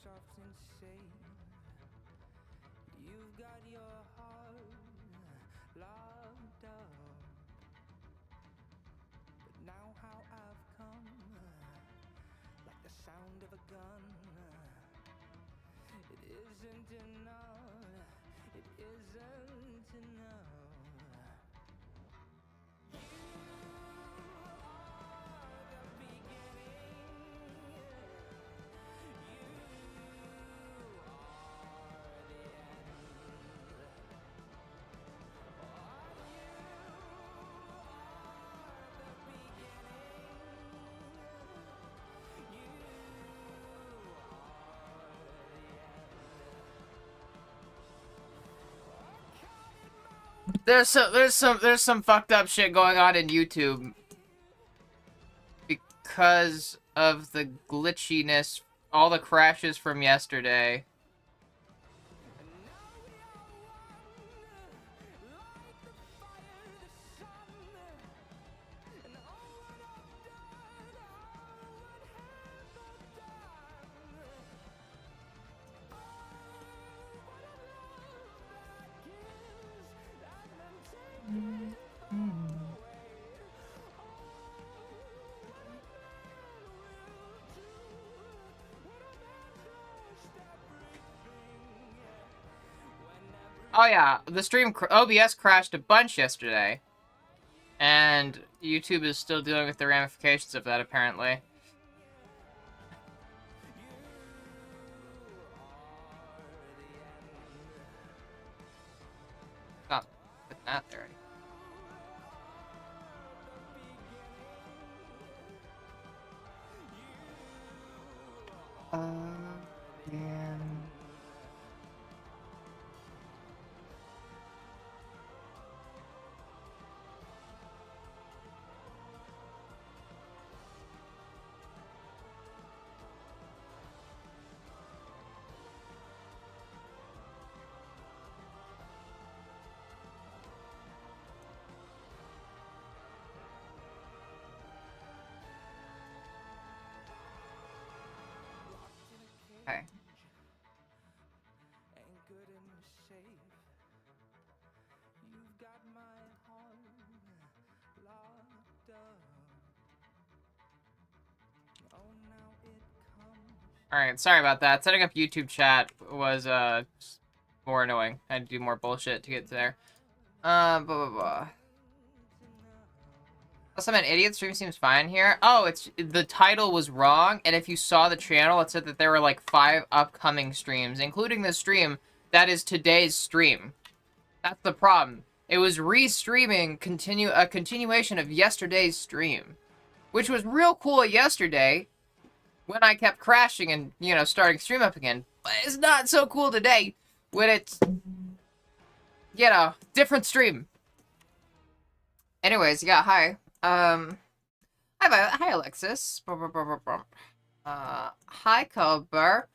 soft and safe. You've got your heart locked up, but now how I've come, like the sound of a gun. It isn't enough, it isn't enough. You are the beginning, you are the end. There's some fucked up shit going on in YouTube because of the glitchiness, all the crashes from yesterday. Oh yeah, the stream OBS crashed a bunch yesterday, and YouTube is still dealing with the ramifications of that apparently. Stop putting that there. Man. Okay. Ain't good and safe. You've got my heart locked up. Oh, now it comes. Alright, sorry about that. Setting up YouTube chat was more annoying. I had to do more bullshit to get there. Blah blah blah. Also, I'm an idiot. Stream seems fine here. Oh, it's the title was wrong, and if you saw the channel, it said that there were like 5 upcoming streams, including the stream that is today's stream. That's the problem. It was re-streaming a continuation of yesterday's stream, which was real cool yesterday when I kept crashing and, you know, starting stream up again. But it's not so cool today when it's, you know, different stream. Anyways, yeah, hi. Hi, Alexis. Hi, Cobber.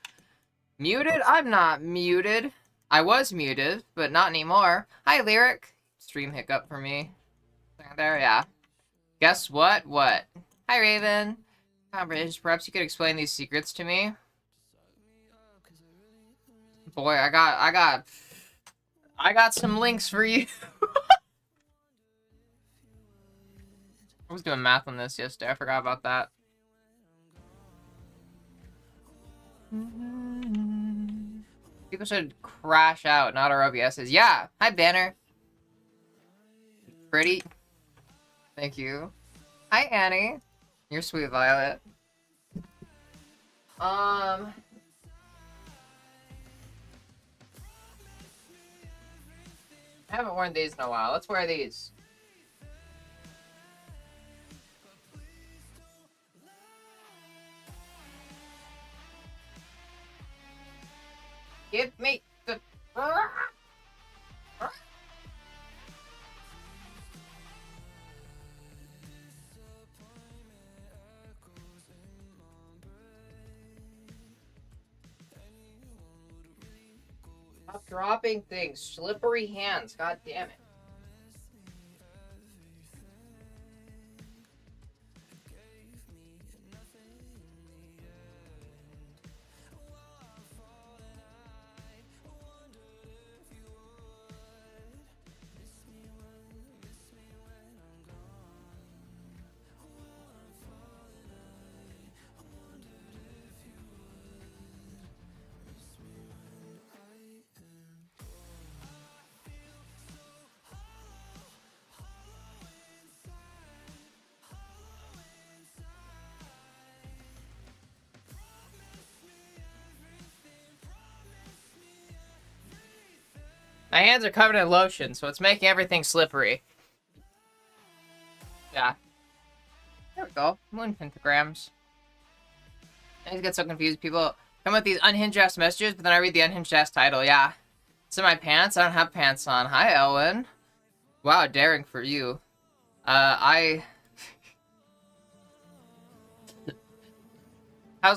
Muted? I'm not muted. I was muted, but not anymore. Hi, Lyric. Stream hiccup for me. There, yeah. Guess what? What? Hi, Raven. Comprehension, perhaps you could explain these secrets to me? Boy, I got some links for you. I was doing math on this yesterday. I forgot about that. People should crash out, not our OBSs. Yeah. Hi, Banner. Pretty. Thank you. Hi, Annie. You're sweet, Violet. I haven't worn these in a while. Let's wear these. Give me the... Stop dropping things. Slippery hands. God damn it. My hands are covered in lotion, so it's making everything slippery. Yeah. There we go. Moon pentagrams. I just get so confused. People come with these unhinged-ass messages, but then I read the unhinged-ass title. Yeah. It's in my pants. I don't have pants on. Hi, Ellen. Wow, daring for you. How's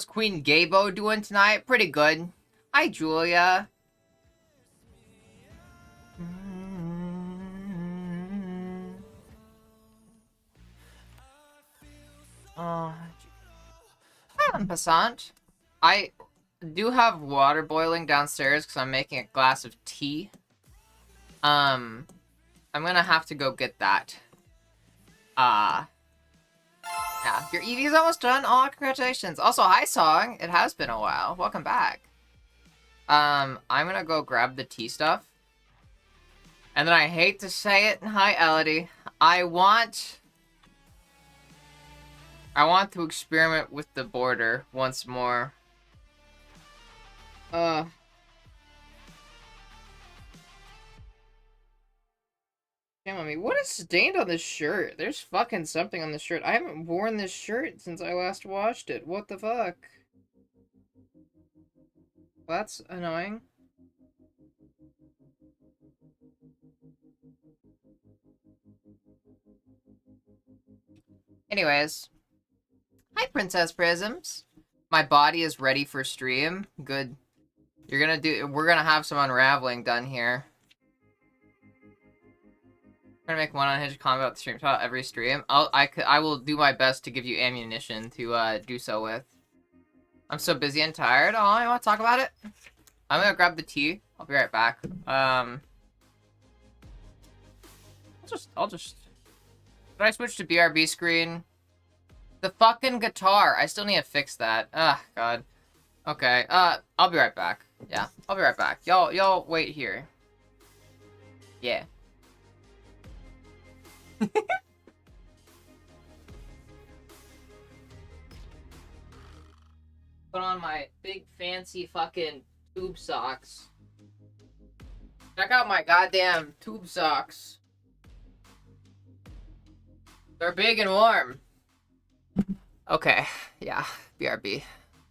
Queen Gabo doing tonight? Pretty good. Hi, Julia. Oh, hi, Passant. I do have water boiling downstairs because I'm making a glass of tea. I'm gonna have to go get that. Yeah, your EV is almost done. Oh, congratulations. Also, hi, Song. It has been a while. Welcome back. I'm gonna go grab the tea stuff. And then I hate to say it. Hi, Elodie. I want to experiment with the border once more. Damn on me. What is stained on this shirt? There's fucking something on this shirt. I haven't worn this shirt since I last washed it. What the fuck? That's annoying. Anyways. Hi, Princess Prisms. My body is ready for stream. Good. We're gonna have some unraveling done here. I'm gonna make one unhinged comment about the stream about every stream. I will do my best to give you ammunition to do so with. I'm so busy and tired. Oh, I want to talk about it. I'm gonna grab the tea. I'll be right back. I'll just. Did I switch to BRB screen? The fucking guitar. I still need to fix that. Ah, God. Okay. I'll be right back. Yeah, I'll be right back. Y'all wait here. Yeah. Put on my big fancy fucking tube socks. Check out my goddamn tube socks. They're big and warm. Okay, yeah, BRB.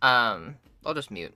I'll just mute.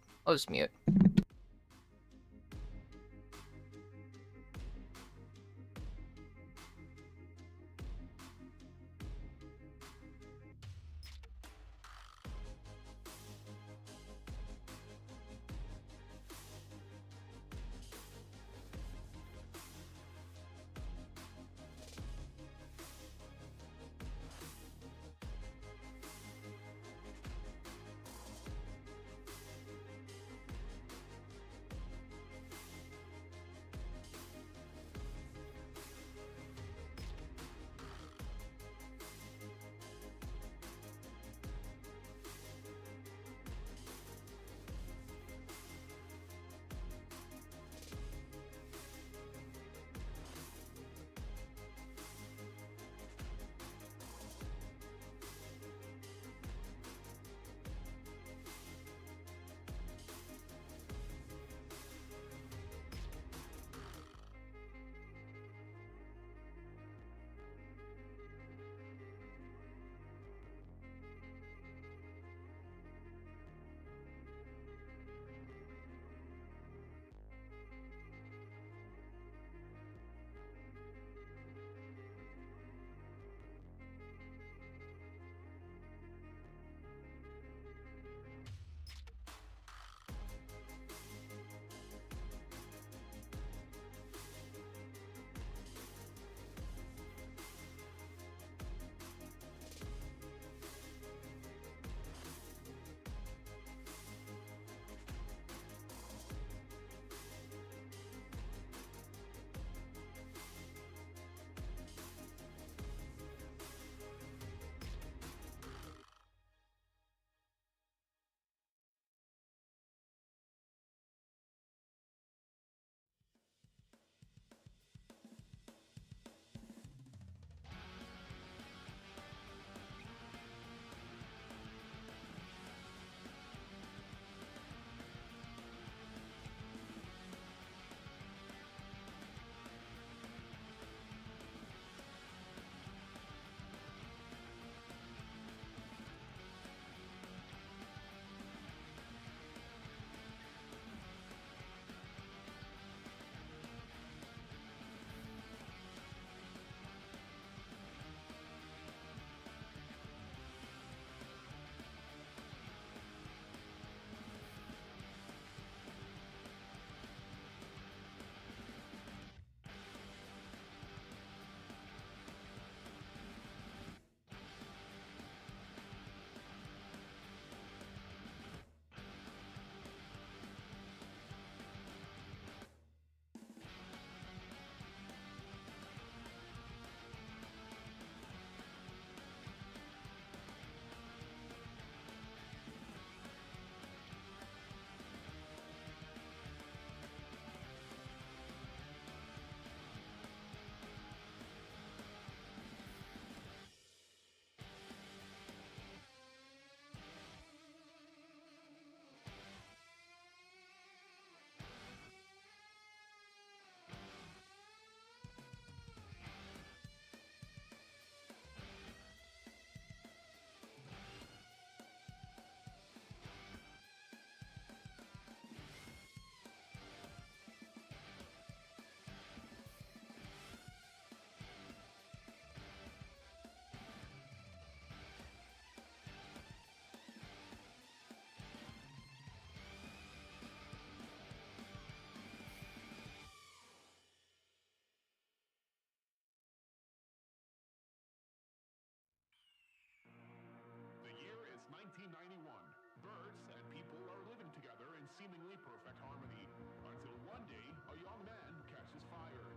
seemingly perfect harmony, until one day a young man catches fire.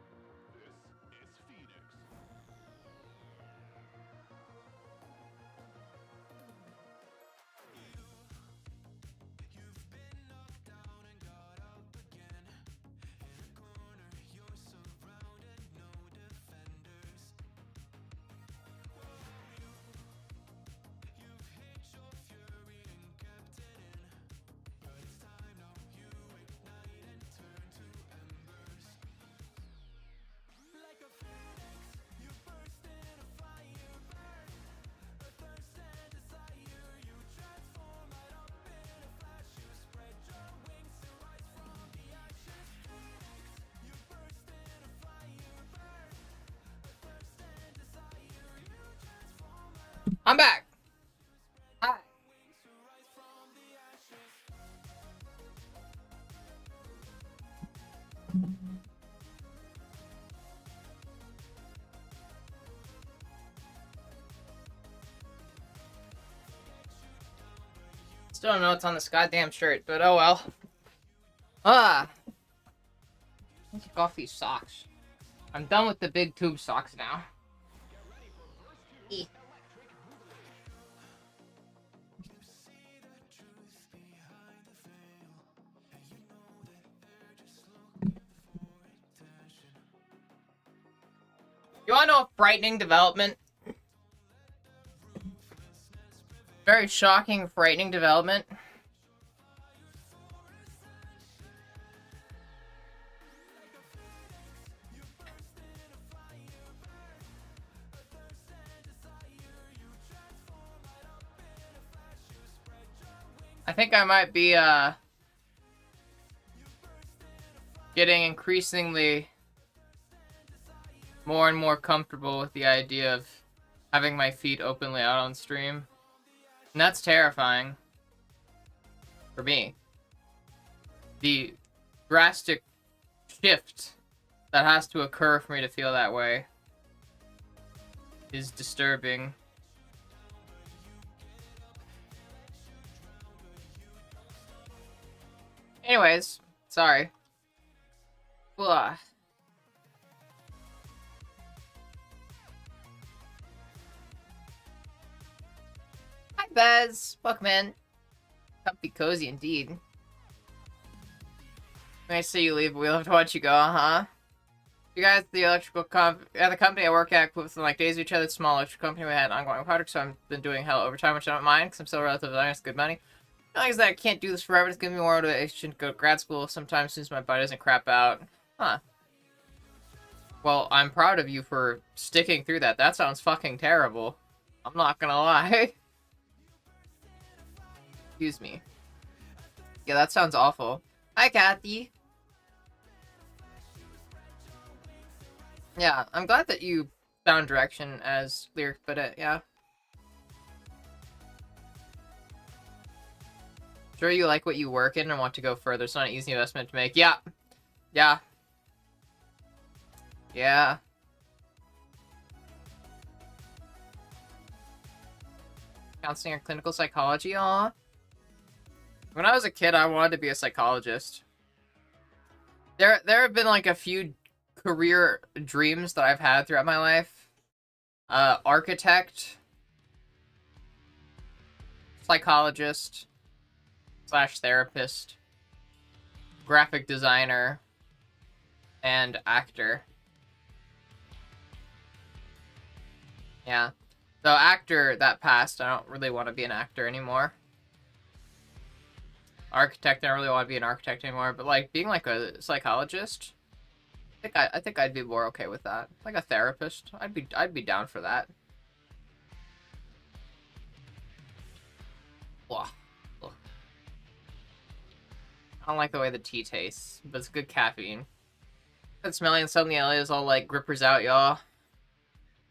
This is Phoenix. I'm back. Hi. Still don't know what's on this goddamn shirt, but oh well. Let's take off these socks. I'm done with the big tube socks now. You wanna know a frightening development? Very shocking, frightening development. I think I might be, getting increasingly more and more comfortable with the idea of having my feet openly out on stream. And that's terrifying. For me. The drastic shift that has to occur for me to feel that way is disturbing. Anyways, sorry. Ugh. Hi, Bez. Welcome in. Comfy cozy indeed. Nice to see you leave, but we'll have to watch you go, huh? You guys, the electrical the company I work at, within like days of each other, it's a small electrical company. We had ongoing projects, so I've been doing hell overtime, which I don't mind, because I'm still relatively young, it's good money. The thing is that I can't do this forever. It's giving me more motivation to go to grad school sometime since my body doesn't crap out. Huh. Well, I'm proud of you for sticking through that. That sounds fucking terrible. I'm not gonna lie. Excuse me. Yeah, that sounds awful. Hi, Kathy. Yeah, I'm glad that you found direction, as Lyric put it, yeah. Sure you like what you work in and want to go further. It's not an easy investment to make. Yeah. Yeah. Yeah. Counseling or clinical psychology, aw. When I was a kid, I wanted to be a psychologist. There have been like a few career dreams that I've had throughout my life. Architect, psychologist / therapist, graphic designer, and actor. Yeah. So actor, that passed. I don't really want to be an actor anymore. Architect, I don't really want to be an architect anymore. But like being like a psychologist, I think I'd be more okay with that. Like a therapist, I'd be down for that. Ugh. Ugh. I don't like the way the tea tastes, but it's good caffeine. It's smelly and suddenly LA is all like grippers out, y'all.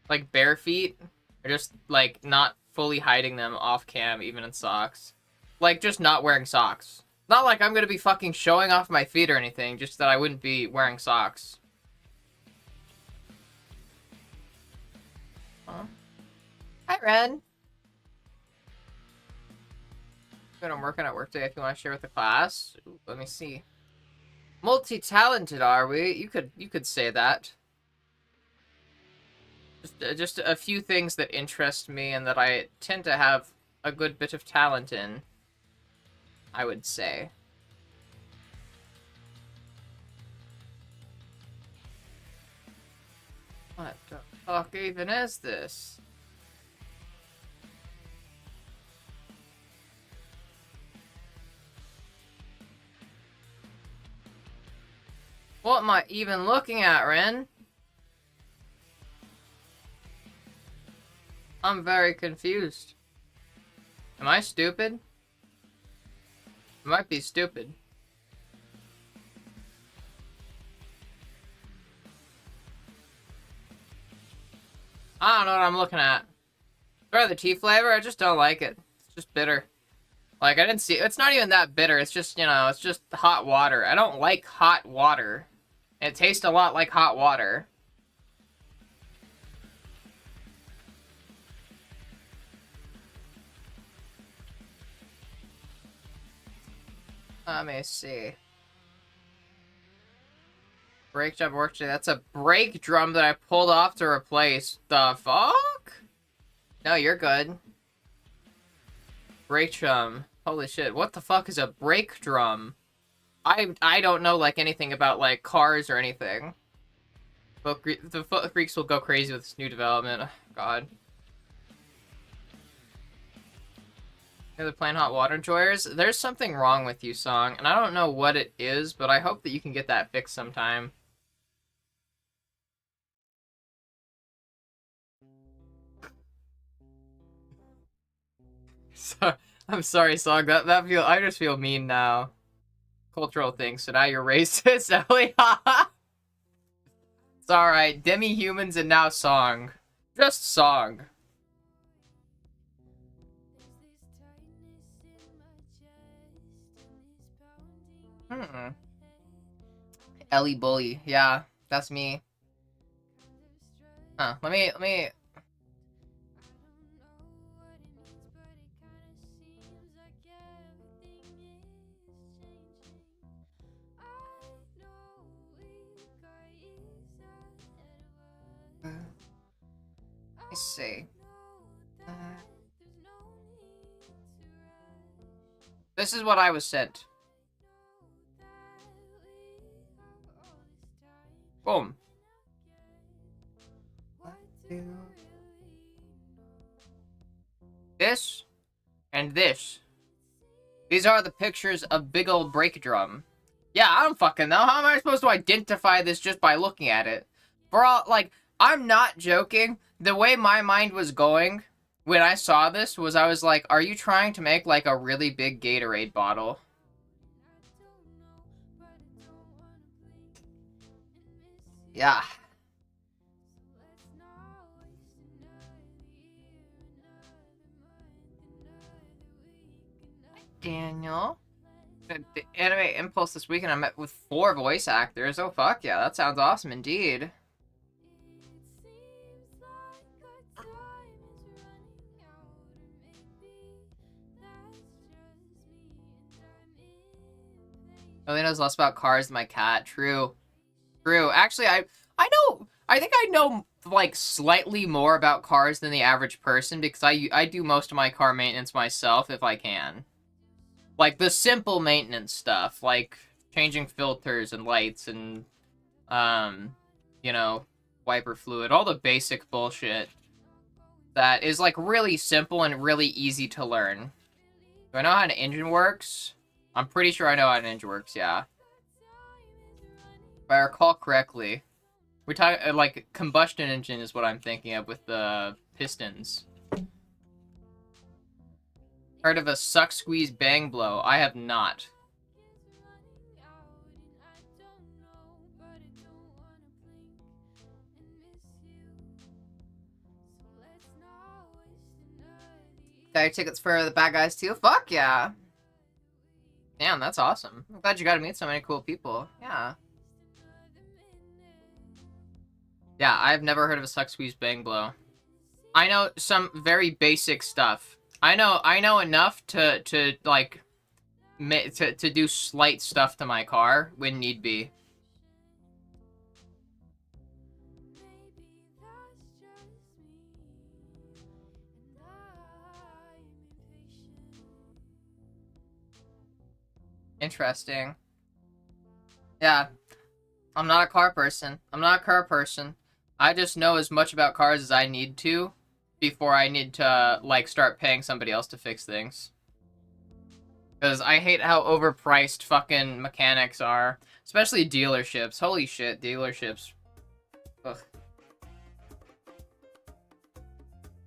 Like bare feet, or just like not fully hiding them off cam, even in socks. Like just not wearing socks. Not like I'm gonna be fucking showing off my feet or anything, just that I wouldn't be wearing socks. Huh? Hi, Red. Good, I'm working at workday if you want to share with the class. Ooh, let me see. Multi-talented, are we? You could say that. Just a few things that interest me and that I tend to have a good bit of talent in, I would say. What the fuck even is this? What am I even looking at, Ren? I'm very confused. Am I stupid? I might be stupid. I don't know what I'm looking at. Try the tea flavor? I just don't like it. It's just bitter. Like, I didn't see... It's not even that bitter. It's just, you know, it's just hot water. I don't like hot water. It tastes a lot like hot water. Let me see. Brake drum work today. That's a brake drum that I pulled off to replace. The fuck? No, you're good. Brake drum. Holy shit. What the fuck is a brake drum? I don't know, like, anything about, like, cars or anything. But the foot Greeks will go crazy with this new development. Oh, God. They're playing hot water enjoyers. There's something wrong with you, Song, and I don't know what it is, but I hope that you can get that fixed sometime. So, I'm sorry, Song. I just feel mean now. Cultural things. So now you're racist, Ellie. It's alright. Demi-humans and now Song. Just Song. Ellie Bully. Yeah, that's me. Huh. Let me... Let me see. This is what I was sent. Boom. This and this. These are the pictures of big old brake drum. Yeah, I don't fucking know. How am I supposed to identify this just by looking at it? For all, like, I'm not joking. The way my mind was going when I saw this was I was like, are you trying to make, like, a really big Gatorade bottle? Yeah. Daniel. The Anime Impulse this weekend I met with 4 voice actors. Oh, fuck yeah. That sounds awesome indeed. Nobody knows less about cars than my cat. True. True. Actually, I think I know, like, slightly more about cars than the average person because I do most of my car maintenance myself if I can. Like, the simple maintenance stuff, like changing filters and lights and, you know, wiper fluid, all the basic bullshit that is, like, really simple and really easy to learn. Do I know how an engine works? I'm pretty sure I know how an engine works, yeah. If I recall correctly. We're talking, like, combustion engine is what I'm thinking of with the pistons. Heard of a suck, squeeze, bang, blow? I have not. Got your tickets for the bad guys too? Fuck yeah! Damn, that's awesome. I'm glad you got to meet so many cool people. Yeah. Yeah, I've never heard of a suck, squeeze, bang, blow. I know some very basic stuff. I know enough to like to do slight stuff to my car when need be. Interesting. Yeah. I'm not a car person. I'm not a car person. I just know as much about cars as I need to before I need to, like, start paying somebody else to fix things. Because I hate how overpriced fucking mechanics are. Especially dealerships. Holy shit, dealerships. Ugh.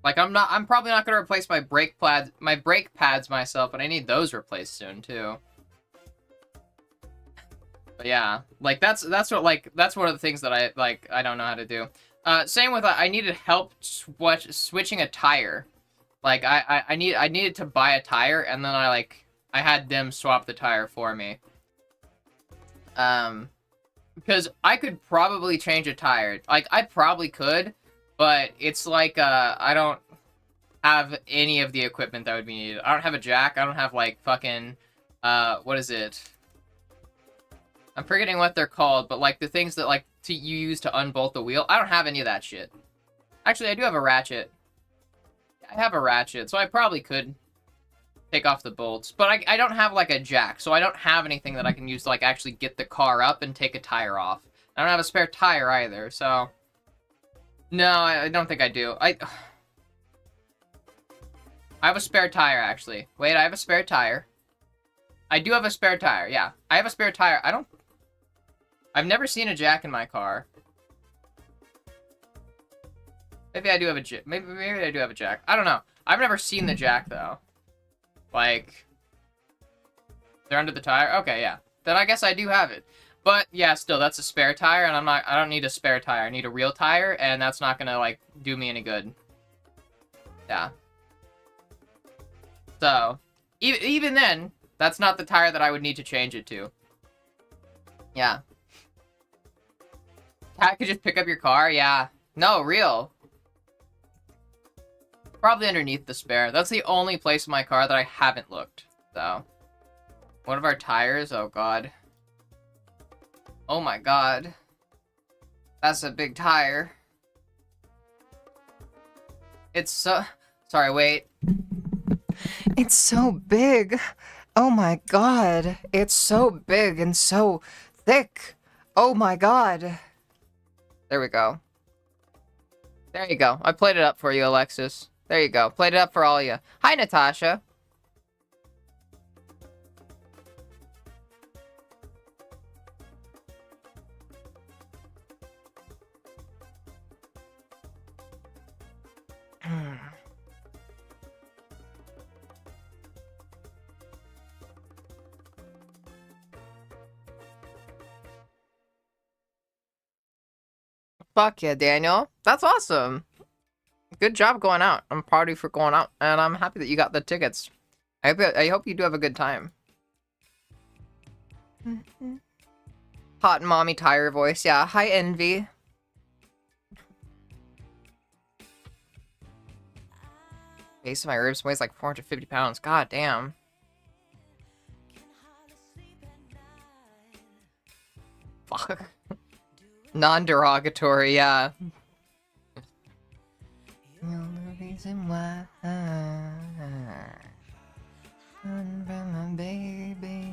Like, I'm probably not gonna replace my brake pads myself, but I need those replaced soon, too. But yeah, like that's one of the things that I don't know how to do. Same with I needed help switching a tire. Like I needed to buy a tire, and then I had them swap the tire for me. Because I could probably change a tire. Like I probably could, but it's like I don't have any of the equipment that would be needed. I don't have a jack. I don't have like fucking what is it? I'm forgetting what they're called, but like the things that like you use to unbolt the wheel. I don't have any of that shit. Actually, I do have a ratchet. I have a ratchet, so I probably could take off the bolts. But I don't have like a jack, so I don't have anything that I can use to like actually get the car up and take a tire off. I don't have a spare tire either, so... No, I don't think I do. I have a spare tire, actually. Wait, I have a spare tire. I do have a spare tire, yeah. I have a spare tire. I've never seen a jack in my car. Maybe I do have a jack. Maybe I do have a jack. I don't know. I've never seen the jack, though. Like... They're under the tire? Okay, yeah. Then I guess I do have it. But, yeah, still, that's a spare tire, and I don't need a spare tire. I need a real tire, and that's not gonna, like, do me any good. Yeah. So, even then, that's not the tire that I would need to change it to. Yeah. Cat could just pick up your car? Yeah. No, real. Probably underneath the spare. That's the only place in my car that I haven't looked, so. One of our tires? Oh, God. Oh, my God. That's a big tire. It's so... Sorry, wait. It's so big. Oh, my God. It's so big and so thick. Oh, my God. There we go. There you go. I played it up for you, Alexis. There you go. Played it up for all of you. Hi, Natasha. Fuck yeah, Daniel. That's awesome. Good job going out. I'm proud of you for going out, and I'm happy that you got the tickets. I hope you do have a good time. Hot mommy tire voice. Yeah, hi, Envy. Base of my ribs weighs like 450 pounds. God damn. Fuck. Non-derogatory, yeah. You're the reason why I'm my baby.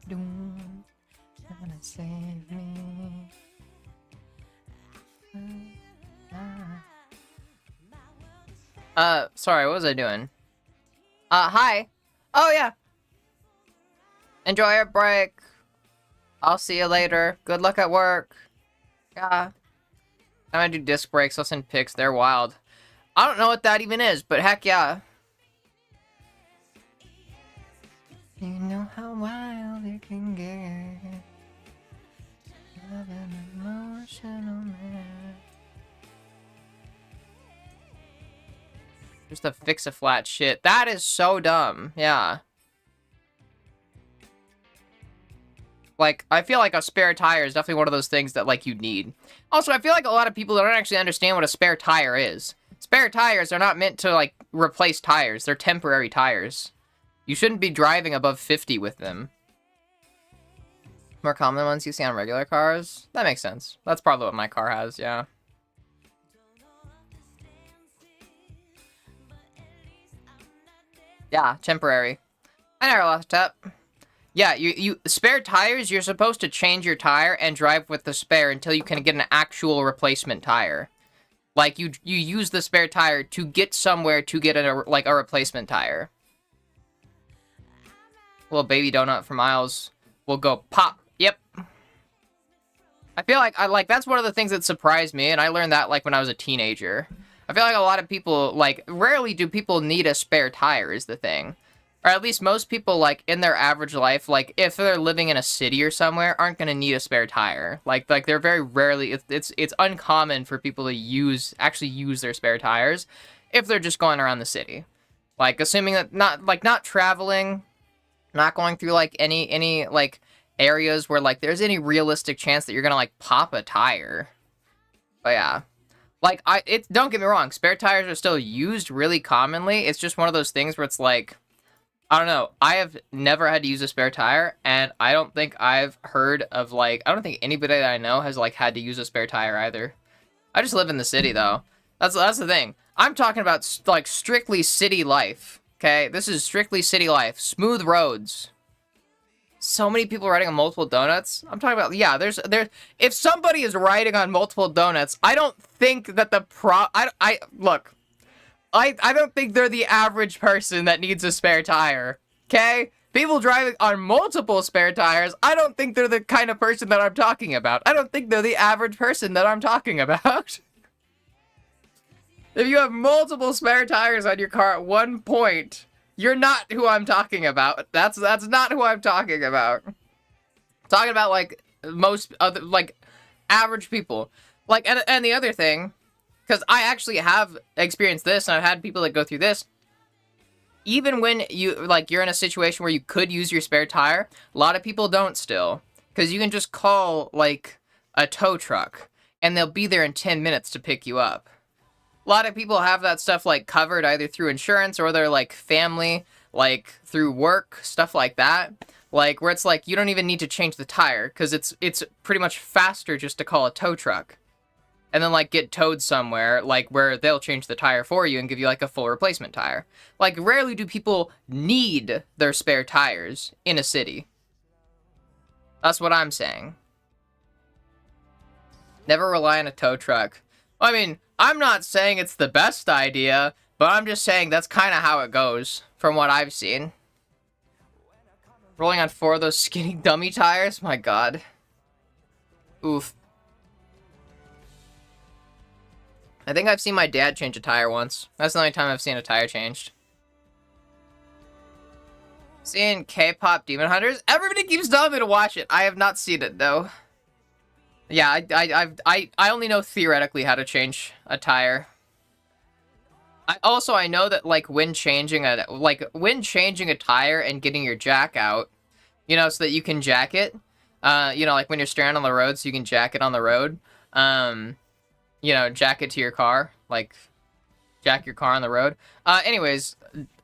Don't try to save me. Sorry, what was I doing? Hi. Oh, yeah. Enjoy your break. I'll see you later. Good luck at work. Yeah. I'm gonna do disc brakes. I'll send pics. They're wild. I don't know what that even is, but heck yeah. You know how wild it can get. Love an emotional man. Just to fix a flat shit. That is so dumb. Yeah. Like, I feel like a spare tire is definitely one of those things that, like, you need. Also, I feel like a lot of people don't actually understand what a spare tire is. Spare tires are not meant to, like, replace tires. They're temporary tires. You shouldn't be driving above 50 with them. More common ones you see on regular cars? That makes sense. That's probably what my car has, yeah. Yeah, temporary. I never lost a step. Yeah, you spare tires, you're supposed to change your tire and drive with the spare until you can get an actual replacement tire. Like, you use the spare tire to get somewhere to get a replacement tire. Little baby donut for miles will go pop. Yep. I feel like that's one of the things that surprised me, and I learned that, like, when I was a teenager. I feel like a lot of people, like, rarely do people need a spare tire is the thing. Or at least most people, like, in their average life, like, if they're living in a city or somewhere, aren't gonna need a spare tire. Like they're very rarely, it's uncommon for people to actually use their spare tires if they're just going around the city. Like, assuming that not traveling, not going through, like, any like, areas where, like, there's any realistic chance that you're gonna, like, pop a tire. But yeah. Like, don't get me wrong, spare tires are still used really commonly. It's just one of those things where it's like, I don't know, I have never had to use a spare tire, and I don't think I've heard of, like, I don't think anybody that I know has, like, had to use a spare tire either. I just live in the city, though. That's the thing. I'm talking about, like, strictly city life, okay? This is strictly city life. Smooth roads. So many people riding on multiple donuts. I'm talking about, yeah, there's, if somebody is riding on multiple donuts, I don't think that look, I don't think they're the average person that needs a spare tire, okay? People driving on multiple spare tires, I don't think they're the kind of person that I'm talking about. I don't think they're the average person that I'm talking about. If you have multiple spare tires on your car at one point, you're not who I'm talking about. That's not who I'm talking about. I'm talking about, like, most other, like, average people. Like, and the other thing, because I actually have experienced this, and I've had people that go through this. Even when you're in a situation where you could use your spare tire, a lot of people don't still. Because you can just call, like, a tow truck, and they'll be there in 10 minutes to pick you up. A lot of people have that stuff, like, covered either through insurance or their, like, family, like, through work, stuff like that. Like, where it's like, you don't even need to change the tire, because it's pretty much faster just to call a tow truck. And then, like, get towed somewhere, like, where they'll change the tire for you and give you, like, a full replacement tire. Like, rarely do people need their spare tires in a city. That's what I'm saying. Never rely on a tow truck. I mean, I'm not saying it's the best idea, but I'm just saying that's kind of how it goes, from what I've seen. Rolling on 4 of those skinny dummy tires? My god. Oof. I think I've seen my dad change a tire once. That's the only time I've seen a tire changed. Seeing K-pop Demon Hunters? Everybody keeps telling me to watch it. I have not seen it, though. Yeah, I only know theoretically how to change a tire. I know that, like, when changing a tire and getting your jack out, you know, so that you can jack it, you know, like when you're stranded on the road so you can jack it on the road, you know, jack it to your car, like, jack your car on the road. Anyways,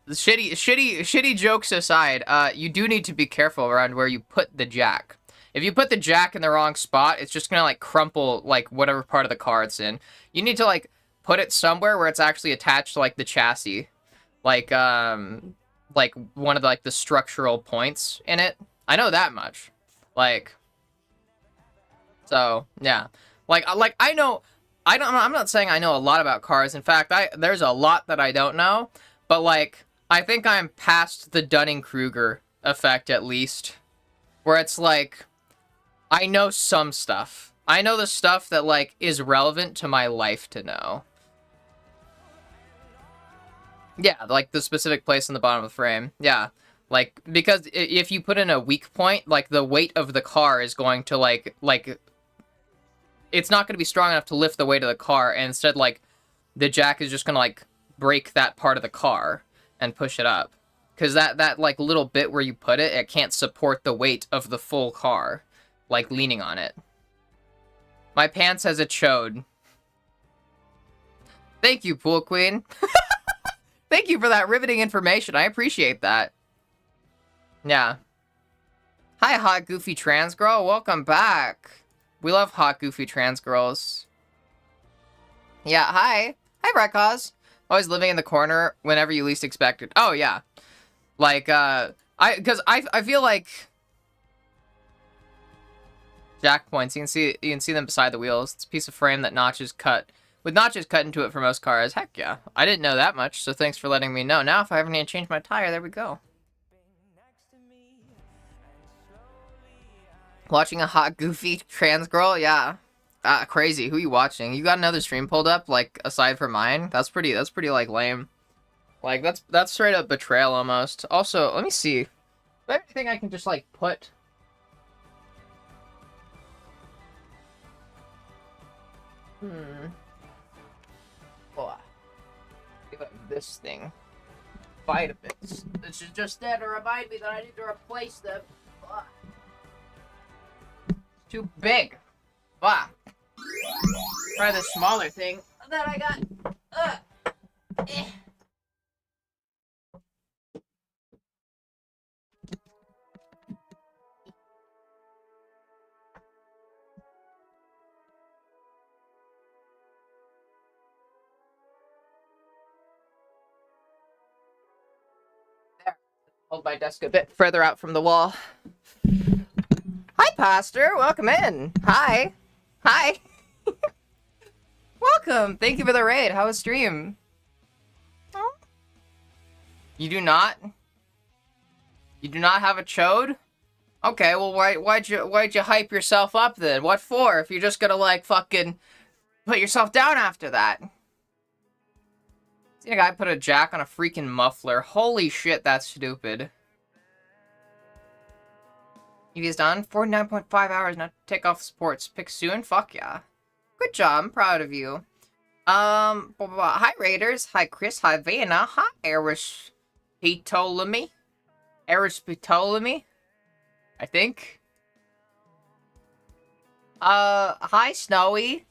shitty jokes aside, you do need to be careful around where you put the jack. If you put the jack in the wrong spot, it's just gonna, like, crumple, like, whatever part of the car it's in. You need to, like, put it somewhere where it's actually attached to, like, the chassis. Like one of the, like, the structural points in it. I know that much. Like, so, yeah. I'm not saying I know a lot about cars. In fact, there's a lot that I don't know. But, like, I think I'm past the Dunning-Kruger effect, at least. Where it's like, I know some stuff. I know the stuff that, like, is relevant to my life to know. Yeah, like, the specific place in the bottom of the frame. Yeah. Like, because if you put in a weak point, like, the weight of the car is going to, like, it's not going to be strong enough to lift the weight of the car, and instead, like, the jack is just going to, like, break that part of the car and push it up. Because that, like, little bit where you put it, it can't support the weight of the full car. like, leaning on it. My pants has a chode. Thank you, Pool Queen. Thank you for that riveting information. I appreciate that. Yeah. Hi, hot, goofy trans girl. Welcome back. We love hot, goofy trans girls. Yeah, hi. Hi, Brekaz. Always living in the corner whenever you least expect it. Oh, yeah. Like, because I feel like jack points. You can see them beside the wheels. It's a piece of frame that notches cut with notches cut into it for most cars. Heck yeah. I didn't know that much, so thanks for letting me know. Now if I ever need to change my tire, there we go. Watching a hot, goofy trans girl? Yeah. Crazy. Who you watching? You got another stream pulled up, like, aside from mine? That's pretty, like, lame. Like, that's straight up betrayal, almost. Also, let me see. Anything I can just, like, put... Oh, give it this thing. Vitamins. This is just there to remind me that I need to replace them. Too big. Try the smaller thing that I got. There. Hold my desk a bit further out from the wall. Hi, Pastor. Welcome in. Hi. Hi. Welcome. Thank you for the raid. How was stream? Oh. You do not? You do not have a chode? Okay, well, why'd you hype yourself up then? What for? If you're just gonna, like, fucking put yourself down after that. See a guy put a jack on a freaking muffler. Holy shit, that's stupid. EV's done. 49.5 hours, now take off sports. Pick soon? Fuck yeah. Good job, I'm proud of you. Hi Raiders, hi Chris, hi Vanna, hi Aristotle. I think. Hi Snowy.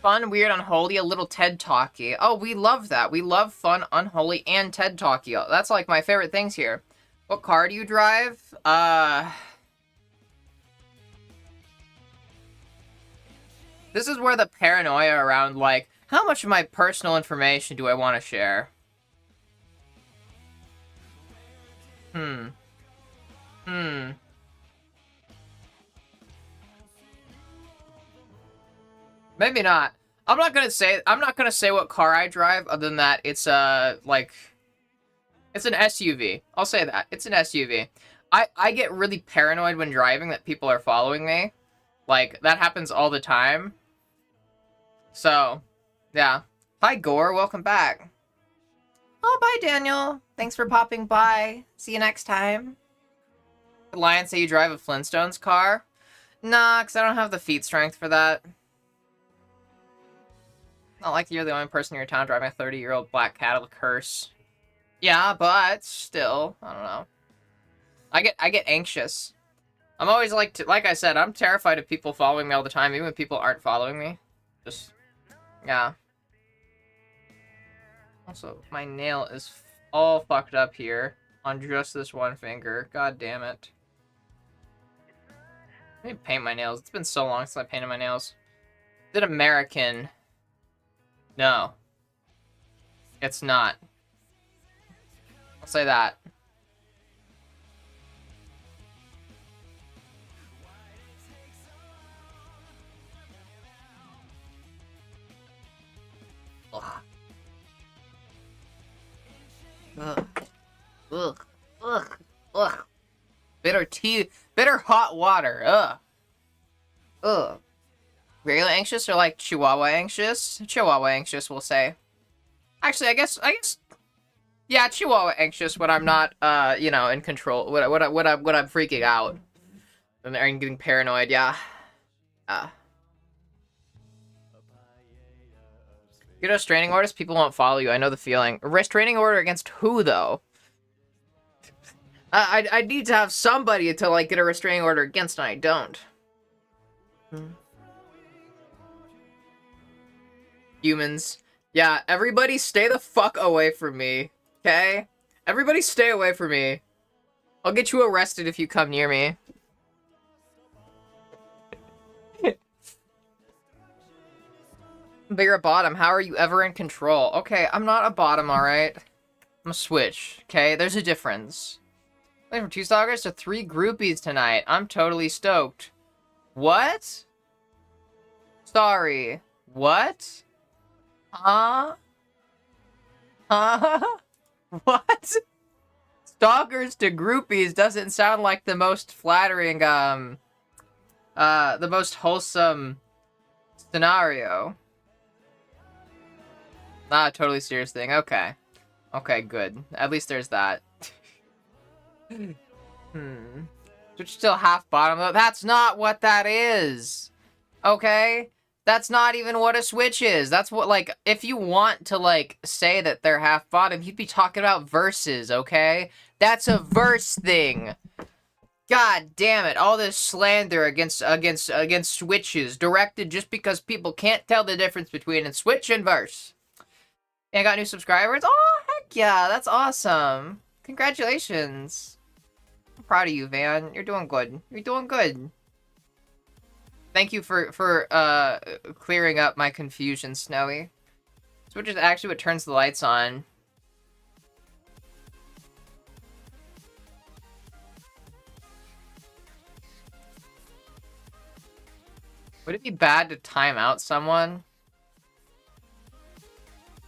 Fun, weird, unholy, a little TED Talky. Oh, we love that. We love fun, unholy, and TED Talky. That's like my favorite things here. What car do you drive? This is where the paranoia around, like, how much of my personal information do I want to share? Maybe not. I'm not gonna say what car I drive, other than that it's like, it's an SUV. I'll say that. It's an SUV. I get really paranoid when driving that people are following me. Like, that happens all the time. So, yeah. Hi, Gore. Welcome back. Oh, bye, Daniel. Thanks for popping by. See you next time. Did Lion say you drive a Flintstones car? Nah, because I don't have the feet strength for that. Not like you're the only person in your town driving a 30-year-old black cat of a curse. Yeah, but still, I don't know. I get anxious. I'm always like I said, I'm terrified of people following me all the time, even when people aren't following me. Just, yeah. Also, my nail is all fucked up here on just this one finger. God damn it. I need to paint my nails. It's been so long since I painted my nails. Is it American? No. It's not. I'll say that. Ugh. Ugh. Ugh. Ugh. Ugh. Bitter tea. Bitter hot water. Ugh. Ugh. Regular anxious or like Chihuahua anxious? Chihuahua anxious, we'll say. Actually, I guess. Yeah, Chihuahua anxious when I'm not, you know, in control. When I'm freaking out. And I'm getting paranoid, yeah. You know, restraining orders, people won't follow you. I know the feeling. A restraining order against who, though? I need to have somebody to, like, get a restraining order against, and I don't. Humans. Yeah, everybody stay the fuck away from me, okay? Everybody stay away from me. I'll get you arrested if you come near me. But you're a bottom. How are you ever in control? Okay, I'm not a bottom, alright? I'm a switch, okay? There's a difference. Wait, from 2 stalkers to 3 groupies tonight. I'm totally stoked. What? Sorry. What? Huh? Huh? What? Stalkers to groupies doesn't sound like the most flattering, the most wholesome scenario. Not a totally serious thing. Okay. Okay, good. At least there's that. Switch still half bottom though. That's not what that is. Okay? That's not even what a switch is. That's what, like, if you want to, like, say that they're half bottom, you'd be talking about verses, okay? That's a verse thing. God damn it. All this slander against switches directed just because people can't tell the difference between a switch and verse. And I got new subscribers? Oh, heck yeah. That's awesome. Congratulations. I'm proud of you, Van. You're doing good. You're doing good. Thank you for clearing up my confusion, Snowy. Switch is actually what turns the lights on. Would it be bad to time out someone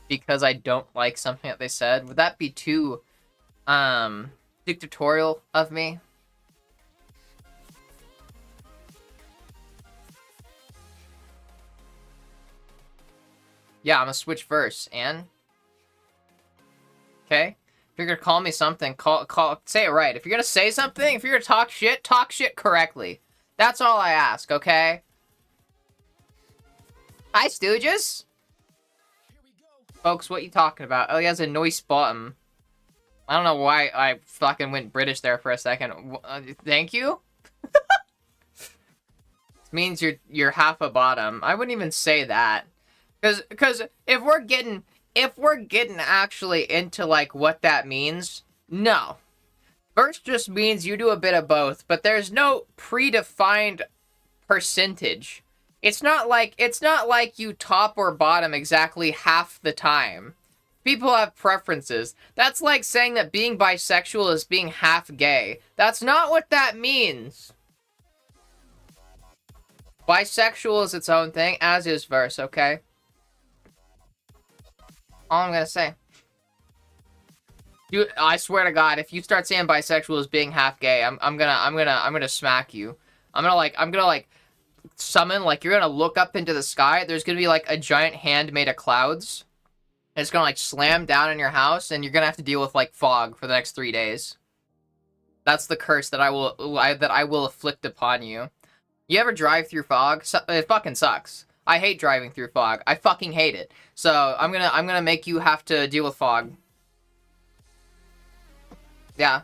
because I don't like something that they said? Would that be too dictatorial of me? Yeah, I'm a switch verse, and okay. If you're gonna call me something, say it right. If you're gonna say something, if you're gonna talk shit correctly. That's all I ask, okay? Hi, Stooges. Folks, what you talking about? Oh, he has a noise bottom. I don't know why I fucking went British there for a second. Thank you? This means you're half a bottom. I wouldn't even say that. Cause if we're getting actually into, like, what that means, no. Verse just means you do a bit of both, but there's no predefined percentage. It's not like you top or bottom exactly half the time. People have preferences. That's like saying that being bisexual is being half gay. That's not what that means. Bisexual is its own thing, as is verse, okay? All I'm gonna say. I swear to God, if you start saying bisexual as being half gay, I'm gonna smack you. I'm gonna summon, like, you're gonna look up into the sky. There's gonna be, like, a giant hand made of clouds. And it's gonna, like, slam down in your house, and you're gonna have to deal with, like, fog for the next 3 days. That's the curse that I will afflict upon you. You ever drive through fog? It fucking sucks. I hate driving through fog. I fucking hate it. So I'm gonna make you have to deal with fog. Yeah.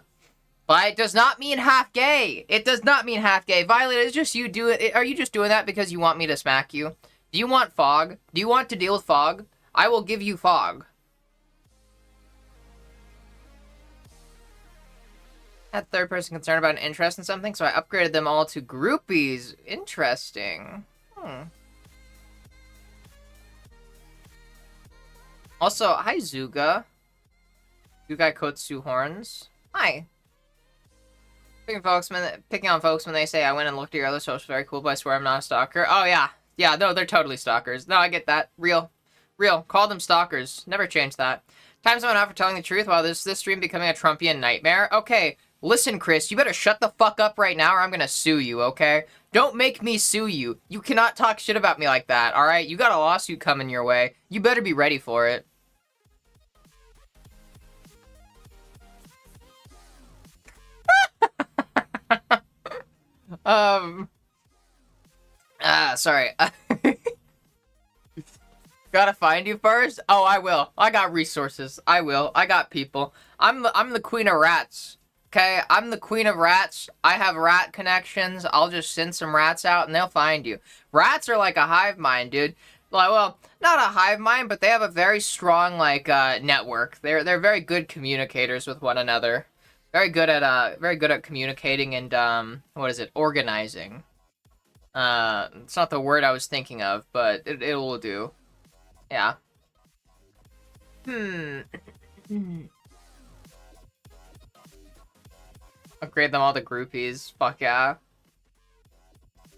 But it does not mean half gay. It does not mean half gay. Violet, it's just you do it. Are you just doing that because you want me to smack you? Do you want fog? Do you want to deal with fog? I will give you fog. Had third person concerned about an interest in something, so I upgraded them all to groupies. Interesting. Also, hi Zuga. Zugai Kotsu Horns. Hi. Picking on folks when they say I went and looked at your other socials, very cool, but I swear I'm not a stalker. Oh yeah. Yeah, no, they're totally stalkers. No, I get that. Real. Call them stalkers. Never change that. Time's not out for telling the truth while this stream becoming a Trumpian nightmare. Okay, listen, Chris, you better shut the fuck up right now or I'm gonna sue you, okay? Don't make me sue you. You cannot talk shit about me like that, alright? You got a lawsuit coming your way. You better be ready for it. Sorry. Gotta find you first? Oh, I will. I got resources. I will. I got people. I'm the queen of rats. Okay, I'm the queen of rats. I have rat connections. I'll just send some rats out and they'll find you. Rats are like a hive mind, dude. Like, well, not a hive mind, but they have a very strong like network. They're very good communicators with one another. Very good at communicating and what is it? Organizing. It's not the word I was thinking of, but it will do. Yeah. Upgrade them all to groupies. Fuck yeah.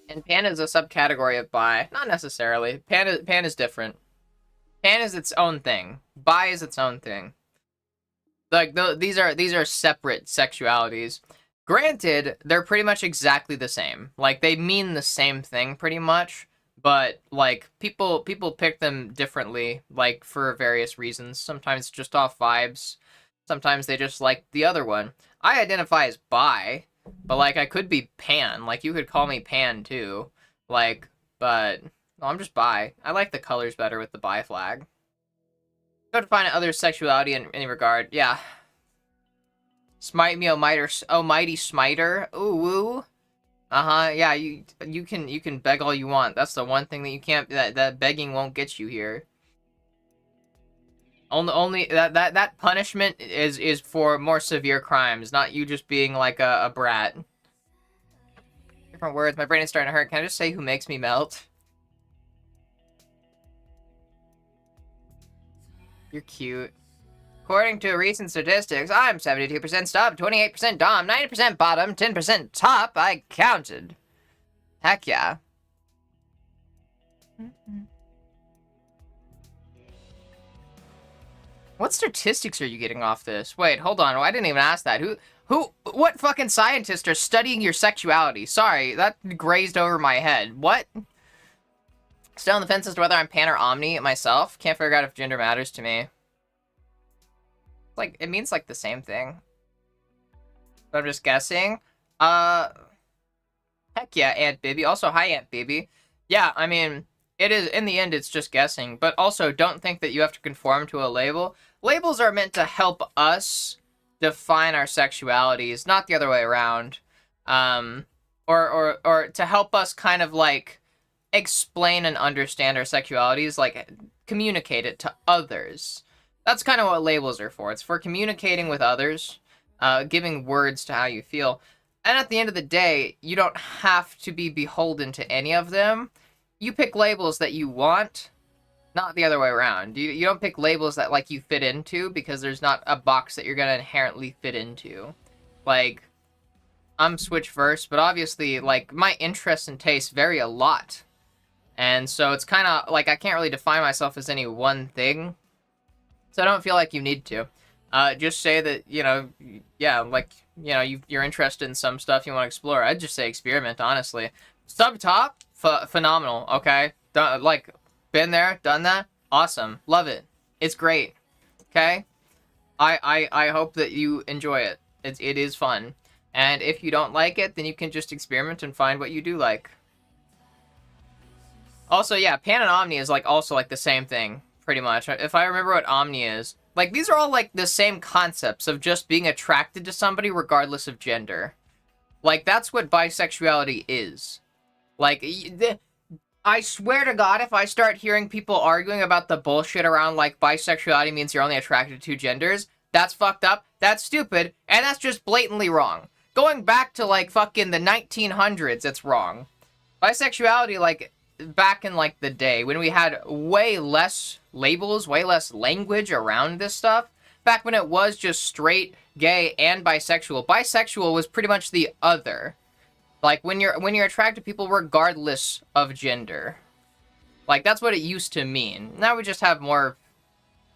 And pan is a subcategory of bi. Not necessarily. Pan is different. Pan is its own thing. Bi is its own thing. Like these are separate sexualities. Granted, they're pretty much exactly the same. Like they mean the same thing pretty much, but like people pick them differently, like for various reasons. Sometimes just off vibes. Sometimes they just like the other one. I identify as bi, but like I could be pan. Like you could call me pan too. Like, but no, I'm just bi. I like the colors better with the bi flag. Go to find other sexuality in any regard. Yeah. Smite me, almighty smiter. Ooh, woo. Yeah, you can beg all you want. That's the one thing that you can't. That begging won't get you here. Only that punishment is for more severe crimes, not you just being like a brat. Different words. My brain is starting to hurt. Can I just say who makes me melt? You're cute. According to recent statistics, I'm 72% stub, 28% dom, 90% bottom, 10% top. I counted. Heck yeah. What statistics are you getting off this? Wait, hold on. I didn't even ask that. What fucking scientists are studying your sexuality? Sorry, that grazed over my head. What? Still on the fence as to whether I'm pan or omni myself. Can't figure out if gender matters to me. Like, it means like the same thing. But I'm just guessing. Heck yeah, Aunt Bibby. Also, hi, Aunt Bibby. Yeah, I mean, it is, in the end, it's just guessing. But also, don't think that you have to conform to a label. Labels are meant to help us define our sexualities, not the other way around. Or to help us kind of, like, explain and understand our sexualities, like, communicate it to others. That's kind of what labels are for. It's for communicating with others, giving words to how you feel. And at the end of the day, you don't have to be beholden to any of them. You pick labels that you want, not the other way around. You don't pick labels that, like, you fit into, because there's not a box that you're going to inherently fit into. Like, I'm switch-verse, but obviously, like, my interests and tastes vary a lot. And so it's kind of, like, I can't really define myself as any one thing. So I don't feel like you need to. Just say that, you know, yeah, like, you know, you're interested in some stuff you want to explore. I'd just say experiment, honestly. Sub-top, phenomenal, okay? Like, been there, done that, awesome, love it. It's great, okay? I hope that you enjoy it. It is fun. And if you don't like it, then you can just experiment and find what you do like. Also, yeah, pan and omni is, like, also, like, the same thing. Pretty much. If I remember what omni is. Like, these are all, like, the same concepts of just being attracted to somebody regardless of gender. Like, that's what bisexuality is. Like, I swear to God, if I start hearing people arguing about the bullshit around, like, bisexuality means you're only attracted to two genders, that's fucked up, that's stupid, and that's just blatantly wrong. Going back to, like, fucking the 1900s, it's wrong. Bisexuality, like, back in, like, the day, when we had way less labels, way less language around this stuff, back when it was just straight, gay, and bisexual. Bisexual was pretty much the other. Like, when you're attracted to people regardless of gender. Like, that's what it used to mean. Now we just have more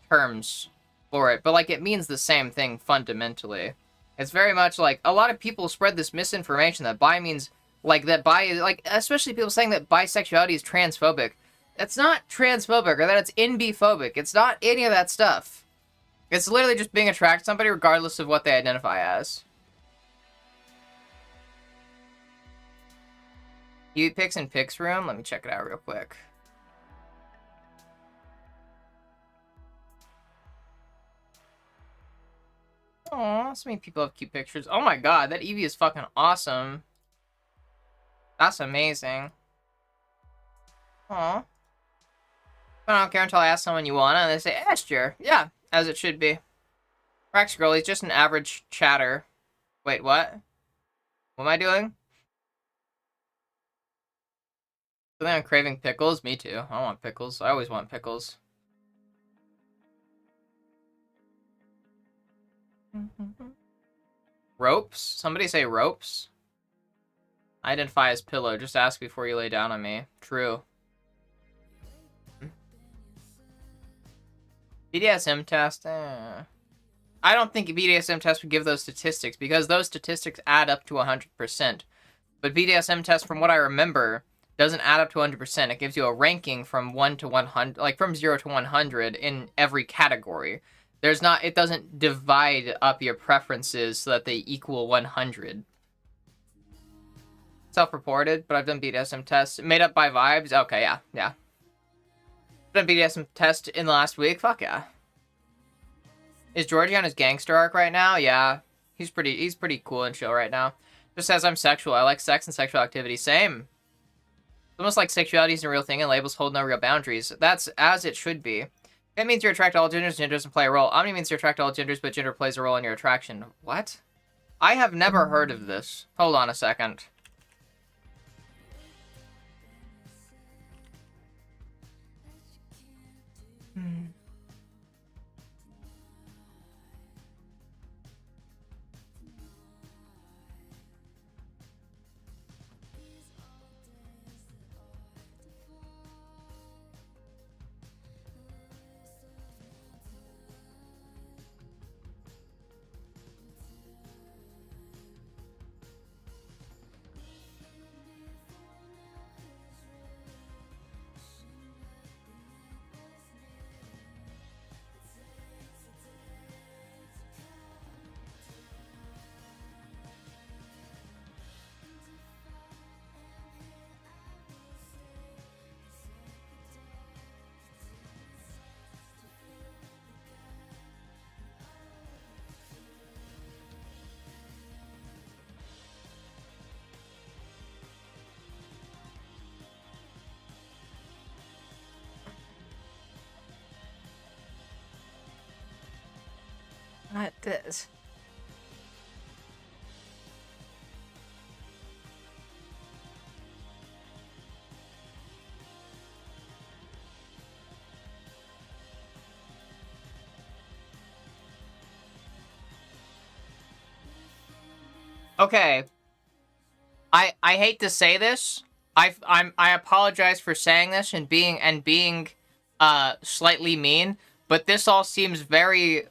terms for it, but, like, it means the same thing fundamentally. It's very much like, a lot of people spread this misinformation that bi means, like, that bi, like, especially people saying that bisexuality is transphobic. It's not transphobic, or that it's NB-phobic. It's not any of that stuff. It's literally just being attracted to somebody regardless of what they identify as. You pics in pics room? Let me check it out real quick. Aww. Oh, so many people have cute pictures. Oh my god, that Eevee is fucking awesome. That's amazing. Aw. But I don't care until I ask someone you wanna, and they say, sure. Yeah, as it should be. Rex Girl, he's just an average chatter. Wait, what? What am I doing? Something I'm craving pickles? Me too. I want pickles. I always want pickles. Ropes? Somebody say ropes? Identify as pillow. Just ask before you lay down on me. True. BDSM test? I don't think a BDSM test would give those statistics, because those statistics add up to 100%. But BDSM test, from what I remember, doesn't add up to 100%. It gives you a ranking from 1 to 100, like from 0 to 100 in every category. It doesn't divide up your preferences so that they equal 100. Self-reported, but I've done BDSM tests. Made up by vibes? Okay, yeah. Done BDSM test in the last week? Fuck yeah. Is Georgie on his gangster arc right now? Yeah. He's pretty cool and chill right now. Just says I'm sexual. I like sex and sexual activity. Same. It's almost like sexuality isn't a real thing and labels hold no real boundaries. That's as it should be. It means you're attracted to all genders, gender doesn't play a role. Omni means you're attracted to all genders, but gender plays a role in your attraction. What? I have never heard of this. Hold on a second. Not this. Okay. I hate to say this. I apologize for saying this and being slightly mean, but this all seems very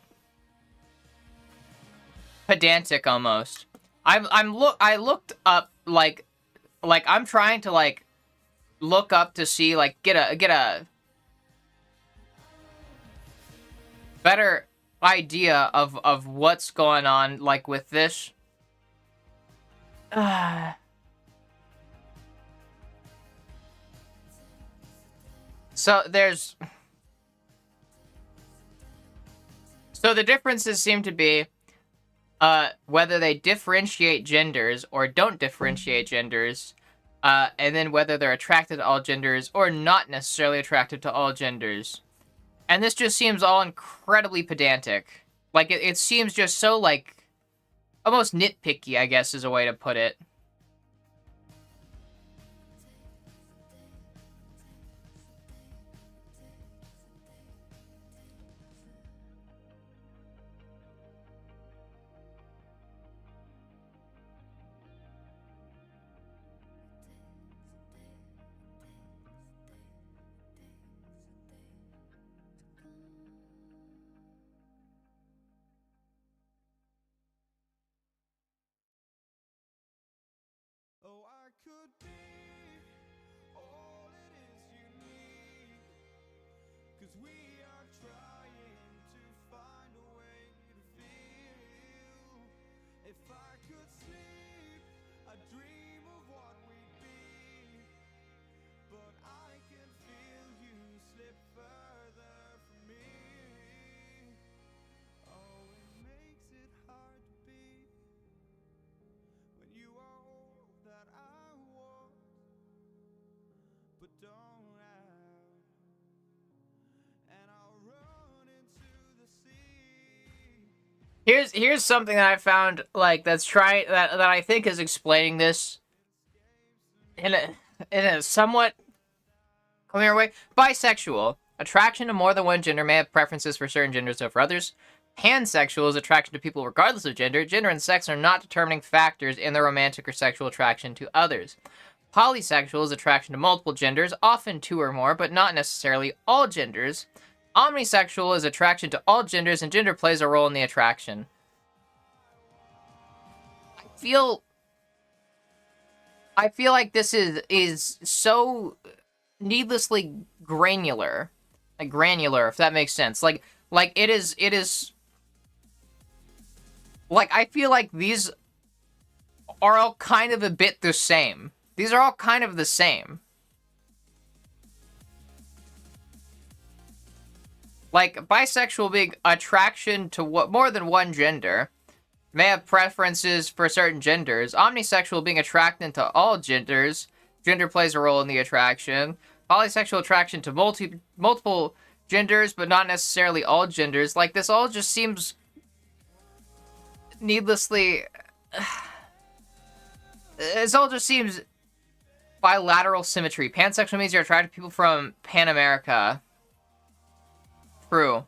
pedantic almost. I looked up like I'm trying to like look up to see like get a better idea of what's going on like with this. So the differences seem to be whether they differentiate genders or don't differentiate genders, and then whether they're attracted to all genders or not necessarily attracted to all genders. And this just seems all incredibly pedantic. Like, it seems just so, like, almost nitpicky, I guess is a way to put it. Oh, I could be all it is you need, 'cause we are trying to find a way to feel. If I could sleep, I'd dream of what we'd be, but I can feel you slip further from me. Oh, it makes it hard to don't have, and I'll run into the sea. Here's something that I found, like, that I think is explaining this in a somewhat clear way. Bisexual. Attraction to more than one gender, may have preferences for certain genders over others. Pansexual is attraction to people regardless of gender. Gender and sex are not determining factors in their romantic or sexual attraction to others. Polysexual is attraction to multiple genders, often two or more, but not necessarily all genders. Omnisexual is attraction to all genders, and gender plays a role in the attraction. I feel like this is so needlessly granular. Like, granular, if that makes sense. Like it is like, I feel like these are all kind of a bit the same. These are all kind of the same. Like, bisexual being attraction to more than one gender, may have preferences for certain genders. Omnisexual being attracted to all genders, gender plays a role in the attraction. Polysexual attraction to multiple genders, but not necessarily all genders. Like, this all just seems needlessly... This all just seems bilateral symmetry. Pansexual means you're attracted to people from Pan America. True.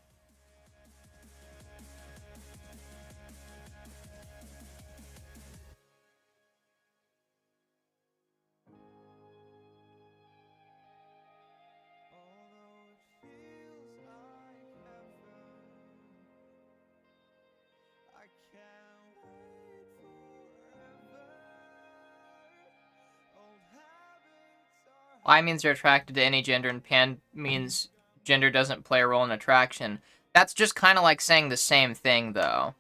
I means you're attracted to any gender, and pan means gender doesn't play a role in attraction. That's just kind of like saying the same thing, though.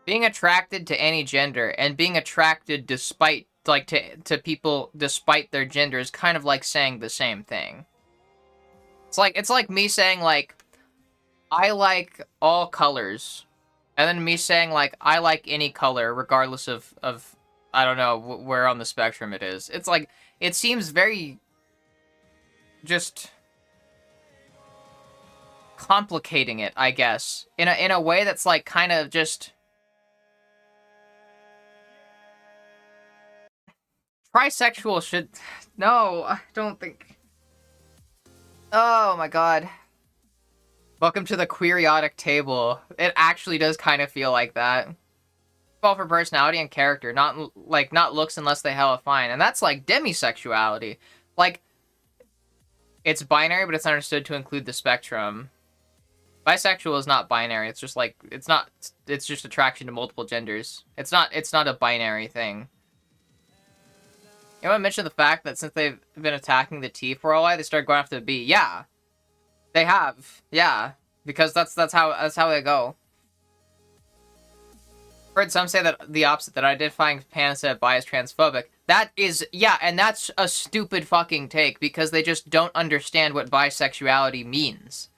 Being attracted to any gender and being attracted despite, like, to people despite their gender is kind of like saying the same thing. It's like me saying, like, I like all colors, and then me saying, like, I like any color regardless of I don't know where on the spectrum it is. It's like, it seems very just complicating it, I guess, in a way that's, like, kind of just trisexual should... No, I don't think... Oh my god. Welcome to the queeriotic table. It actually does kind of feel like that. Fall for personality and character, not looks unless they hella fine. And that's like demisexuality. Like, it's binary, but it's understood to include the spectrum. Bisexual is not binary. It's just like, it's just attraction to multiple genders. It's not a binary thing. You want to mention the fact that since they've been attacking the T for a while, they started going after the B. Yeah. They have. Yeah. Because that's how they go. Heard some say that the opposite, that identifying pan instead of bi is transphobic. That is, yeah, and that's a stupid fucking take, because they just don't understand what bisexuality means.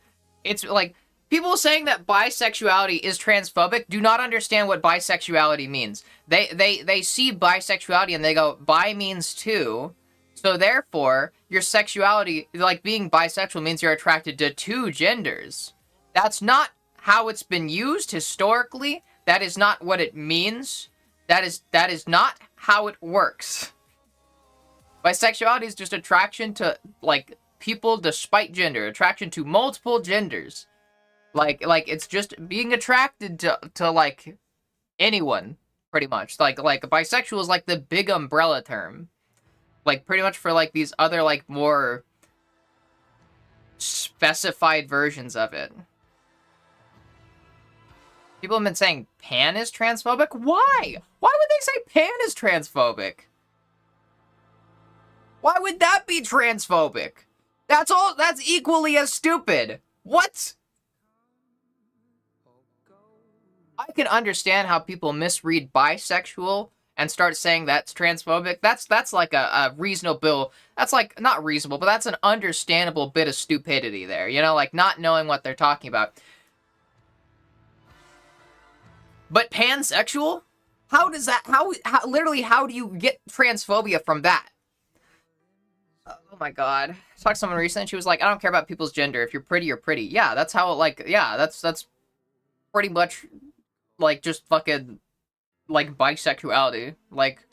It's like, people saying that bisexuality is transphobic do not understand what bisexuality means. They see bisexuality and they go, bi means two, so therefore, your sexuality, like being bisexual, means you're attracted to two genders. That's not how it's been used historically. That is not what it means. That is not how it works. Bisexuality is just attraction to, like, people despite gender. Attraction to multiple genders. Like it's just being attracted to like, anyone, pretty much. Like, bisexual is, like, the big umbrella term. Like, pretty much for, like, these other, like, more specified versions of it. People have been saying pan is transphobic? Why? Why would they say pan is transphobic? Why would that be transphobic? That's equally as stupid. What? I can understand how people misread bisexual and start saying that's transphobic. That's like a reasonable, that's like, not reasonable, but that's an understandable bit of stupidity there. You know, like not knowing what they're talking about. But pansexual? How does that, how literally, how do you get transphobia from that? Oh my god. I talked to someone recently, she was like, I don't care about people's gender. If you're pretty, you're pretty. Yeah, that's how, like, yeah, that's pretty much, like, just fucking, like, bisexuality. Like,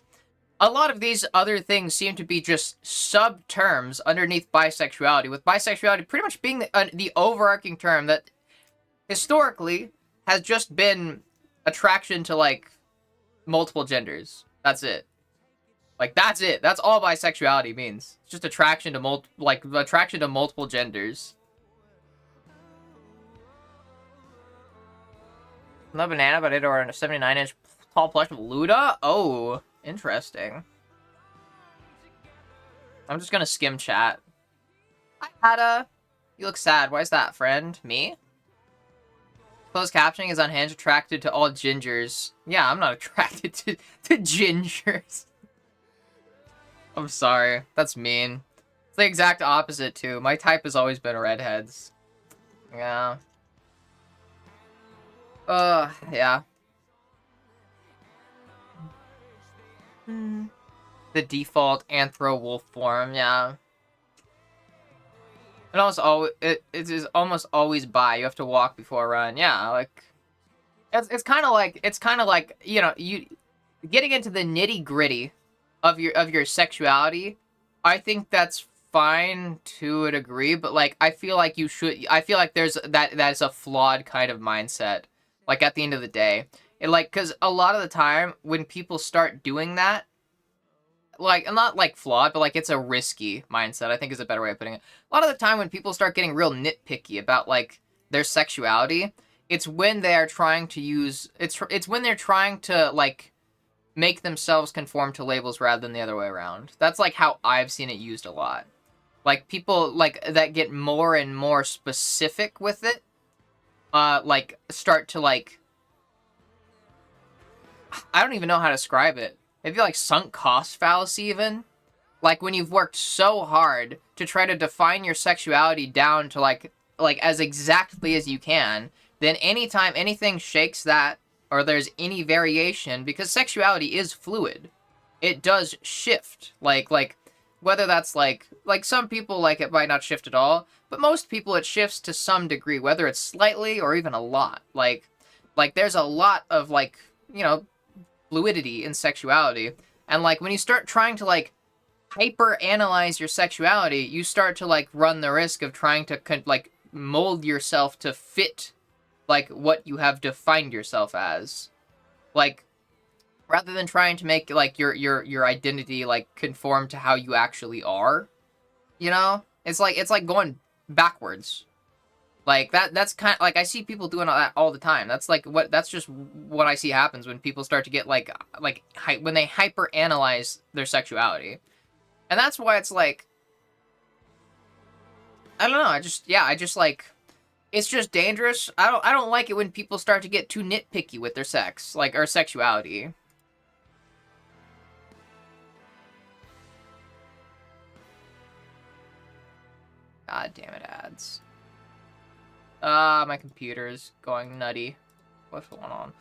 a lot of these other things seem to be just sub-terms underneath bisexuality, with bisexuality pretty much being the overarching term that historically has just been attraction to, like, multiple genders. That's it. Like, that's it. That's all bisexuality means. It's just attraction to attraction to multiple genders. No banana, but it or a 79-inch tall plush of Luda? Oh, interesting. I'm just gonna skim chat. Hi, Hada. You look sad. Why is that, friend? Me? Closed captioning is unhinged, attracted to all gingers. Yeah, I'm not attracted to gingers. I'm sorry. That's mean. It's the exact opposite, too. My type has always been redheads. Yeah. Yeah. The default anthro wolf form, yeah. It is almost always bi. You have to walk before run. Yeah, like it's kind of like, you know, you getting into the nitty-gritty of your sexuality. I think that's fine to a degree, but like I feel like that's a flawed kind of mindset. Like at the end of the day, cuz a lot of the time when people start doing that, like, not like flawed, but like it's a risky mindset, I think is a better way of putting it. A lot of the time when people start getting real nitpicky about like their sexuality, it's when they are trying to use it's when they're trying to like make themselves conform to labels rather than the other way around. That's like how I've seen it used a lot. Like people like that get more and more specific with it, like start to like, I don't even know how to describe it. Maybe like sunk cost fallacy even. Like when you've worked so hard to try to define your sexuality down to like as exactly as you can, then anytime anything shakes that or there's any variation, because sexuality is fluid. It does shift. Like whether that's like some people like it might not shift at all, but most people it shifts to some degree, whether it's slightly or even a lot. Like there's a lot of like, you know, fluidity in sexuality, and like when you start trying to like hyper analyze your sexuality, you start to like run the risk of trying to like mold yourself to fit like what you have defined yourself as, like rather than trying to make like your identity like conform to how you actually are. You know, it's like going backwards. Like that's kind of like I see people doing all that all the time. That's just what I see happens when people start to get when they hyper analyze their sexuality. And that's why it's like, I don't know, I just like, it's just dangerous. I don't like it when people start to get too nitpicky with their sex, like, or sexuality. God damn it, ads. My computer's going nutty. What's going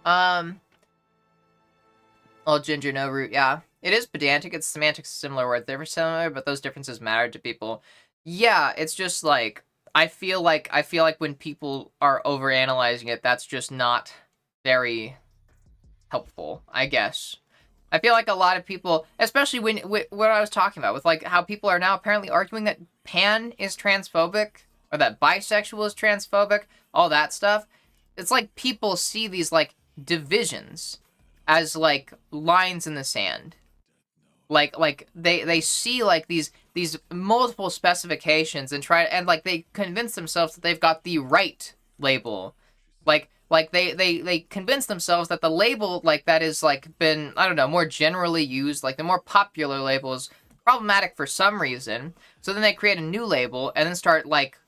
on? Oh, ginger, no root, yeah. It is pedantic, it's semantics similar words. They're similar, but those differences matter to people. Yeah, it's just like, I feel like when people are overanalyzing it, that's just not very helpful, I guess. I feel like a lot of people, especially when what I was talking about, with like how people are now apparently arguing that pan is transphobic, or that bisexual is transphobic, all that stuff. It's like people see these like divisions as like lines in the sand. Like they see like these multiple specifications and like they convince themselves that they've got the right label. Like they convince themselves that the label like that is like been, I don't know, more generally used, like the more popular label is problematic for some reason. So then they create a new label and then start like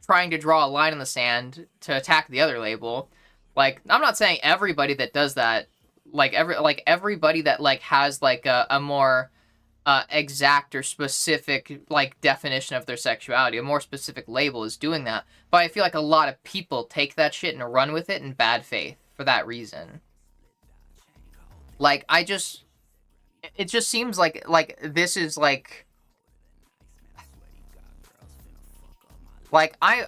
trying to draw a line in the sand to attack the other label. Like, I'm not saying everybody that does that, everybody that like has like a more exact or specific like definition of their sexuality, a more specific label is doing that. But I feel like a lot of people take that shit and run with it in bad faith for that reason. Like, it just seems like this is like Like, I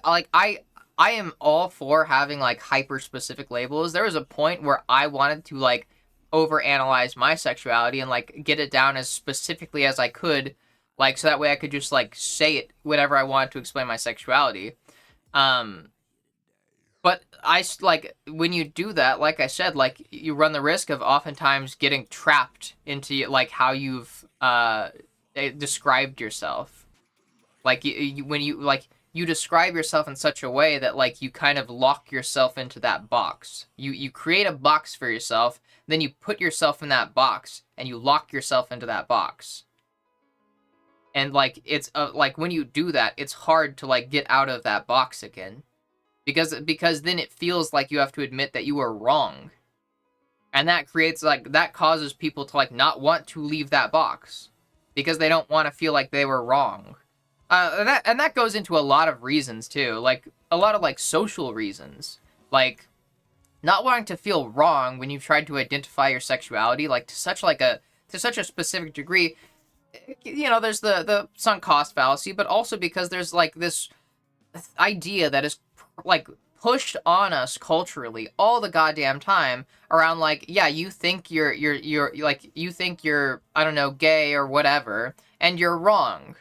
am all for having, like, hyper-specific labels. There was a point where I wanted to, like, overanalyze my sexuality and, like, get it down as specifically as I could, like, so that way I could just, like, say it whatever I wanted to explain my sexuality. But like, when you do that, like I said, like, you run the risk of oftentimes getting trapped into, like, how you've described yourself. Like, when you, like, you describe yourself in such a way that, like, you kind of lock yourself into that box. You create a box for yourself, then you put yourself in that box, and you lock yourself into that box. And, like, it's, like, when you do that, it's hard to, like, get out of that box again. Because then it feels like you have to admit that you were wrong. And that creates, like, that causes people to, like, not want to leave that box. Because they don't want to feel like they were wrong. And that goes into a lot of reasons, too. Like, a lot of, like, social reasons. Like, not wanting to feel wrong when you've tried to identify your sexuality, like, to such a specific degree. You know, there's the sunk cost fallacy, but also because there's, like, this idea that is, like, pushed on us culturally all the goddamn time around, like, yeah, you think you're like, you think you're, I don't know, gay or whatever, and you're wrong.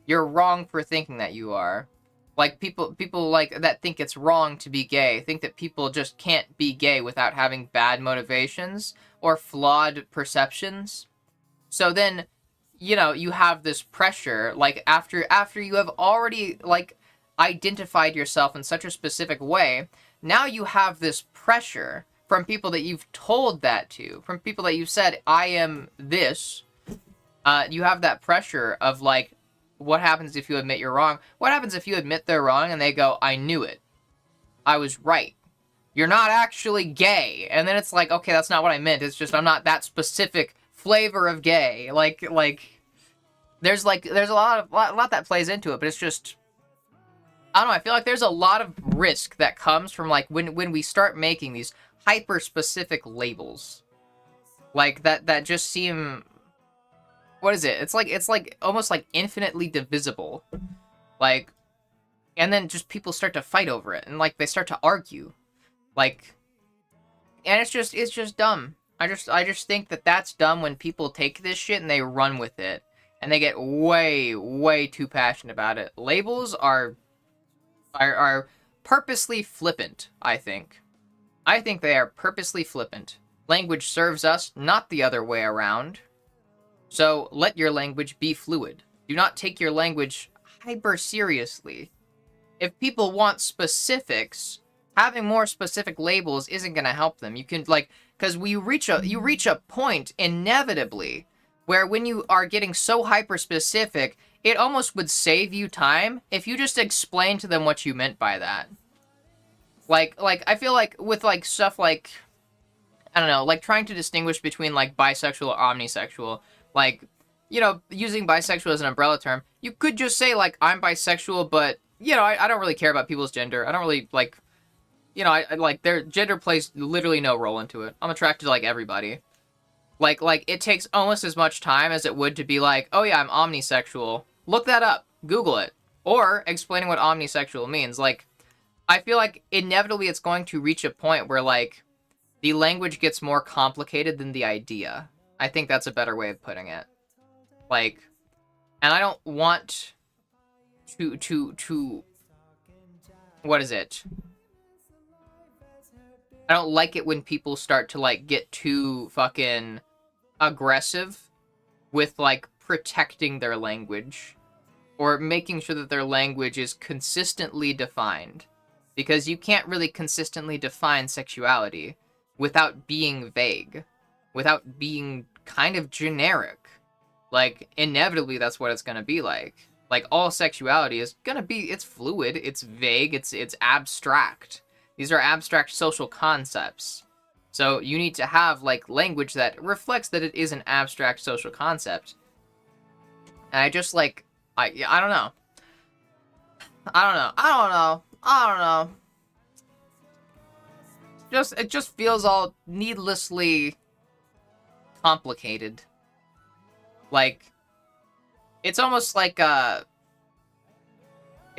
You're wrong for thinking that you are. Like, people like that think it's wrong to be gay think that people just can't be gay without having bad motivations or flawed perceptions. So then, you know, you have this pressure, like, after you have already, like, identified yourself in such a specific way, now you have this pressure from people that you've told that to, from people that you've said, I am this. You have that pressure of, like, what happens if you admit you're wrong? What happens if you admit they're wrong and they go, I knew it. I was right. You're not actually gay. And then it's like, okay, that's not what I meant. It's just I'm not that specific flavor of gay. Like there's a lot that plays into it, but it's just, I don't know, I feel like there's a lot of risk that comes from, like, when we start making these hyper-specific labels. Like, that just seem, what is it? It's like almost, like, infinitely divisible. Like, and then just people start to fight over it, and, like, they start to argue. Like, and it's just dumb. I just think that that's dumb when people take this shit and they run with it. And they get way, way too passionate about it. Labels are purposely flippant, I think. I think they are purposely flippant. Language serves us, not the other way around. So let your language be fluid. Do not take your language hyper seriously. If people want specifics, having more specific labels isn't going to help them. You can, like, because you reach a point inevitably where when you are getting so hyper specific, it almost would save you time if you just explain to them what you meant by that. Like I feel like with, like, stuff like, I don't know, like, trying to distinguish between, like, bisexual or omnisexual, like, you know, using bisexual as an umbrella term, you could just say, like, I'm bisexual, but, you know, I don't really care about people's gender. I don't really, like, you know, I like, their gender plays literally no role into it. I'm attracted to, like, everybody. Like, it takes almost as much time as it would to be like, oh yeah, I'm omnisexual. Look that up. Google it. Or explaining what omnisexual means. Like, I feel like inevitably it's going to reach a point where, like, the language gets more complicated than the idea. I think that's a better way of putting it. Like, and I don't want to what is it? I don't like it when people start to, like, get too fucking aggressive with, like, protecting their language or making sure that their language is consistently defined, because you can't really consistently define sexuality without being vague, without being kind of generic. Like, inevitably that's what it's going to be like. Like, all sexuality is going to be, it's fluid, it's vague, it's abstract. These are abstract social concepts. So you need to have, like, language that reflects that it is an abstract social concept. And I just, like, I don't know. It just feels all needlessly complicated. Like, it's almost like,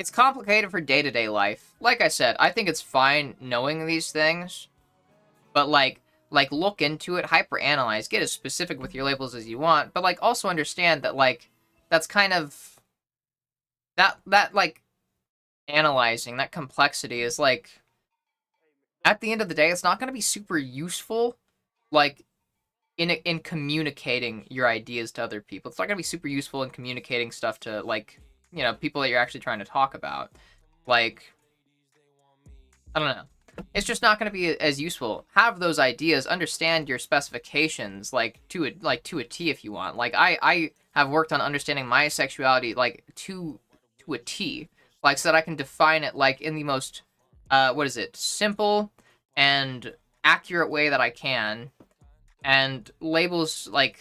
It's complicated for day-to-day life. Like I said, I think it's fine knowing these things, but like look into it, hyper-analyze, get as specific with your labels as you want, but like also understand that like that's kind of that like analyzing, that complexity is like at the end of the day, it's not going to be super useful like in communicating your ideas to other people. It's not going to be super useful in communicating stuff to like, you know, people that you're actually trying to talk about. Like, I don't know. It's just not going to be as useful. Have those ideas, understand your specifications, like to a T if you want. Like I have worked on understanding my sexuality like to a T, like so that I can define it like in the most simple and accurate way that I can. And labels like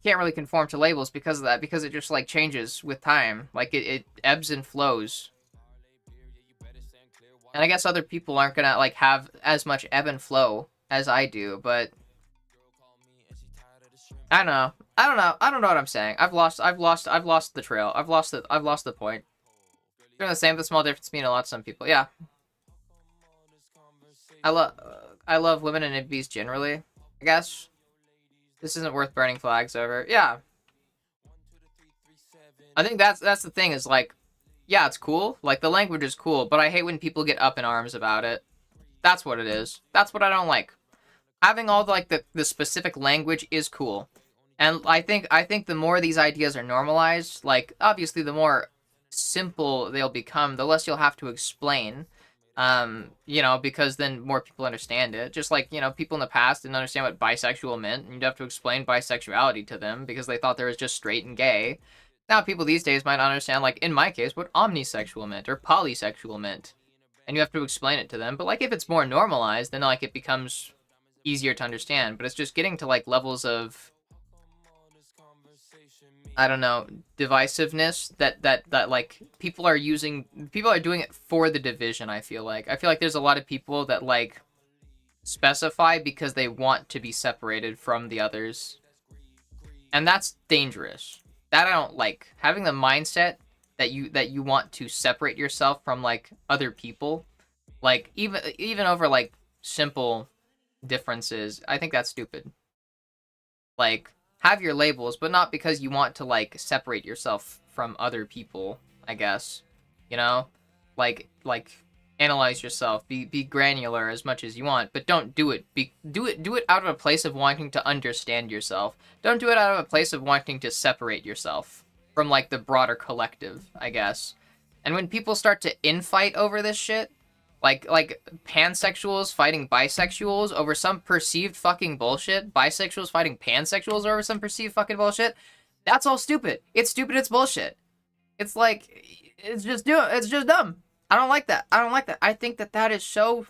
can't really conform to labels because of that, because it just like changes with time. Like it ebbs and flows. And I guess other people aren't gonna like have as much ebb and flow as I do, but I don't know. I don't know what I'm saying. I've lost the trail. I've lost the point. Doing the same, but small difference mean a lot to some people. Yeah. I love women and NBs generally, I guess. This isn't worth burning flags over. Yeah. I think that's the thing is like, yeah, it's cool. Like the language is cool, but I hate when people get up in arms about it. That's what it is. That's what I don't like. Having all the specific language is cool. And I think the more these ideas are normalized, like obviously the more simple they'll become, the less you'll have to explain. You know, because then more people understand it. Just like, you know, people in the past didn't understand what bisexual meant, and you'd have to explain bisexuality to them because they thought there was just straight and gay. Now people these days might understand, like in my case, what omnisexual meant or polysexual meant, and you have to explain it to them. But like if it's more normalized, then like it becomes easier to understand. But it's just getting to like levels of, I don't know, divisiveness that like people are doing it for the division. I feel like there's a lot of people that like specify because they want to be separated from the others, and that's dangerous. That I don't like. Having the mindset that you want to separate yourself from like other people, like even over like simple differences, I think that's stupid. Like, have your labels, but not because you want to like separate yourself from other people, I guess. You know? Like analyze yourself, be granular as much as you want, but don't do it. Do it out of a place of wanting to understand yourself. Don't do it out of a place of wanting to separate yourself from like the broader collective, I guess. And when people start to infight over this shit, like pansexuals fighting bisexuals over some perceived fucking bullshit, bisexuals fighting pansexuals over some perceived fucking bullshit, that's all stupid. It's stupid, it's bullshit. It's like, it's just dumb. I don't like that. I think that is so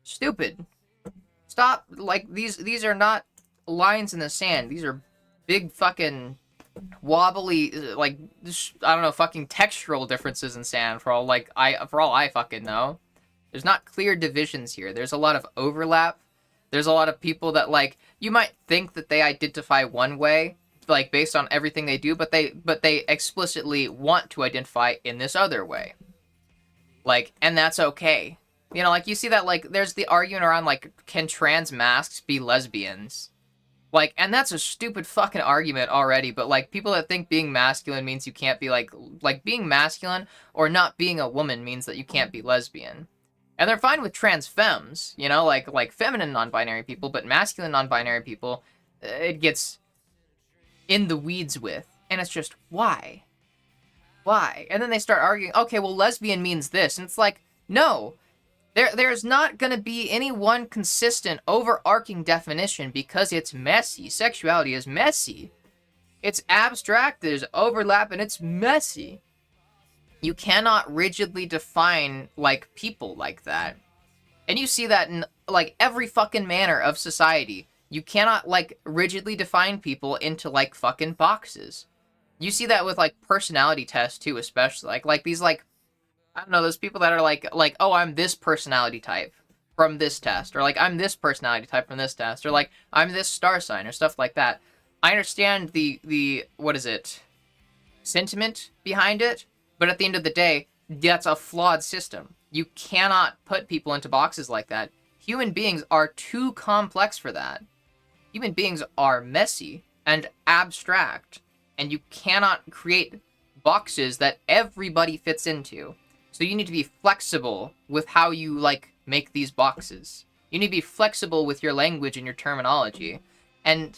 stupid. Stop. Like, these are not lines in the sand. These are big fucking wobbly, like, I don't know, fucking textural differences in sand for all I fucking know. There's not clear divisions here. There's a lot of overlap. There's a lot of people that, like, you might think that they identify one way, like, based on everything they do, but they explicitly want to identify in this other way. Like, and that's okay. You know, like, you see that, like, there's the argument around, like, can trans masks be lesbians? Like, and that's a stupid fucking argument already, but, like, people that think being masculine means you can't be, like, being masculine or not being a woman means that you can't be lesbian. And they're fine with trans femmes, you know, like feminine non-binary people, but masculine non-binary people, it gets in the weeds with. And it's just, why? Why? And then they start arguing, okay, well, lesbian means this. And it's like, no. There's not going to be any one consistent, overarching definition because it's messy. Sexuality is messy. It's abstract, there's overlap, and it's messy. You cannot rigidly define, like, people like that. And you see that in, like, every fucking manner of society. You cannot, like, rigidly define people into, like, fucking boxes. You see that with, like, personality tests, too, especially. Like these, like, I don't know, those people that are, like, oh, I'm this personality type from this test. Or, like, I'm this personality type from this test. Or, like, I'm this star sign, or stuff like that. I understand the what is it? Sentiment behind it. But at the end of the day, that's a flawed system. You cannot put people into boxes like that. Human beings are too complex for that. Human beings are messy and abstract, and you cannot create boxes that everybody fits into. So you need to be flexible with how you, like, make these boxes. You need to be flexible with your language and your terminology. And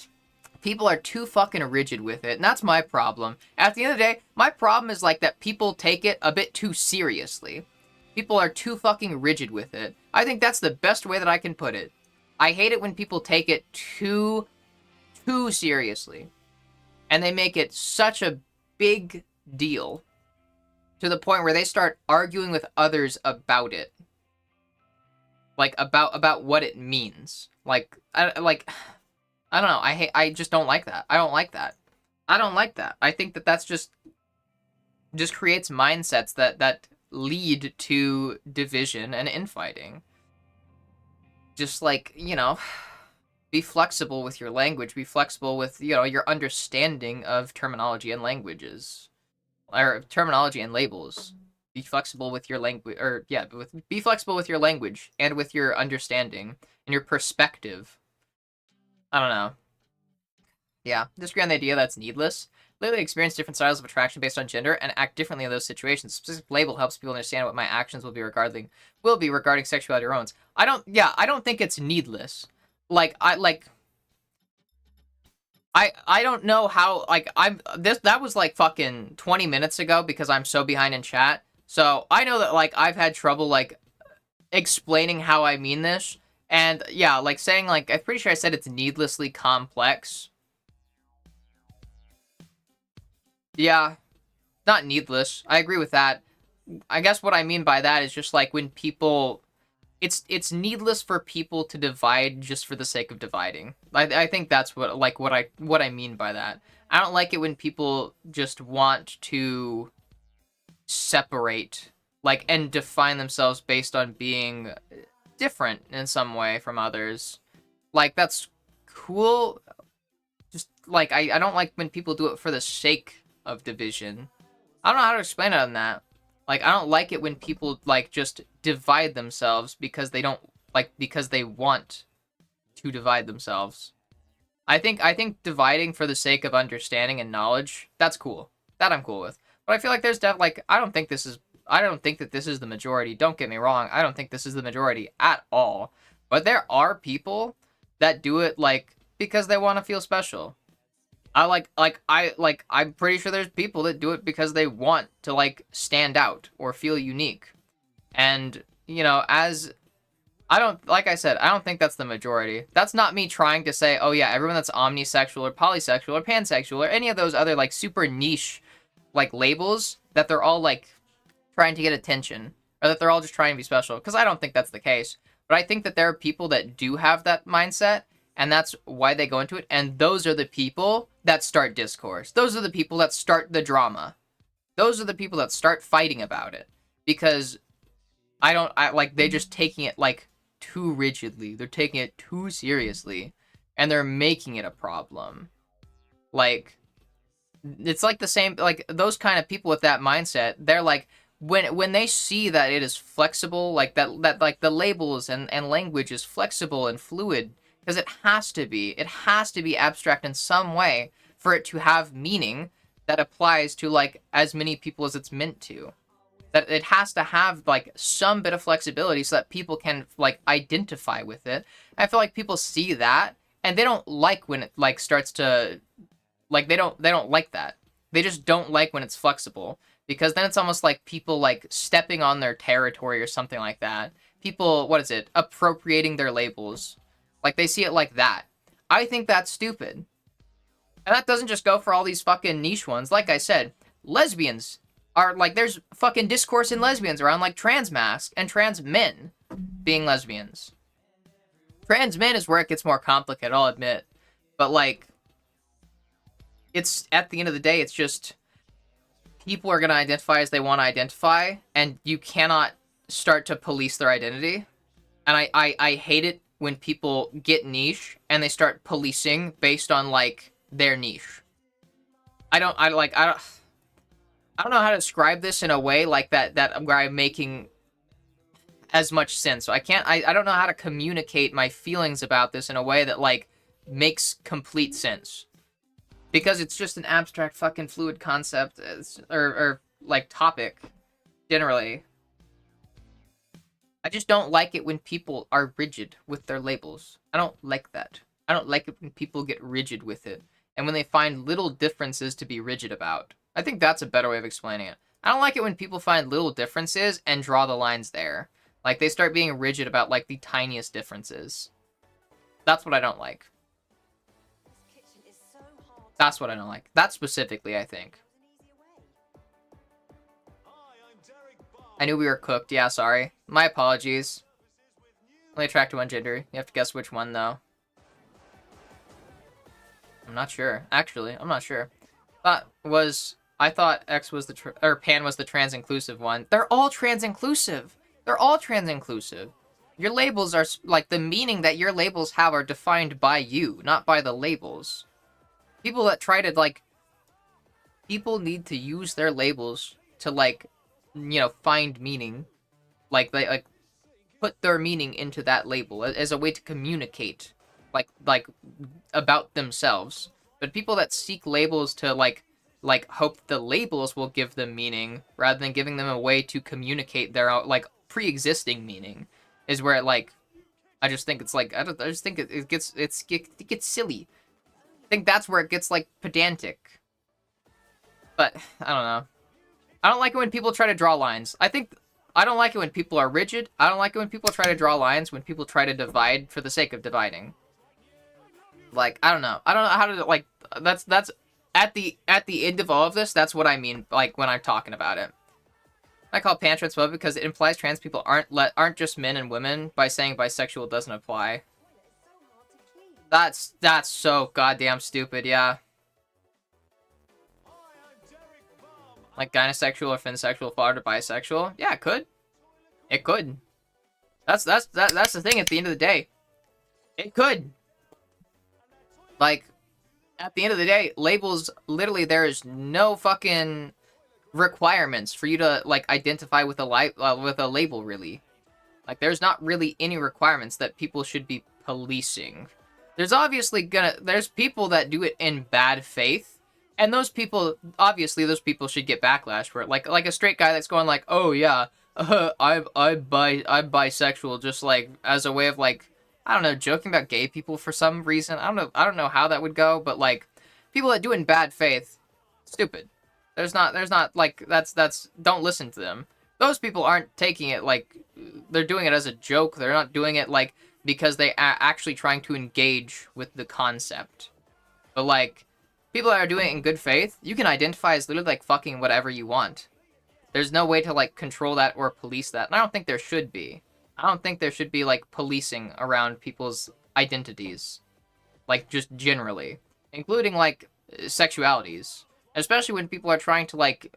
people are too fucking rigid with it, and that's my problem. At the end of the day, my problem is, like, that people take it a bit too seriously. People are too fucking rigid with it. I think that's the best way that I can put it. I hate it when people take it too seriously. And they make it such a big deal to the point where they start arguing with others about it. Like, about what it means. Like, I don't know. I just don't like that. I don't like that. I think that that's just creates mindsets that lead to division and infighting. Just, like, you know, be flexible with your language. Be flexible with, you know, your understanding of terminology and languages. Or terminology and labels. Be flexible with your language, be flexible with your language and with your understanding and your perspective. I don't know. Yeah, disagree on the idea that's needless. Literally experience different styles of attraction based on gender and act differently in those situations. A specific label helps people understand what my actions will be regarding sexuality or own. I don't think it's needless. I don't know how, like, that was like fucking 20 minutes ago because I'm so behind in chat. So I know that, like, I've had trouble, like, explaining how I mean this. And yeah, like, saying, like, I'm pretty sure I said it's needlessly complex. Yeah, not needless. I agree with that. I guess what I mean by that is just, like, when people... It's needless for people to divide just for the sake of dividing. I think that's what I mean by that. I don't like it when people just want to separate, like, and define themselves based on being different in some way from others. Like, that's cool. Just, like, I don't like when people do it for the sake of division. I don't know how to explain it on that. Like, I don't like it when people, like, just divide themselves because they don't, like, because they want to divide themselves. I think dividing for the sake of understanding and knowledge, that's cool. That I'm cool with. But I feel like there's like, I don't think that this is the majority. Don't get me wrong. I don't think this is the majority at all. But there are people that do it, like, because they want to feel special. I'm pretty sure there's people that do it because they want to, like, stand out or feel unique. And, you know, like I said, I don't think that's the majority. That's not me trying to say, oh yeah, everyone that's omnisexual or polysexual or pansexual or any of those other, like, super niche, like, labels, that they're all, like, trying to get attention, or that they're all just trying to be special, because I don't think that's the case. But I think that there are people that do have that mindset, and that's why they go into it, and those are the people that start discourse. Those are the people that start the drama. Those are the people that start fighting about it. Because they just taking it, like, too rigidly. They're taking it too seriously. And they're making it a problem. Like, it's like the same, like, those kind of people with that mindset, they're like, when they see that it is flexible, like, that like, the labels and language is flexible and fluid, because it has to be abstract in some way for it to have meaning that applies to, like, as many people as it's meant to. That it has to have, like, some bit of flexibility so that people can, like, identify with it. I feel like people see that, and they don't like when it, like, starts to, like, they don't like that. They just don't like when it's flexible, because then it's almost like people, like, stepping on their territory or something like that. People, appropriating their labels. Like, they see it like that. I think that's stupid. And that doesn't just go for all these fucking niche ones. Like I said, lesbians are, like, there's fucking discourse in lesbians around, like, trans masks and trans men being lesbians. Trans men is where it gets more complicated, I'll admit. But, like, it's, at the end of the day, it's just, people are going to identify as they want to identify, and you cannot start to police their identity. And I hate it when people get niche and they start policing based on, like, their niche. I don't know how to describe this in a way like that where I'm making as much sense. So I don't know how to communicate my feelings about this in a way that like makes complete sense. Because it's just an abstract fucking fluid concept or like topic generally. I just don't like it when people are rigid with their labels. I don't like that. I don't like it when people get rigid with it and when they find little differences to be rigid about. I think that's a better way of explaining it. I don't like it when people find little differences and draw the lines there. Like, they start being rigid about, like, the tiniest differences. That's what I don't like. That's what I don't like. That specifically, I think. I knew we were cooked. Yeah, sorry. My apologies. Only attracted to one gender. You have to guess which one, though. I'm not sure. Actually, I'm not sure. I thought X was or Pan was the trans-inclusive one. They're all trans-inclusive. They're all trans-inclusive. Your labels are, like, the meaning that your labels have are defined by you, not by the labels. People that try to, like, people need to use their labels to, like, you know, find meaning. Like, they, like, put their meaning into that label as a way to communicate, like, about themselves. But people that seek labels to, like, hope the labels will give them meaning, rather than giving them a way to communicate their own, like, pre-existing meaning, is where, like, I just think it's, like, I just think it gets silly. I think that's where it gets, like, pedantic. But, I don't know. I don't like it when people try to draw lines. I don't like it when people are rigid. I don't like it when people try to draw lines, when people try to divide for the sake of dividing. Like, I don't know. I don't know how to, like, that's, at the end of all of this, that's what I mean, like, when I'm talking about it. I call pan transphobic because it implies trans people aren't just men and women by saying bisexual doesn't apply. That's so goddamn stupid, yeah. Like gynosexual or finsexual fall to bisexual? Yeah, it could. It could. That's the thing at the end of the day. It could. Like, at the end of the day, labels, literally, there is no fucking requirements for you to, like, identify with a label, really. Like, there's not really any requirements that people should be policing. There's obviously there's people that do it in bad faith, and those people, obviously, those people should get backlash for it. Like a straight guy that's going like, oh yeah, I'm bisexual, just, like, as a way of, like, I don't know, joking about gay people for some reason. I don't know how that would go, but, like, people that do it in bad faith, stupid. There's not, like, that's, don't listen to them. Those people aren't taking it, like, they're doing it as a joke. They're not doing it, like, because they are actually trying to engage with the concept. But, like, people that are doing it in good faith, you can identify as literally, like, fucking whatever you want. There's no way to, like, control that or police that, and I don't think there should be. I don't think there should be, like, policing around people's identities. Like, just generally. Including, like, sexualities. Especially when people are trying to, like,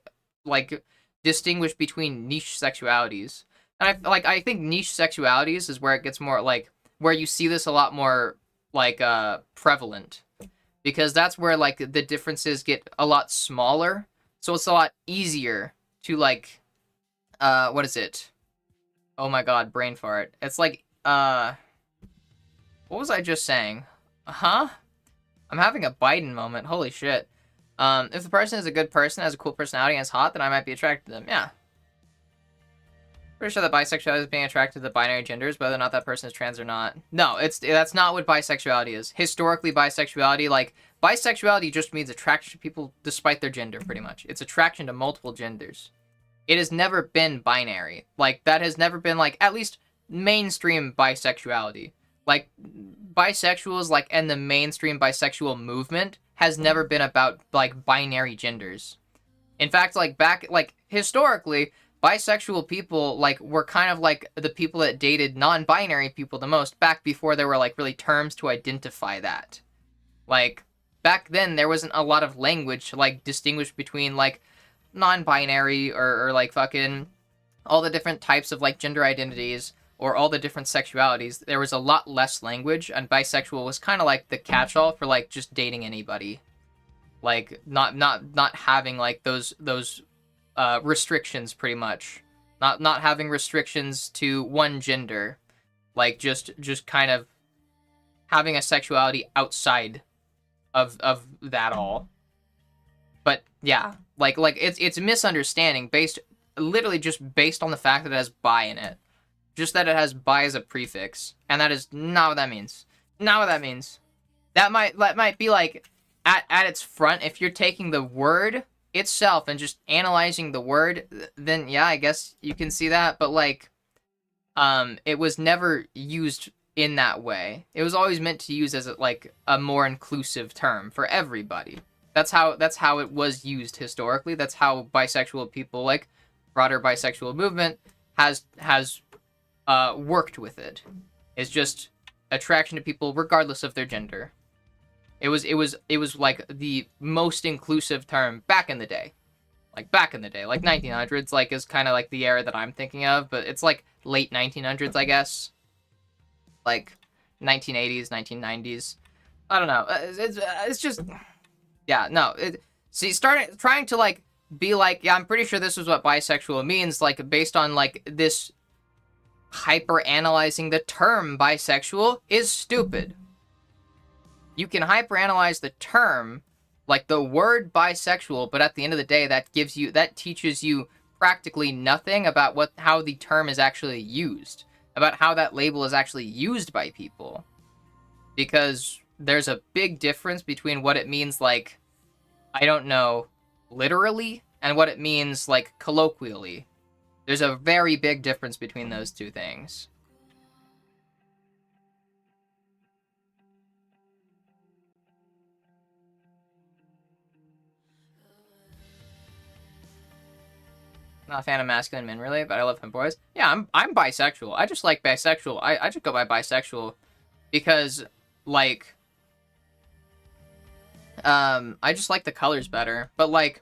distinguish between niche sexualities. And I think niche sexualities is where it gets more, like, where you see this a lot more, like, prevalent. Because that's where, like, the differences get a lot smaller. So it's a lot easier to, like, what is it? Oh my god, brain fart. It's like, what was I just saying? Huh? I'm having a Biden moment. Holy shit. If the person is a good person, has a cool personality, and is hot, then I might be attracted to them. Yeah. Pretty sure that bisexuality is being attracted to the binary genders, whether or not that person is trans or not. No, that's not what bisexuality is. Historically, bisexuality just means attraction to people despite their gender, pretty much. It's attraction to multiple genders. It has never been binary. Like, that has never been, like, at least mainstream bisexuality. Like, bisexuals, like, and the mainstream bisexual movement has never been about, like, binary genders. In fact, like, historically, bisexual people, like, were kind of, like, the people that dated non-binary people the most, back before there were, like, really terms to identify that. Like, back then, there wasn't a lot of language to, like, distinguish between, like, non-binary or like, fucking all the different types of, like, gender identities, or all the different sexualities. There was a lot less language, and bisexual was kind of like the catch-all for, like, just dating anybody. Like, not having, like, those restrictions, pretty much. Not having restrictions to one gender. Like, just kind of having a sexuality outside of that all. But, yeah. Like it's a misunderstanding literally just based on the fact that it has bi in it. Just that it has bi as a prefix. And that is not what that means. Not what that means. That might be like, at its front, if you're taking the word itself and just analyzing the word, then yeah, I guess you can see that. But like, it was never used in that way. It was always meant to use as like a more inclusive term for everybody. That's how it was used historically. That's how bisexual people, like broader bisexual movement, has worked with it. It's just attraction to people regardless of their gender. It was like the most inclusive term back in the day. Like 1900s, like is kind of like the era that I'm thinking of, but it's like late 1900s, I guess. Like 1980s, 1990s. I don't know. It's just, yeah, no. Trying to like be like, yeah, I'm pretty sure this is what bisexual means, like based on like this hyper analyzing the term bisexual is stupid. You can hyperanalyze the term, like the word bisexual, but at the end of the day, that teaches you practically nothing about how the term is actually used, about how that label is actually used by people. Because there's a big difference between what it means, like, I don't know, literally, and what it means, like, colloquially. There's a very big difference between those two things. Not a fan of masculine men, really, but I love femboys. Yeah, I'm bisexual. I just like bisexual. I just go by bisexual because, like, I just like the colors better. But, like,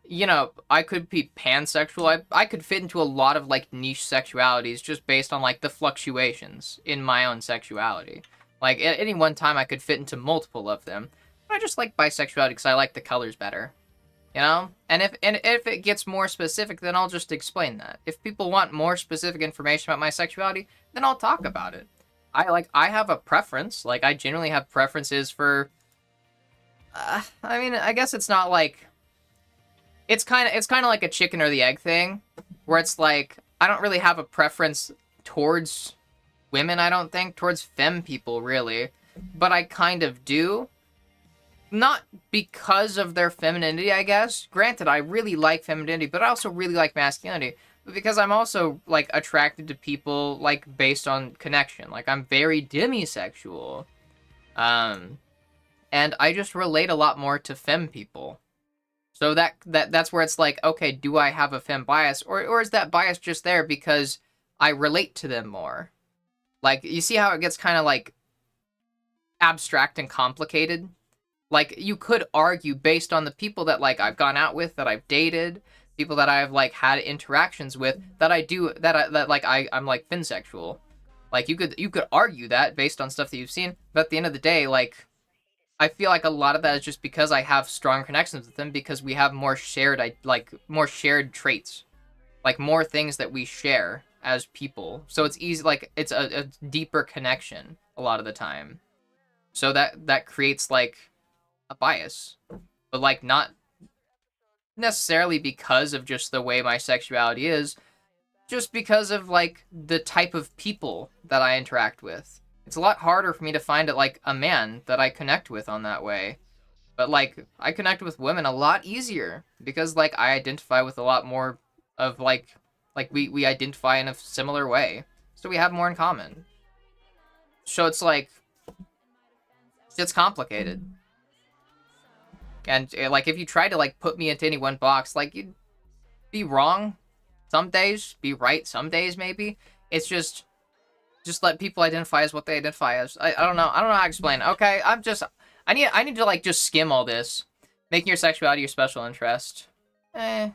you know, I could be pansexual. I could fit into a lot of, like, niche sexualities just based on, like, the fluctuations in my own sexuality. Like, at any one time, I could fit into multiple of them. But I just like bisexuality because I like the colors better. You know? And if it gets more specific, then I'll just explain that. If people want more specific information about my sexuality, then I'll talk about it. I have a preference. Like, I generally have preferences for... I mean, I guess it's not like... It's kind of like a chicken or the egg thing, where it's like, I don't really have a preference towards women, I don't think. Towards femme people, really. But I kind of do. Not because of their femininity, I guess. Granted, I really like femininity, but I also really like masculinity. But because I'm also, like, attracted to people, like, based on connection. Like, I'm very demisexual. And I just relate a lot more to femme people. So that's where it's like, okay, do I have a femme bias? Or is that bias just there because I relate to them more? Like, you see how it gets kind of, like, abstract and complicated? Like, you could argue based on the people that, like, I've gone out with, that I've dated, people that I've, like, had interactions with, that I'm, like, finsexual. Like, you could argue that based on stuff that you've seen, but at the end of the day, like, I feel like a lot of that is just because I have strong connections with them, because we have more shared traits. Like, more things that we share as people. So it's easy, like, it's a deeper connection a lot of the time. So that creates, like, a bias, but like not necessarily because of just the way my sexuality is, just because of like the type of people that I interact with. It's a lot harder for me to find it like a man that I connect with on that way, but like I connect with women a lot easier because like I identify with a lot more of like we identify in a similar way, so we have more in common. So it's like it's complicated. And, like, if you try to, like, put me into any one box, like, you'd be wrong some days, be right some days, maybe. It's just let people identify as what they identify as. I don't know. I don't know how to explain it. Okay, I need to, like, just skim all this. Making your sexuality your special interest. I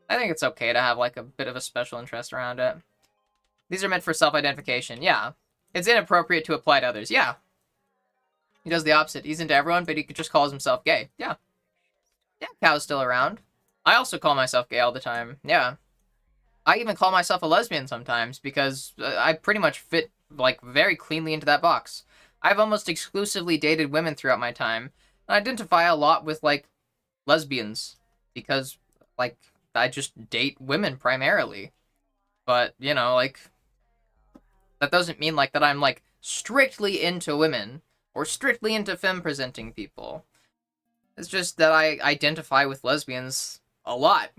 think it's okay to have, like, a bit of a special interest around it. These are meant for self-identification. Yeah. It's inappropriate to apply to others. Yeah. He does the opposite. He's into everyone, but he just calls himself gay. Yeah. Yeah, Cow's still around. I also call myself gay all the time. Yeah. I even call myself a lesbian sometimes because I pretty much fit, like, very cleanly into that box. I've almost exclusively dated women throughout my time. I identify a lot with, like, lesbians because, like, I just date women primarily. But, you know, like, that doesn't mean, like, that I'm, like, strictly into women or strictly into femme-presenting people. It's just that I identify with lesbians a lot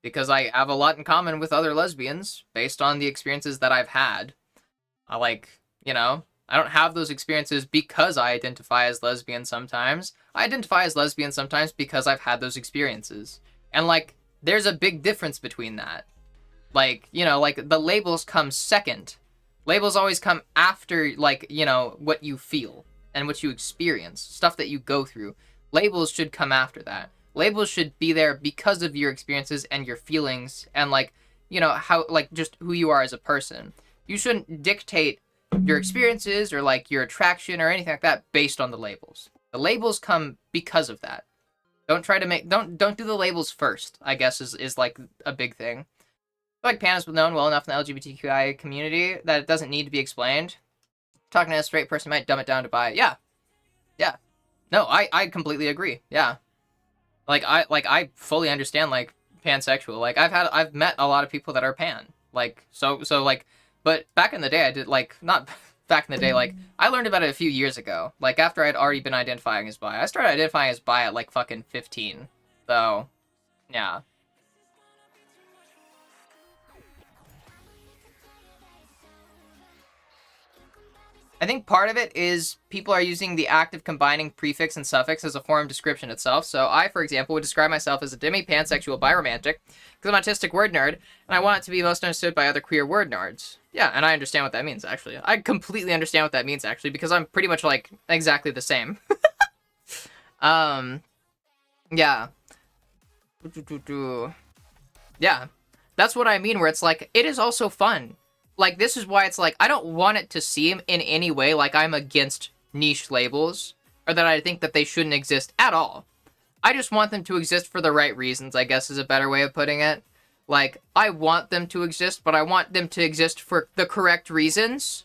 because I have a lot in common with other lesbians based on the experiences that I've had. I like, you know, I don't have those experiences because I identify as lesbian sometimes. I identify as lesbian sometimes because I've had those experiences. And, like, there's a big difference between that. Like, you know, like, the labels come second. Labels always come after, like, you know, what you feel and what you experience, stuff that you go through. Labels should come after that. Labels should be there because of your experiences and your feelings and, like, you know, how, like, just who you are as a person. You shouldn't dictate your experiences or, like, your attraction or anything like that based on the labels. The labels come because of that. Don't try to make, don't do the labels first, I guess, is like, a big thing. I feel like pan is known well enough in the LGBTQI community that it doesn't need to be explained. Talking to a straight person might dumb it down to bi. Yeah. Yeah. No, I completely agree. Yeah. I fully understand, like, pansexual. Like, I've met a lot of people that are pan. Like, so like, but back in the day I did, like, not back in the day, like, I learned about it a few years ago. Like, after I'd already been identifying as bi. I started identifying as bi at, like, fucking 15. So, yeah. I think part of it is people are using the act of combining prefix and suffix as a form of description itself. So I, for example, would describe myself as a demi-pansexual biromantic because I'm an autistic word nerd, and I want it to be most understood by other queer word nerds. Yeah, and I understand what that means, actually. I completely understand what that means, actually, because I'm pretty much, like, exactly the same. Yeah. Yeah. That's what I mean, where it's like, it is also fun. Like, this is why it's like, I don't want it to seem in any way like I'm against niche labels, or that I think that they shouldn't exist at all. I just want them to exist for the right reasons, I guess is a better way of putting it. Like, I want them to exist, but I want them to exist for the correct reasons.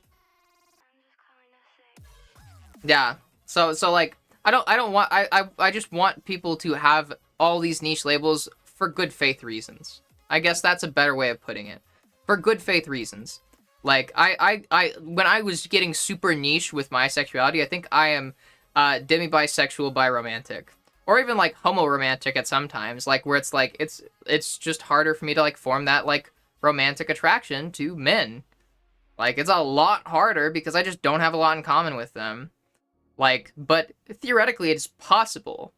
Yeah. So like, I just want people to have all these niche labels for good faith reasons. I guess that's a better way of putting it. For good faith reasons. Like, when I was getting super niche with my sexuality, I think I am demi-bisexual biromantic. Or even, like, homo-romantic at some times, like, where it's like, it's just harder for me to, like, form that, like, romantic attraction to men. Like, it's a lot harder because I just don't have a lot in common with them. Like, but theoretically it's possible.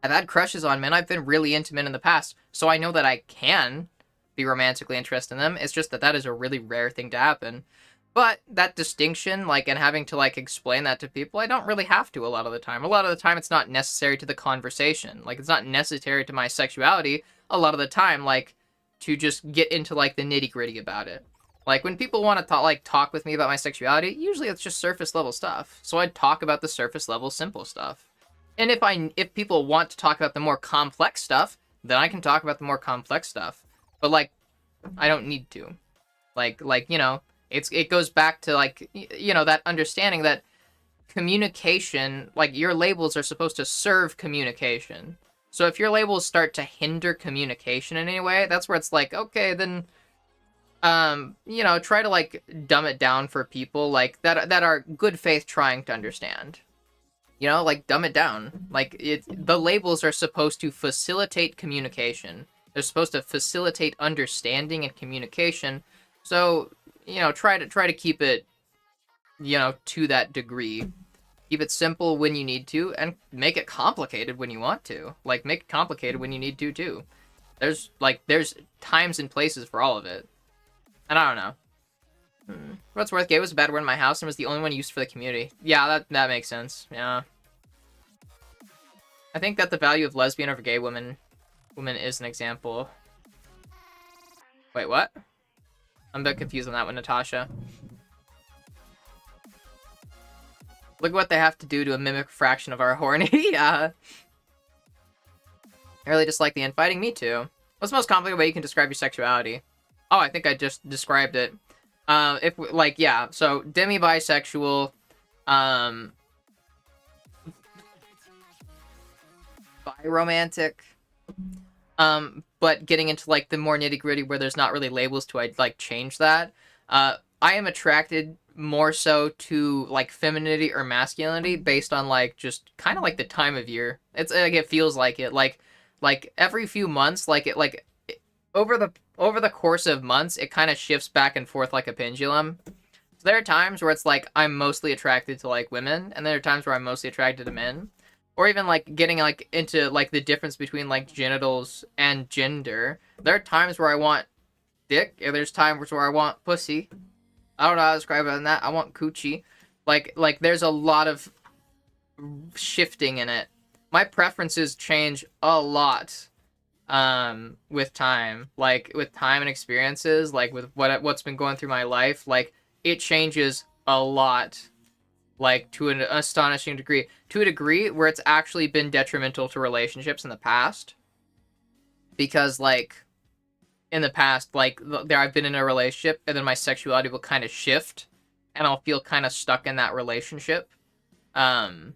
I've had crushes on men, I've been really into men in the past, so I know that I can be romantically interested in them. It's just that that is a really rare thing to happen. But that distinction, like, and having to, like, explain that to people, I don't really have to a lot of the time. A lot of the time, it's not necessary to the conversation. Like, it's not necessary to my sexuality a lot of the time, like, to just get into, like, the nitty-gritty about it. Like, when people want to, talk with me about my sexuality, usually it's just surface-level stuff. So I talk about the surface-level simple stuff. And if people want to talk about the more complex stuff, then I can talk about the more complex stuff. But, like, I don't need to. Like, you know, it goes back to, like, you know, that understanding that communication, like, your labels are supposed to serve communication. So if your labels start to hinder communication in any way, that's where it's like, okay, then, you know, try to, like, dumb it down for people, like, that are good faith trying to understand. You know, like, dumb it down. Like, the labels are supposed to facilitate communication. They're supposed to facilitate understanding and communication. So, you know, try to keep it, you know, to that degree. Keep it simple when you need to, and make it complicated when you want to. Like, make it complicated when you need to, too. There's times and places for all of it. And I don't know. For what's worth, gay was a bad word in my house and was the only one used for the community. Yeah, that makes sense. Yeah. I think that the value of lesbian over gay women is an example. Wait, what? I'm a bit confused on that one, Natasha. Look what they have to do to a mimic fraction of our horny. Yeah. I really dislike the infighting. Me too. What's the most complicated way you can describe your sexuality? Oh, I think I just described it. If like yeah, so demi-bisexual, bi-romantic, but getting into like the more nitty-gritty where there's not really labels to, I'd like change that. I am attracted more so to like femininity or masculinity based on like just kind of like the time of year. It's like it feels like it like every few months over the course of months it kind of shifts back and forth like a pendulum. So there are times where it's like I'm mostly attracted to like women, and there are times where I'm mostly attracted to men. Or even like getting like into like the difference between like genitals and gender. There are times where I want dick, and there's times where I want pussy. I don't know how to describe it than that. I want coochie. Like there's a lot of shifting in it. My preferences change a lot with time. Like with time and experiences, like with what's been going through my life, like it changes a lot. Like to an astonishing degree. To a degree where it's actually been detrimental to relationships in the past. Because like in the past, like there I've been in a relationship and then my sexuality will kind of shift and I'll feel kind of stuck in that relationship. And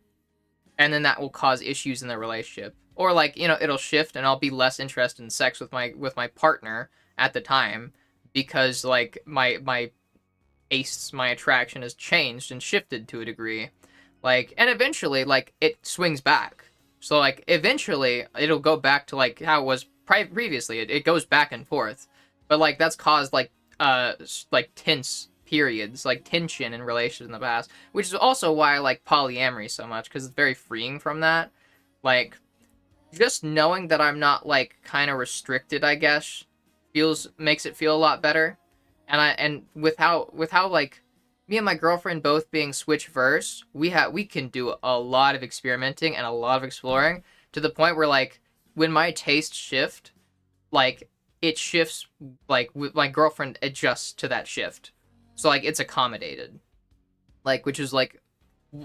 then that will cause issues in the relationship. Or like, you know, it'll shift and I'll be less interested in sex with my partner at the time because like my attraction has changed and shifted to a degree. Like, and eventually like it swings back. So like eventually it'll go back to like how it was previously. It goes back and forth. But like that's caused like tense periods, like tension in relations in the past, which is also why I like polyamory so much, because it's very freeing from that. Like just knowing that I'm not like kind of restricted, I guess, makes it feel a lot better. And with how like me and my girlfriend both being switch verse, we can do a lot of experimenting and a lot of exploring to the point where like when my tastes shift, like it shifts, like my girlfriend adjusts to that shift. So like it's accommodated. Like, which is like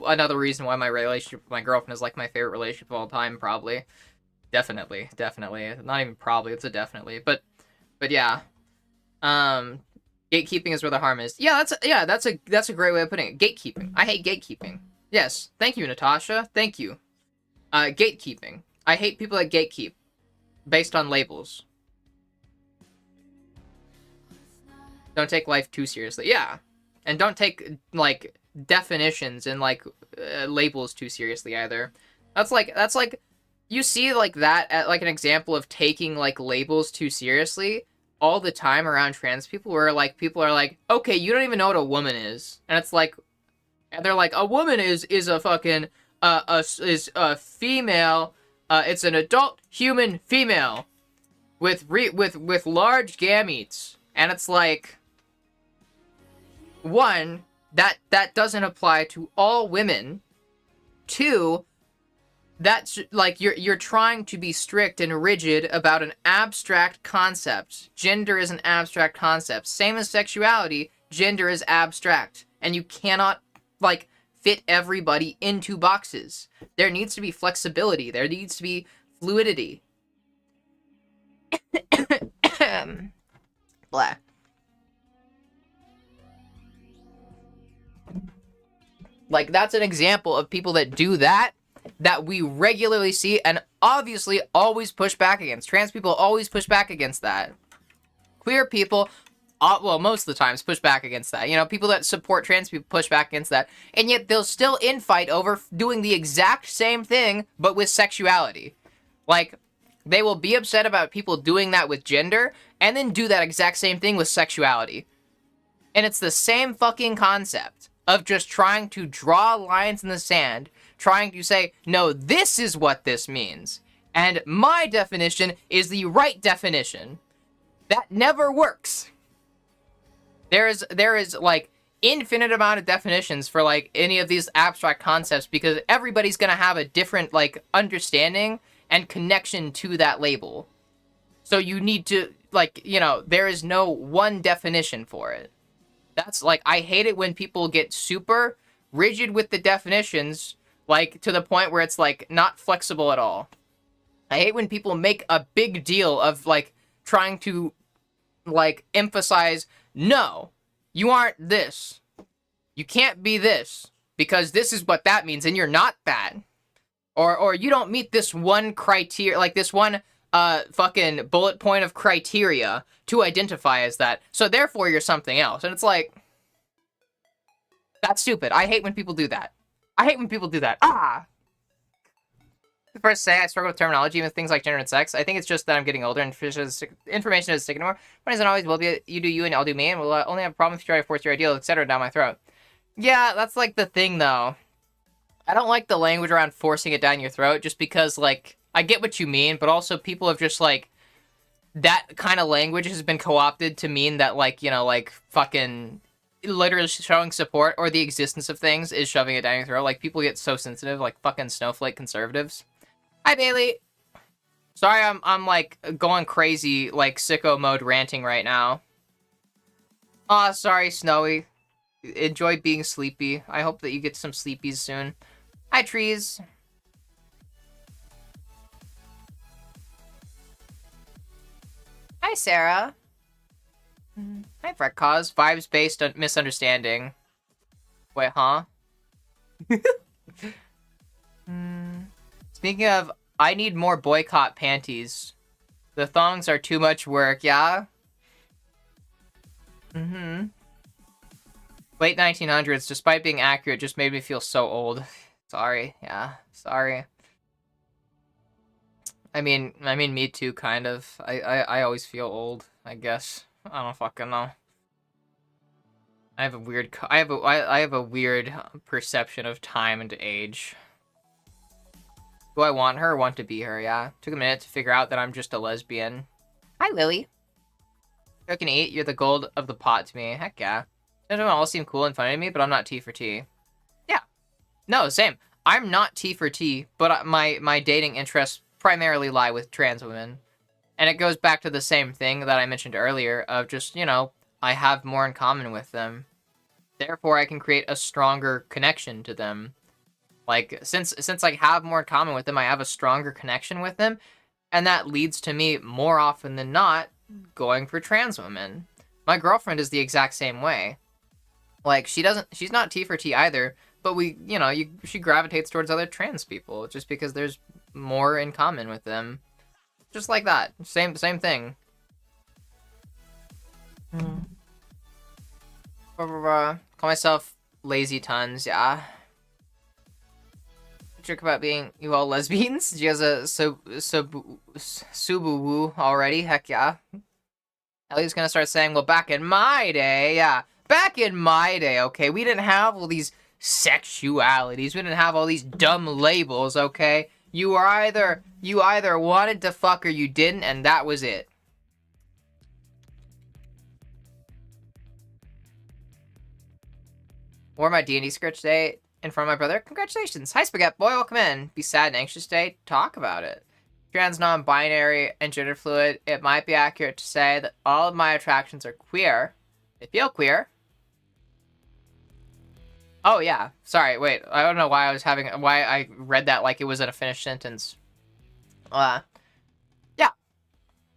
another reason why my relationship with my girlfriend is like my favorite relationship of all time, probably. Definitely. Not even probably, it's a definitely. But yeah. Gatekeeping is where the harm is. Yeah, that's a great way of putting it. Gatekeeping. I hate gatekeeping. Yes. Thank you, Natasha. Thank you. Gatekeeping. I hate people that gatekeep based on labels. Don't take life too seriously. Yeah. And don't take like definitions and like labels too seriously either. That's like you see like that at like an example of taking like labels too seriously all the time around trans people, where like people are like, okay, you don't even know what a woman is, and it's like, and they're like, a woman is a fucking is a female, it's an adult human female with large gametes, and it's like, one, that doesn't apply to all women. Two, that's like you're trying to be strict and rigid about an abstract concept. Gender is an abstract concept. Same as sexuality, gender is abstract, and you cannot like fit everybody into boxes. There needs to be flexibility. There needs to be fluidity. Blah. Like that's an example of people that do that we regularly see and obviously always push back against. Trans people always push back against that. Queer people, well, most of the times push back against that. You know, people that support trans people push back against that. And yet they'll still infight over doing the exact same thing, but with sexuality. Like, they will be upset about people doing that with gender, and then do that exact same thing with sexuality. And it's the same fucking concept of just trying to draw lines in the sand, trying to say, no, this is what this means, and my definition is the right definition. That never works. There is like infinite amount of definitions for like any of these abstract concepts, because everybody's gonna have a different like understanding and connection to that label. So you need to like, you know, there is no one definition for it. That's like, I hate it when people get super rigid with the definitions, like to the point where it's like not flexible at all. I hate when people make a big deal of, like, trying to, like, emphasize, no, you aren't this. You can't be this, because this is what that means, and you're not that. Or you don't meet this one criteria, like, this one, fucking bullet point of criteria to identify as that, so therefore you're something else. And it's like, that's stupid. I hate when people do that. I hate when people do that. First say I struggle with terminology with things like gender and sex. I think it's just that I'm getting older and information is sticking more. But isn't always will be you do you and I'll do me, and we'll only have a problem if you try to force your ideal, etc. down my throat. Yeah, that's like the thing though. I don't like the language around forcing it down your throat, just because, like, I get what you mean, but also people have just, like, that kind of language has been co-opted to mean that, like, you know, like, fucking literally showing support or the existence of things is shoving it down your throat. Like, people get so sensitive, like fucking snowflake conservatives. Hi, Bailey. Sorry, I'm like going crazy, like sicko mode ranting right now. Aw, sorry, Snowy. Enjoy being sleepy. I hope that you get some sleepies soon. Hi, trees. Hi, Sarah. Hi, Fret Cause. Vibes-based misunderstanding. Wait, huh? Speaking of, I need more boycott panties. The thongs are too much work, yeah? Late 1900s, despite being accurate, just made me feel so old. Sorry, yeah, sorry. I mean, me too, kind of. I always feel old, I guess. I don't fucking know. I have a weird perception of time and age. Do I want her or want to be her? Yeah. Took a minute to figure out that I'm just a lesbian. Hi, Lily. Cook and eat. You're the gold of the pot to me. Heck yeah. Gentlemen all seem cool and funny to me, but I'm not T for T. Yeah. No, same. I'm not T for T, but my dating interests primarily lie with trans women. And it goes back to the same thing that I mentioned earlier of just, you know, I have more in common with them. Therefore, I can create a stronger connection to them. Like, since I have more in common with them, I have a stronger connection with them, and that leads to me, more often than not, going for trans women. My girlfriend is the exact same way. Like, she's not T for T either, but she gravitates towards other trans people, just because there's more in common with them. Just like that. Same thing. Call myself Lazy Tons, yeah. Trick about being you all lesbians? She has a Subaru already, heck yeah. Ellie's gonna start saying, well, back in my day, yeah. Back in my day, okay, we didn't have all these sexualities, we didn't have all these dumb labels, okay? You either wanted to fuck or you didn't, and that was it. Wore my D&D skirt today in front of my brother. Congratulations. Hi, Spaghetti Boy. Welcome in. Be sad and anxious today. Talk about it. Trans, non-binary, and gender fluid. It might be accurate to say that all of my attractions are queer. They feel queer. Oh, yeah. Sorry, wait. I don't know why I read that like it was in a finished sentence. Yeah.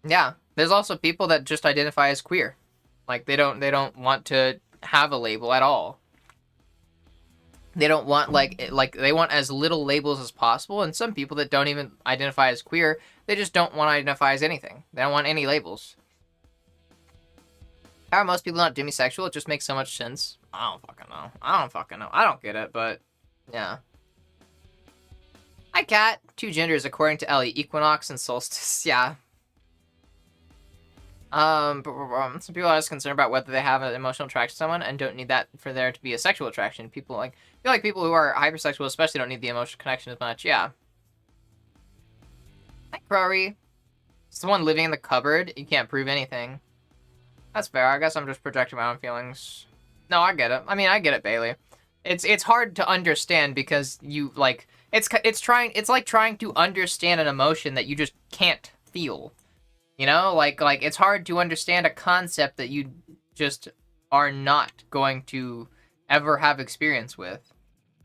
Yeah. There's also people that just identify as queer. Like, they don't want to have a label at all. They don't want, they want as little labels as possible, and some people that don't even identify as queer, they just don't want to identify as anything. They don't want any labels. How are most people not demisexual? It just makes so much sense. I don't fucking know. I don't get it, but, yeah. Hi, Kat. 2 genders, according to Ellie. Equinox and solstice, yeah. Some people are just concerned about whether they have an emotional attraction to someone and don't need that for there to be a sexual attraction. I feel like people who are hypersexual especially don't need the emotional connection as much. Yeah. Hi, Crowry. It's the one living in the cupboard. You can't prove anything. That's fair. I guess I'm just projecting my own feelings. No, I get it. I mean, I get it, Bailey. It's hard to understand because you like it's like trying to understand an emotion that you just can't feel. You know, like it's hard to understand a concept that you just are not going to ever have experience with.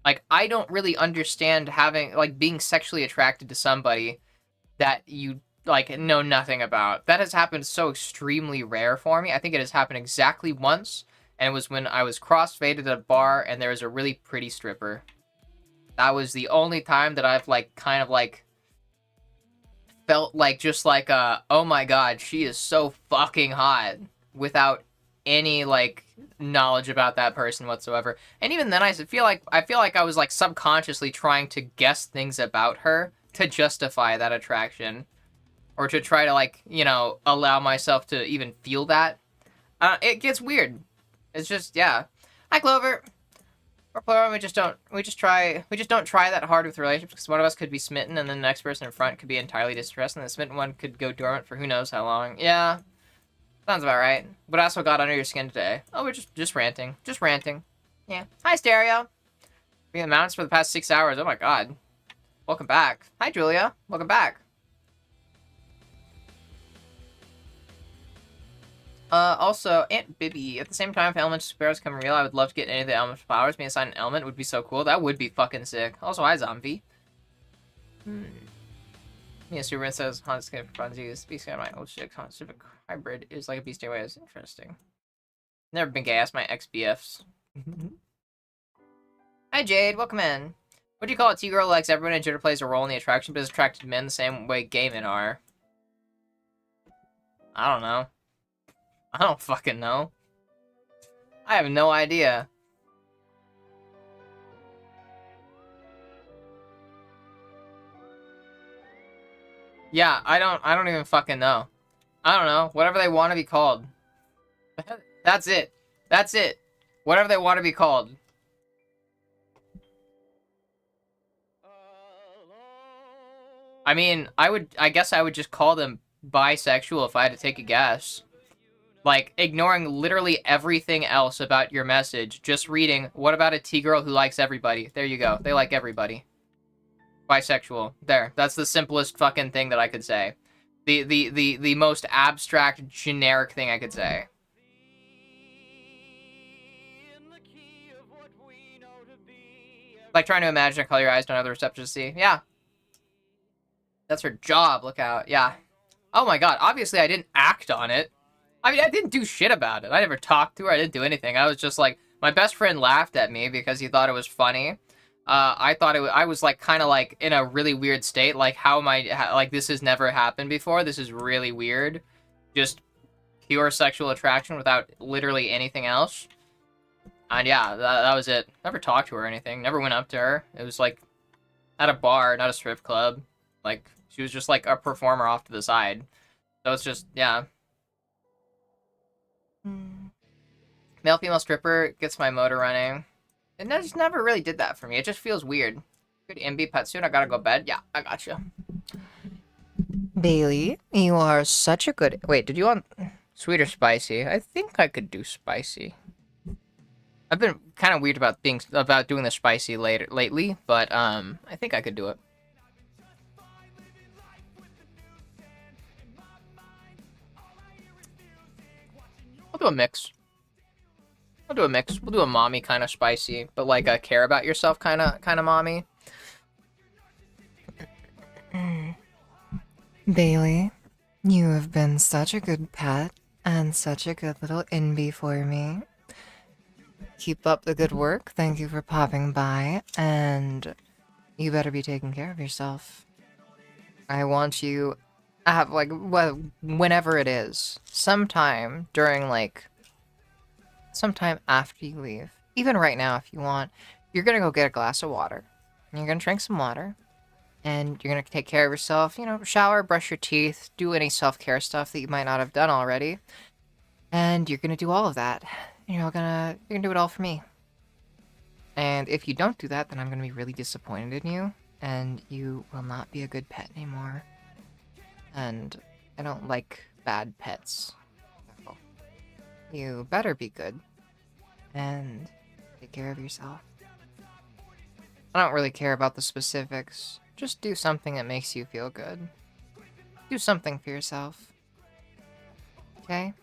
Like, I don't really understand being sexually attracted to somebody that you, like, know nothing about. That has happened so extremely rare for me. I think it has happened exactly once, and it was when I was crossfaded at a bar, and there was a really pretty stripper. That was the only time that I've, like, kind of, like, felt like, just like, oh my god, she is so fucking hot, without any, like, knowledge about that person whatsoever. And even then, I feel like I was, like, subconsciously trying to guess things about her to justify that attraction, or to try to, like, you know, allow myself to even feel that. It gets weird. It's just, yeah. Hi, Clover. We're plural. We just don't try that hard with relationships, because one of us could be smitten, and then the next person in front could be entirely distressed, and the smitten one could go dormant for who knows how long. Yeah. Sounds about right. What also got under your skin today? Oh, we're just ranting. Just ranting. Yeah. Hi, Stereo. Being in the mountains for the past 6 hours. Oh my god. Welcome back. Hi, Julia. Welcome back. Also, Aunt Bibby. At the same time, if elemental sparrows come real, I would love to get any of the elemental powers. Being assigned an element would be so cool. That would be fucking sick. Also, hi, Zombie. Yeah, Superman says Honda skin for funsies. Beast Guy, my old shit. Honda Civic Hybrid is like a Beast Way. Is interesting. Never been gay. Ask my ex-BFs. Hi, Jade. Welcome in. What do you call it? T-girl likes everyone, and gender plays a role in the attraction, but is attracted to men the same way gay men are. I don't know. I don't fucking know. I have no idea. Yeah, I don't even fucking know. I don't know. Whatever they want to be called. That's it. That's it. Whatever they want to be called. I mean, I guess I would just call them bisexual if I had to take a guess. Like, ignoring literally everything else about your message, just reading, what about a T-girl who likes everybody? There you go. They like everybody. Bisexual. There. That's the simplest fucking thing that I could say. The most abstract, generic thing I could say. Like trying to imagine a color your eyes don't have the receptors to see. Yeah. That's her job. Look out. Yeah. Oh my god. Obviously, I didn't act on it. I mean, I didn't do shit about it. I never talked to her. I didn't do anything. I was just like, my best friend laughed at me because he thought it was funny. I thought I was like kind of like in a really weird state. Like, how am I, like, this has never happened before. This is really weird. Just pure sexual attraction without literally anything else. And yeah, that was it. Never talked to her or anything. Never went up to her. It was like at a bar, not a strip club. Like, she was just like a performer off to the side. So it's just, yeah. Male female stripper gets my motor running. It just never really did that for me. It just feels weird. Good MB pet soon. I gotta go to bed. Yeah, I gotcha. Bailey, you are such a good. Wait, did you want sweet or spicy? I think I could do spicy. I've been kind of weird about doing the spicy lately, but I think I could do it. I'll do a mix. We'll do a mommy kind of spicy, but like a care about yourself kind of mommy. Bailey, you have been such a good pet and such a good little NB for me. Keep up the good work. Thank you for popping by, and you better be taking care of yourself. I want you to have, like, whenever it is, sometime after you leave, even right now if you want, you're gonna go get a glass of water, and you're gonna drink some water, and you're gonna take care of yourself, you know, shower, brush your teeth, do any self-care stuff that you might not have done already, and you're gonna do all of that. You're gonna do it all for me. And if you don't do that, then I'm gonna be really disappointed in you, and you will not be a good pet anymore. And I don't like bad pets. So you better be good and take care of yourself. I don't really care about the specifics. Just do something that makes you feel good. Do something for yourself. Okay?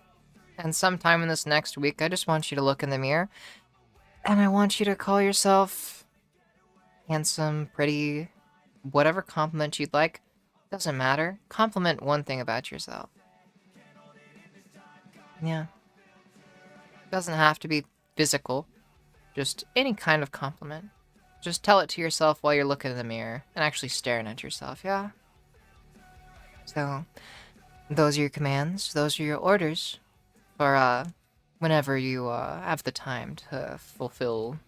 And sometime in this next week, I just want you to look in the mirror, and I want you to call yourself handsome, pretty, whatever compliment you'd like, Doesn't matter. Compliment one thing about yourself. Yeah. Doesn't have to be physical. Just any kind of compliment. Just tell it to yourself while you're looking in the mirror and actually staring at yourself, yeah? So, those are your commands. Those are your orders for, whenever you, have the time to fulfill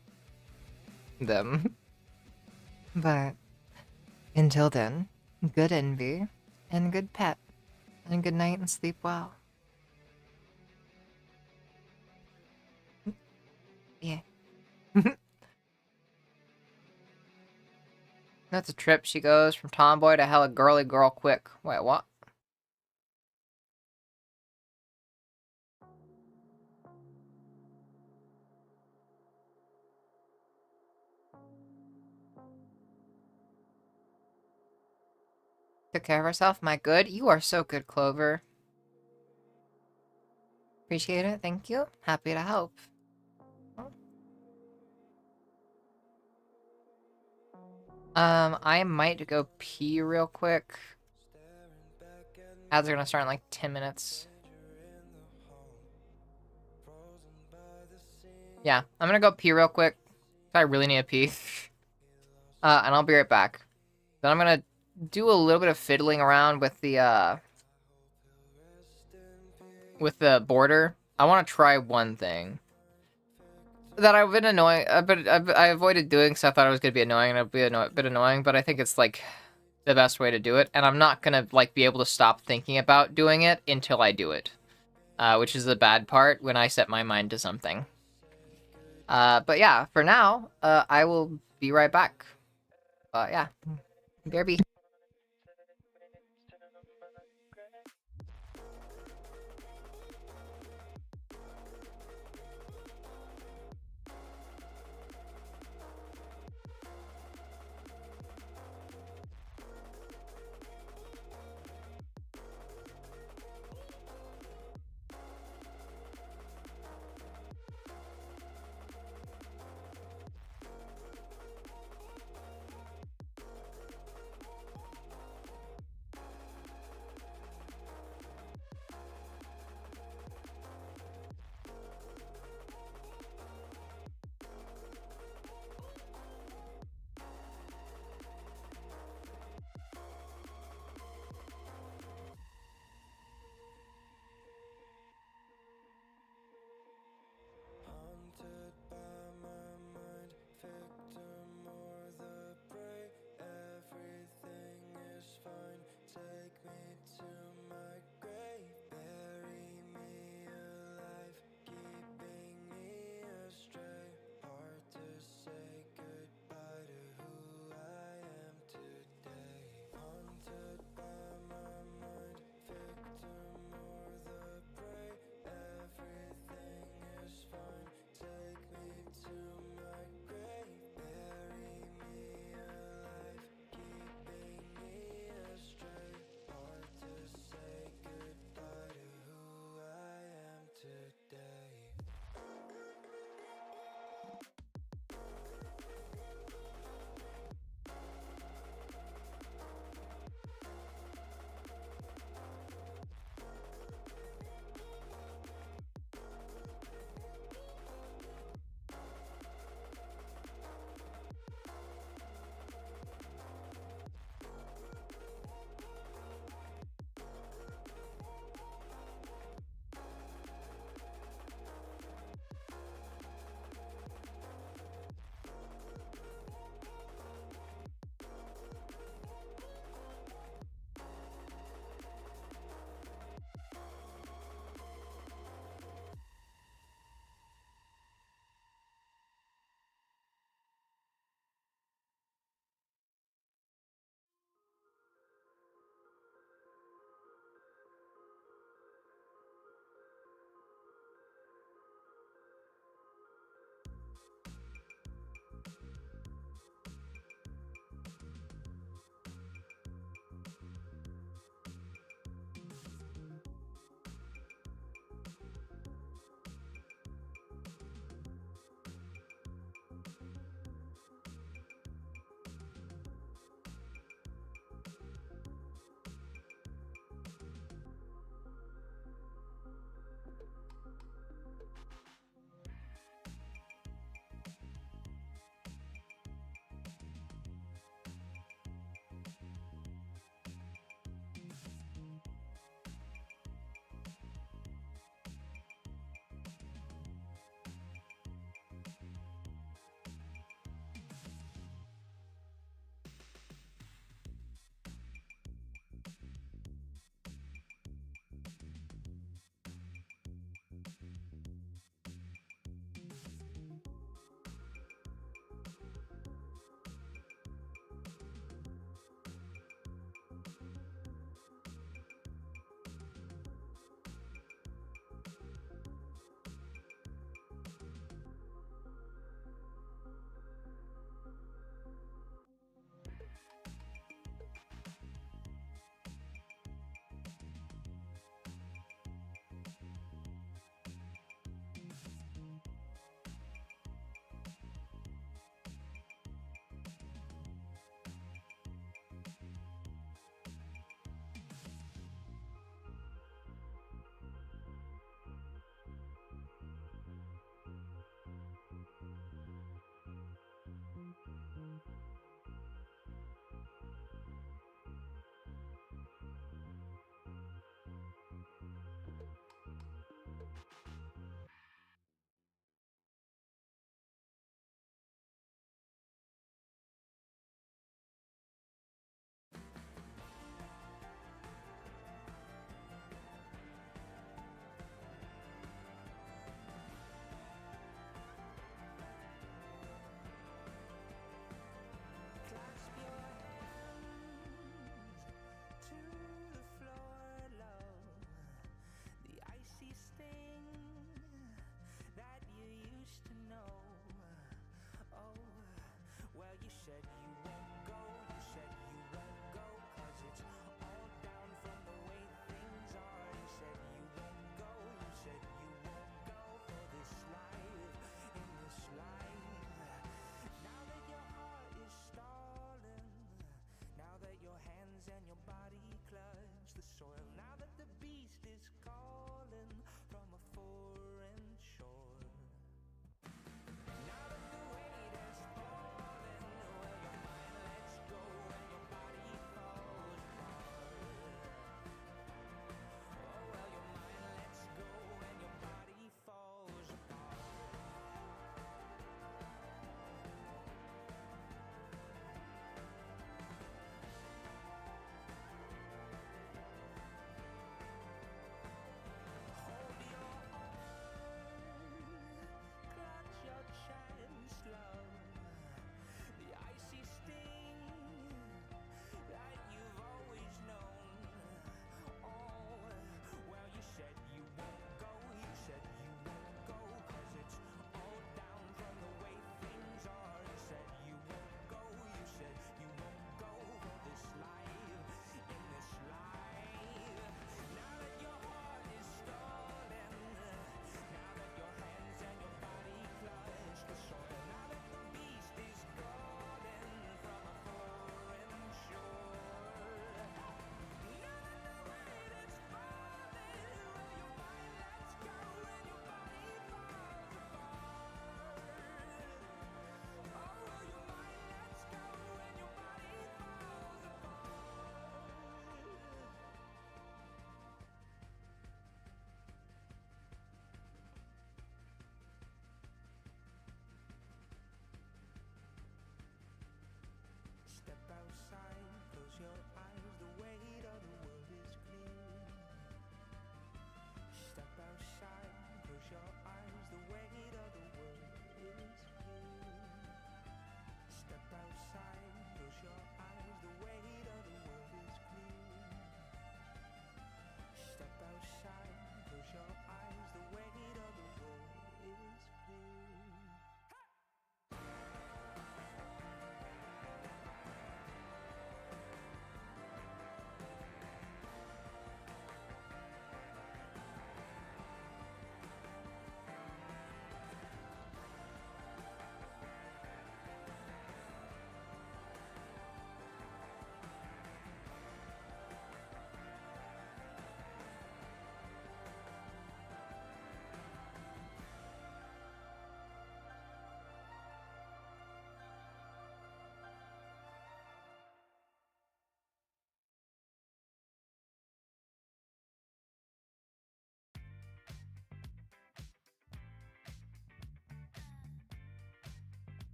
them. But, until then, good envy, and good pet, and good night and sleep well. Yeah. That's a trip. She goes from tomboy to hella girly girl quick. Wait, what? Took care of herself. My good. You are so good, Clover. Appreciate it. Thank you. Happy to help. I might go pee real quick. Ads are gonna start in like 10 minutes. Yeah, I'm gonna go pee real quick. I really need a pee. And I'll be right back. Then I'm gonna do a little bit of fiddling around with the border. I want to try one thing that I've been annoying, but I avoided doing, so I thought it was gonna be annoying, and it'll be a bit annoying. But I think it's like the best way to do it, and I'm not gonna like be able to stop thinking about doing it until I do it, which is the bad part when I set my mind to something. But yeah, for now, I will be right back. Yeah, BRB.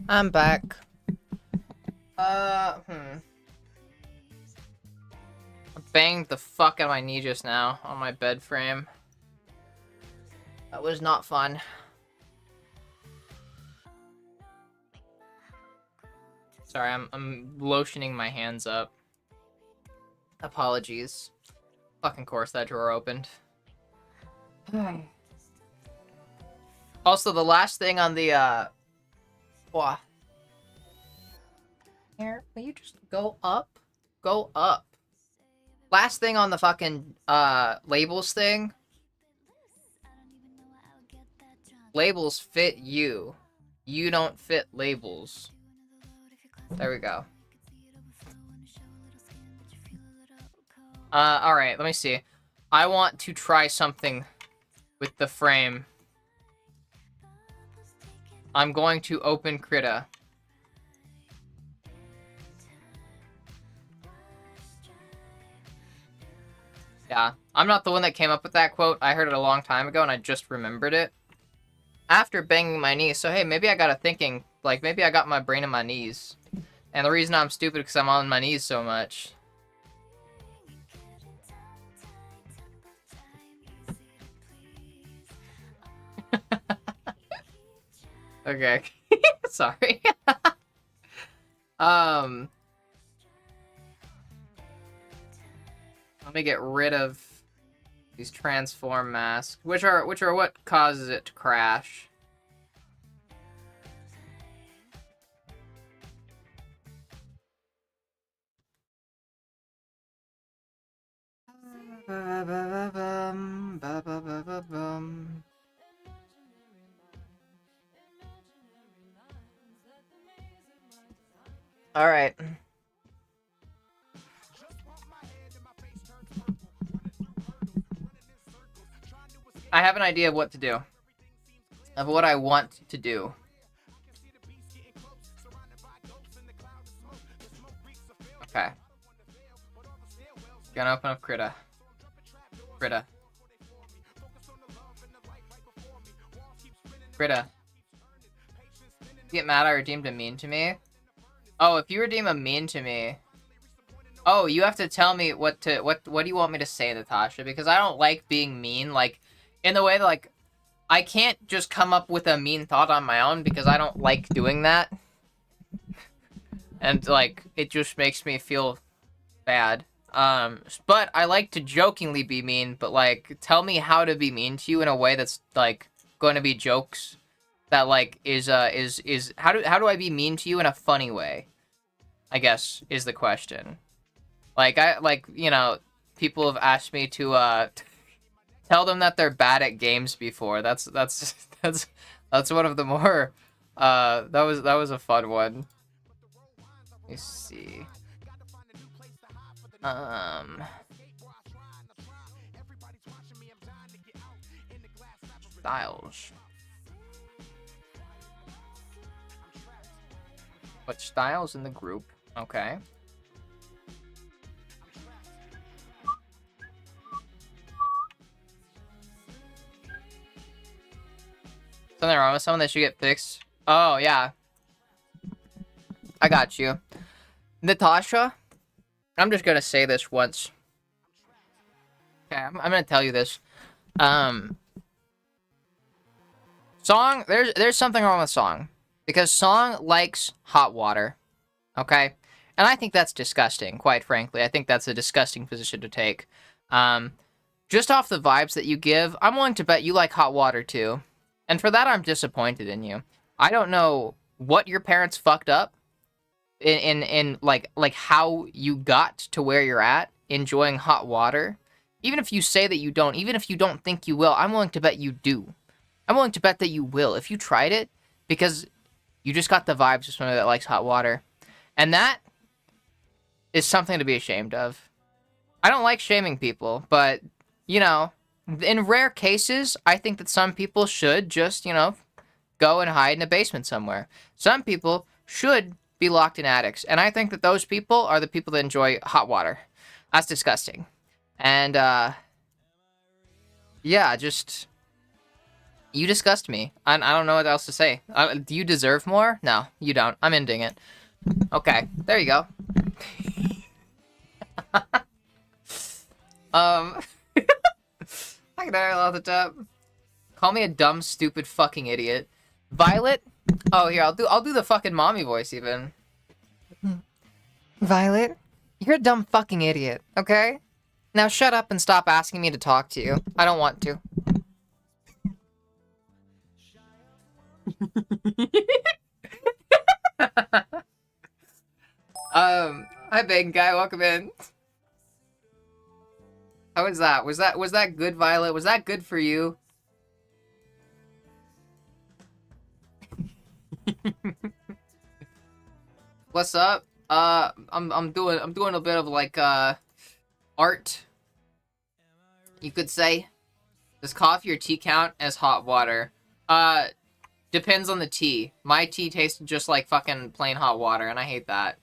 I'm back. I banged the fuck out of my knee just now on my bed frame. That was not fun. Sorry, I'm lotioning my hands up. Apologies. Fucking course that drawer opened. Also, the last thing on the Here, will you just go up? Go up. Last thing on the fucking labels thing. Labels fit you. You don't fit labels. There we go. Alright, let me see. I want to try something with the frame. I'm going to open Krita. Yeah, I'm not the one that came up with that quote. I heard it a long time ago and I just remembered it. After banging my knees, so hey, maybe I got a thinking, like maybe I got my brain in my knees. And the reason I'm stupid is because I'm on my knees so much. Okay. Sorry. Let me get rid of these transform masks, which are what causes it to crash. All right. I have an idea of what to do. Of what I want to do. Okay. Gonna open up Krita. Krita. Krita. Get mad I redeemed a mean to me? Oh, if you redeem a mean to me... Oh, you have to tell me what do you want me to say, Natasha? Because I don't like being mean, like, in the way that, like, I can't just come up with a mean thought on my own because I don't like doing that. And, like, it just makes me feel bad. But I like to jokingly be mean, but, like, tell me how to be mean to you in a way that's, like, going to be jokes. That, like, how do I be mean to you in a funny way? I guess, is the question. Like, you know, people have asked me to, tell them that they're bad at games before. That's one of the more, that was a fun one. Let me see. Styles. What styles in the group? Okay. Something wrong with someone that should get fixed? Oh, yeah. I got you. Natasha, I'm just gonna say this once. Okay, I'm gonna tell you this. Song, there's something wrong with Song. Because Song likes hot water. Okay? And I think that's disgusting, quite frankly. I think that's a disgusting position to take. Just off the vibes that you give, I'm willing to bet you like hot water too. And for that, I'm disappointed in you. I don't know what your parents fucked up in like how you got to where you're at, enjoying hot water. Even if you say that you don't, even if you don't think you will, I'm willing to bet you do. I'm willing to bet that you will if you tried it, because you just got the vibes of somebody that likes hot water. And that is something to be ashamed of. I don't like shaming people, but, you know, in rare cases, I think that some people should just, you know, go and hide in a basement somewhere. Some people should be locked in attics. And I think that those people are the people that enjoy hot water. That's disgusting. And, yeah, just... You disgust me. I don't know what else to say. Do you deserve more? No, you don't. I'm ending it. Okay, there you go. I can all the time. Call me a dumb, stupid, fucking idiot. Violet? Oh, here, I'll do the fucking mommy voice even. Violet, you're a dumb fucking idiot, okay? Now shut up and stop asking me to talk to you. I don't want to. Hi Bacon Guy, welcome in. How was that? Was that good, Violet? Was that good for you? What's up? I'm doing a bit of like art, you could say. Does coffee or tea count as hot water? Depends on the tea. My tea tasted just like fucking plain hot water, and I hate that.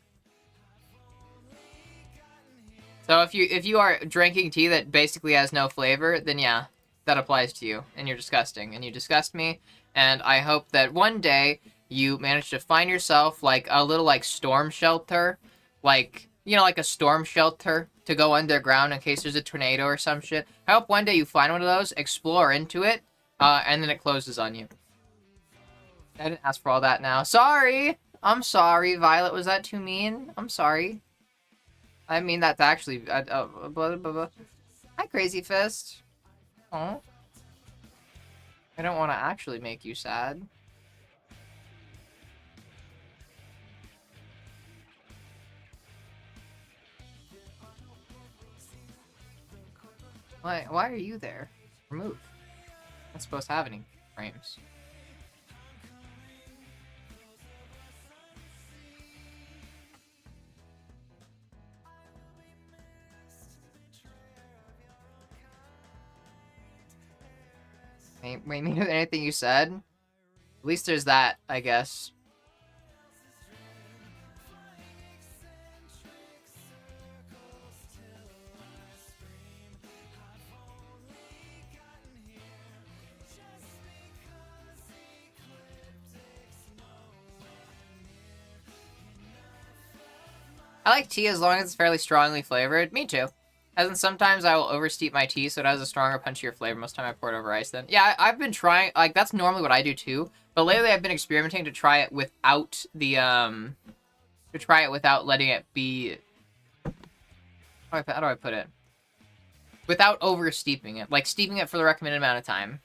So if you are drinking tea that basically has no flavor, then yeah, that applies to you, and you're disgusting, and you disgust me, and I hope that one day you manage to find yourself like a little like storm shelter, like, you know, like a storm shelter to go underground in case there's a tornado or some shit. I hope one day you find one of those, explore into it, and then it closes on you. I didn't ask for all that now. Sorry! I'm sorry, Violet. Was that too mean? I'm sorry. I mean, that's actually... blah, blah, blah. Hi, Crazy Fist. Oh. I don't want to actually make you sad. Why are you there? Remove. Not supposed to have any frames. Wait, anything you said? At least there's that, I guess. I like tea as long as it's fairly strongly flavored. Me too. As in, sometimes I will oversteep my tea so it has a stronger, punchier flavor. Most of the time I pour it over ice then. Yeah, I've been trying, like, that's normally what I do too. But lately I've been experimenting to try it without the, letting it be... How do I put it? Without over steeping it. Like, steeping it for the recommended amount of time.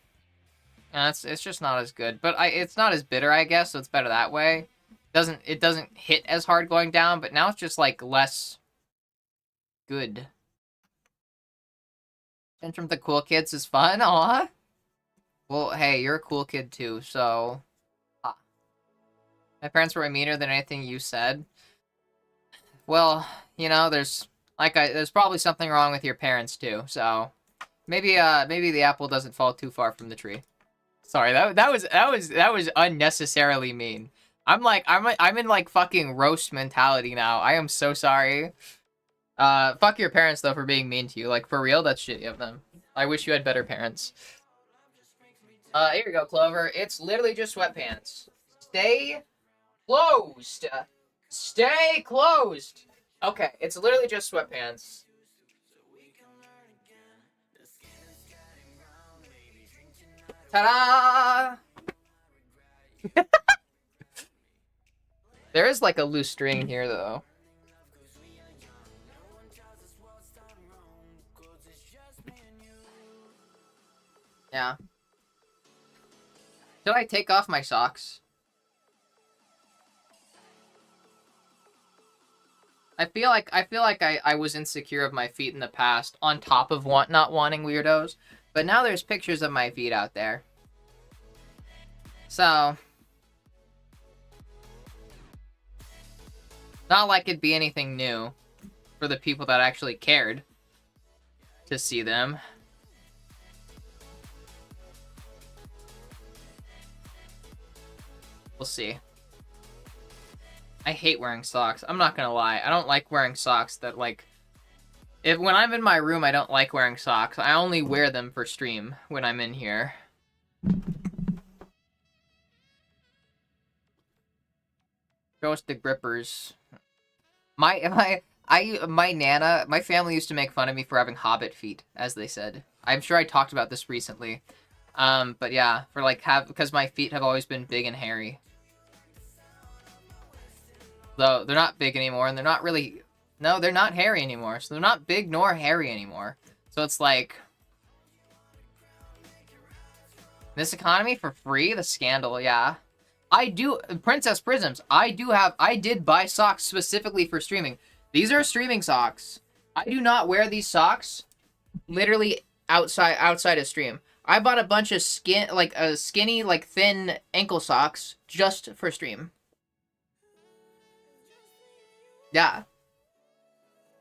And it's just not as good. But it's not as bitter, I guess, so it's better that way. It doesn't hit as hard going down, but now it's just, like, less good. Tantrum the cool kids is fun, aw. Well, hey, you're a cool kid too, so... My parents were meaner than anything you said. Well, you know, there's probably something wrong with your parents too, so... Maybe the apple doesn't fall too far from the tree. Sorry, that was unnecessarily mean. I'm in, like, fucking roast mentality now. I am so sorry. Fuck your parents, though, for being mean to you. Like, for real, that's shitty of them. I wish you had better parents. Here we go, Clover. It's literally just sweatpants. Stay closed! Stay closed! Okay, it's literally just sweatpants. Ta-da! There is, like, a loose string here, though. Yeah. Should I take off my socks? I feel like I was insecure of my feet in the past, on top of not wanting weirdos. But now there's pictures of my feet out there. So... Not like it'd be anything new for the people that actually cared to see them. We'll see. I hate wearing socks. I'm not gonna lie. I don't like wearing socks that, like... When I'm in my room, I don't like wearing socks. I only wear them for stream when I'm in here. Show us the grippers. My Nana, my family used to make fun of me for having hobbit feet, as they said. I'm sure I talked about this recently. But yeah, because my feet have always been big and hairy. Though, they're not big anymore, and they're not really... No, they're not hairy anymore, so they're not big nor hairy anymore. So it's like... This economy for free? The scandal, yeah. I do... Princess Prisms, I did buy socks specifically for streaming. These are streaming socks. I do not wear these socks literally outside of stream. I bought a bunch of skinny, like, thin ankle socks just for stream. Yeah.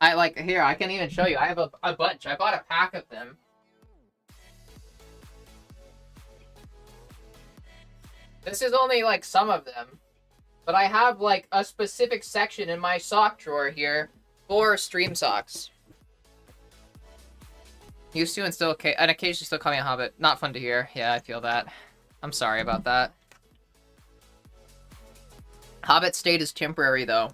Here, I can even show you. I have a bunch. I bought a pack of them. This is only, like, some of them. But I have, like, a specific section in my sock drawer here for stream socks. Used to and still, and occasionally still call me a hobbit. Not fun to hear. Yeah, I feel that. I'm sorry about that. Hobbit state is temporary, though.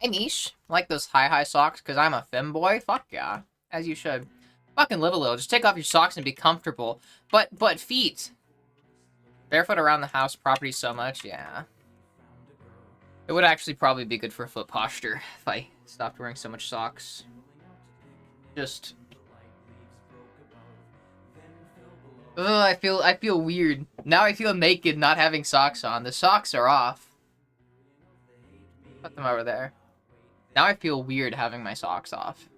Hey, Niche. I like those high socks because I'm a femboy? Fuck yeah. As you should. Fucking live a little. Just take off your socks and be comfortable. But feet. Barefoot around the house, property so much, yeah. It would actually probably be good for foot posture if I stopped wearing so much socks. Just... Ugh, I feel weird. Now I feel naked not having socks on. The socks are off. Put them over there. Now I feel weird having my socks off.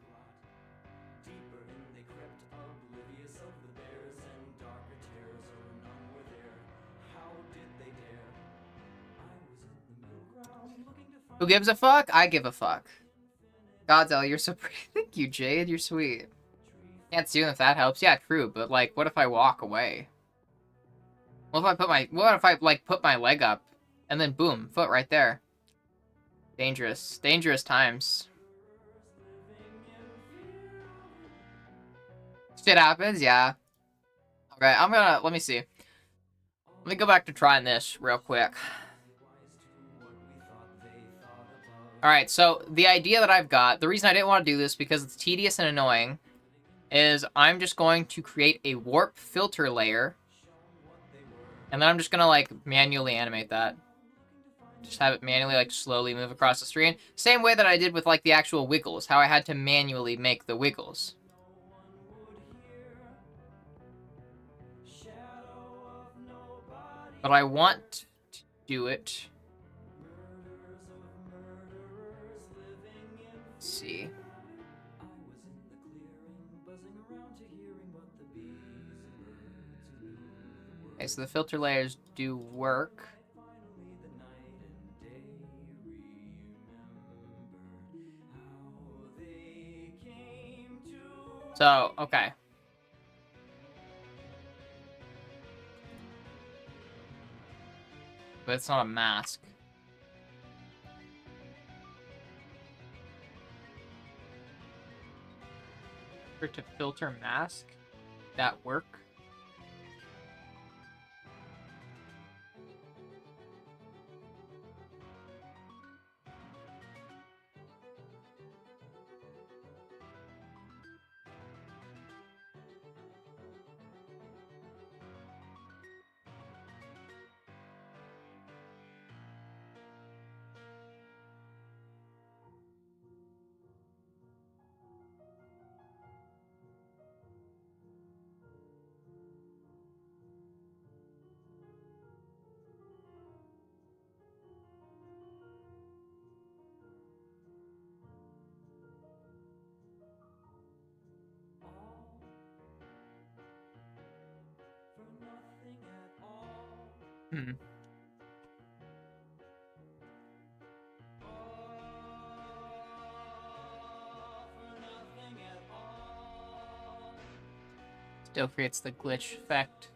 Who gives a fuck? I give a fuck. Godzilla, you're so pretty. Thank you, Jade. You're sweet. Can't see them if that helps. Yeah, true. But like, what if I walk away? What if I like put my leg up and then boom, foot right there? Dangerous. Dangerous times. Shit happens, yeah. Alright, let me see. Let me go back to trying this real quick. Alright, so the idea that I've got, the reason I didn't want to do this because it's tedious and annoying, is I'm just going to create a warp filter layer, and then I'm just gonna, like, manually animate that. Just have it manually, like, slowly move across the screen. Same way that I did with, like, the actual wiggles, how I had to manually make the wiggles. But I want to do it. Let's see. Okay, so the filter layers do work. So, okay. But it's not a mask. For to filter mask, that work? Hmm. Still creates the glitch effect.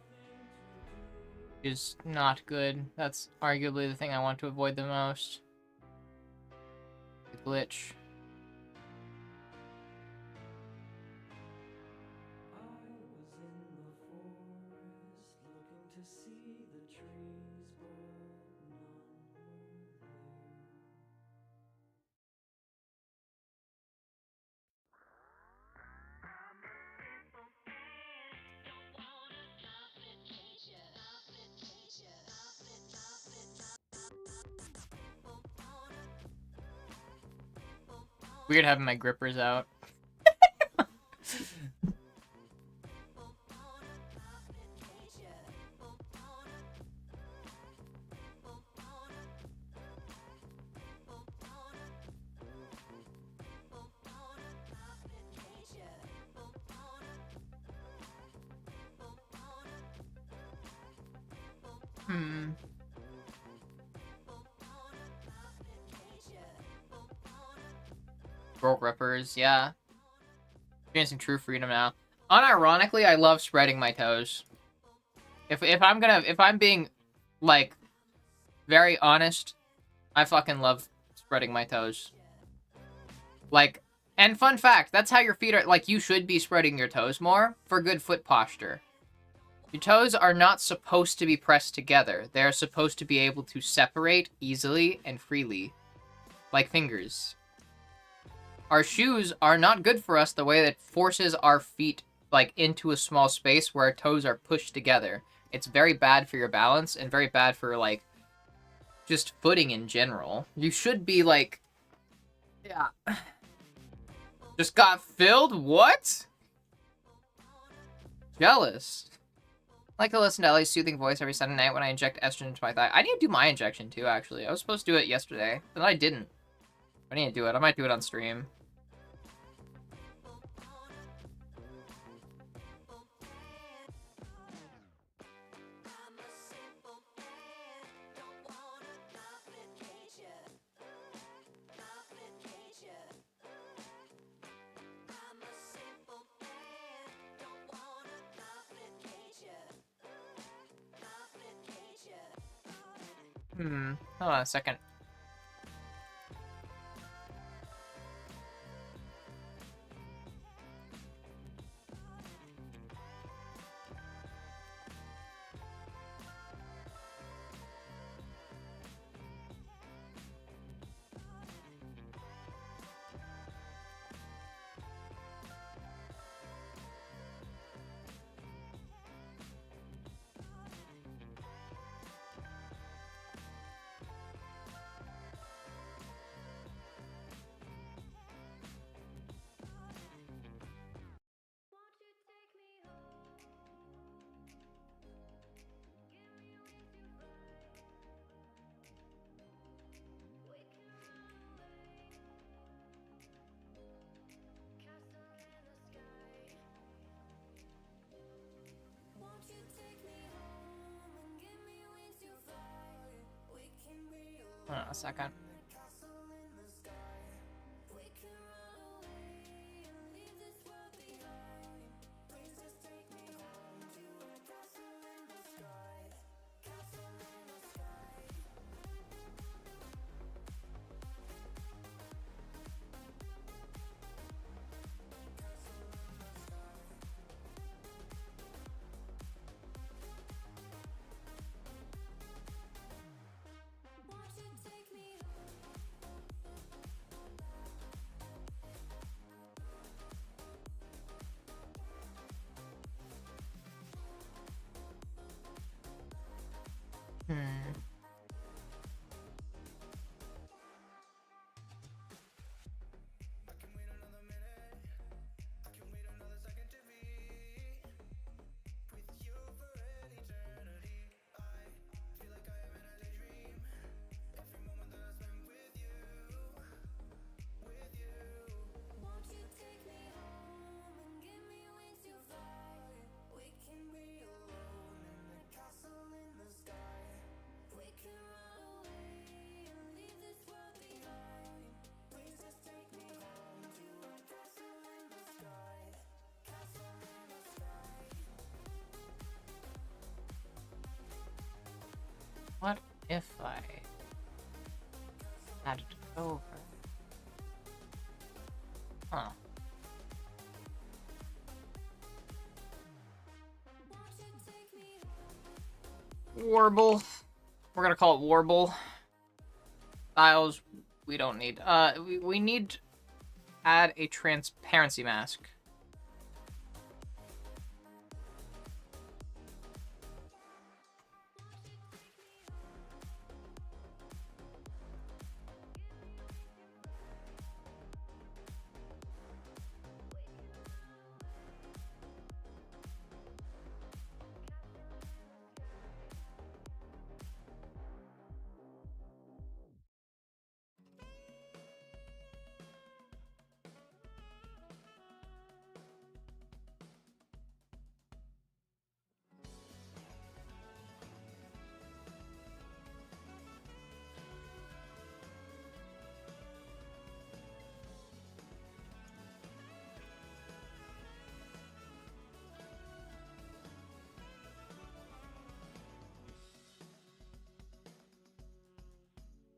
Is not good. That's arguably the thing I want to avoid the most. The glitch. Weird having my grippers out. Hmm. Roll grippers, yeah. Experiencing true freedom now. Unironically, I love spreading my toes. If I'm being, like, very honest, I fucking love spreading my toes. Like, and fun fact, that's how your feet are, like, you should be spreading your toes more for good foot posture. Your toes are not supposed to be pressed together. They're supposed to be able to separate easily and freely, like fingers. Our shoes are not good for us the way that forces our feet, like, into a small space where our toes are pushed together. It's very bad for your balance and very bad for, like, just footing in general. You should be, like... Yeah. Just got filled? What? Jealous. I like to listen to Ellie's soothing voice every Sunday night when I inject estrogen into my thigh. I need to do my injection, too, actually. I was supposed to do it yesterday, but I didn't. I need to do it. I might do it on stream. Hold on a second. Hold on a second. What if I add it over? Huh. Warble. We're gonna call it Warble. Styles, we don't need. We need to add a transparency mask.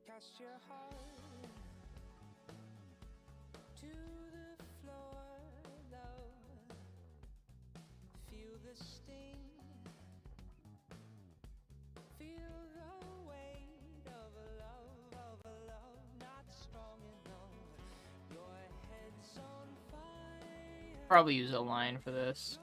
Cast your heart to the floor, love. Feel the sting. Feel the weight of a love not strong enough. Your head's on fire. Probably use a line for this.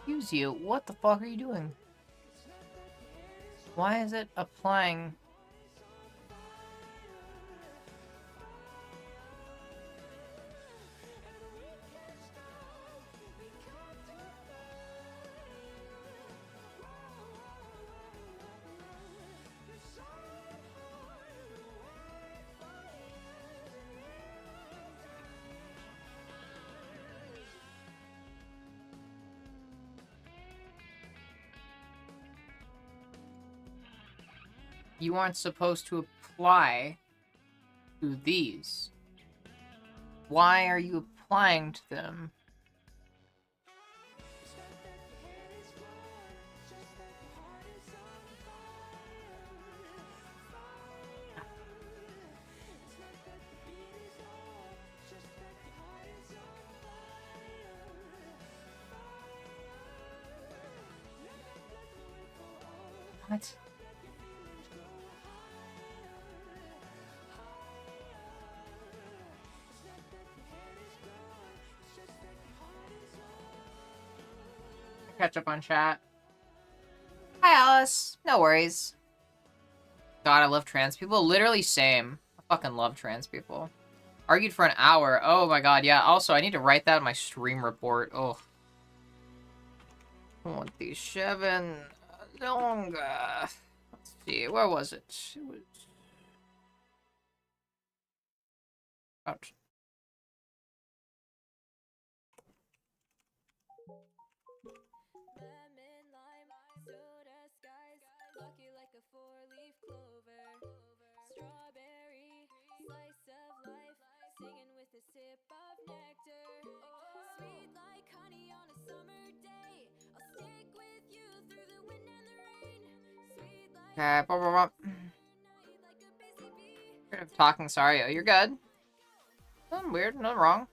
Excuse you, what the fuck are you doing? Why is it applying? you aren't supposed to apply to these. Why are you applying to them? What? Catch up on chat. Hi, Alice. No worries. God, I love trans people. Literally same. I fucking love trans people. Argued for an hour. Oh my god, yeah. Also, I need to write that in my stream report. Oh. 27 longer. Let's see, where was it? It was... Ouch. Okay, blah, blah, blah. Talking, sorry. Oh, you're good. Nothing weird, nothing wrong.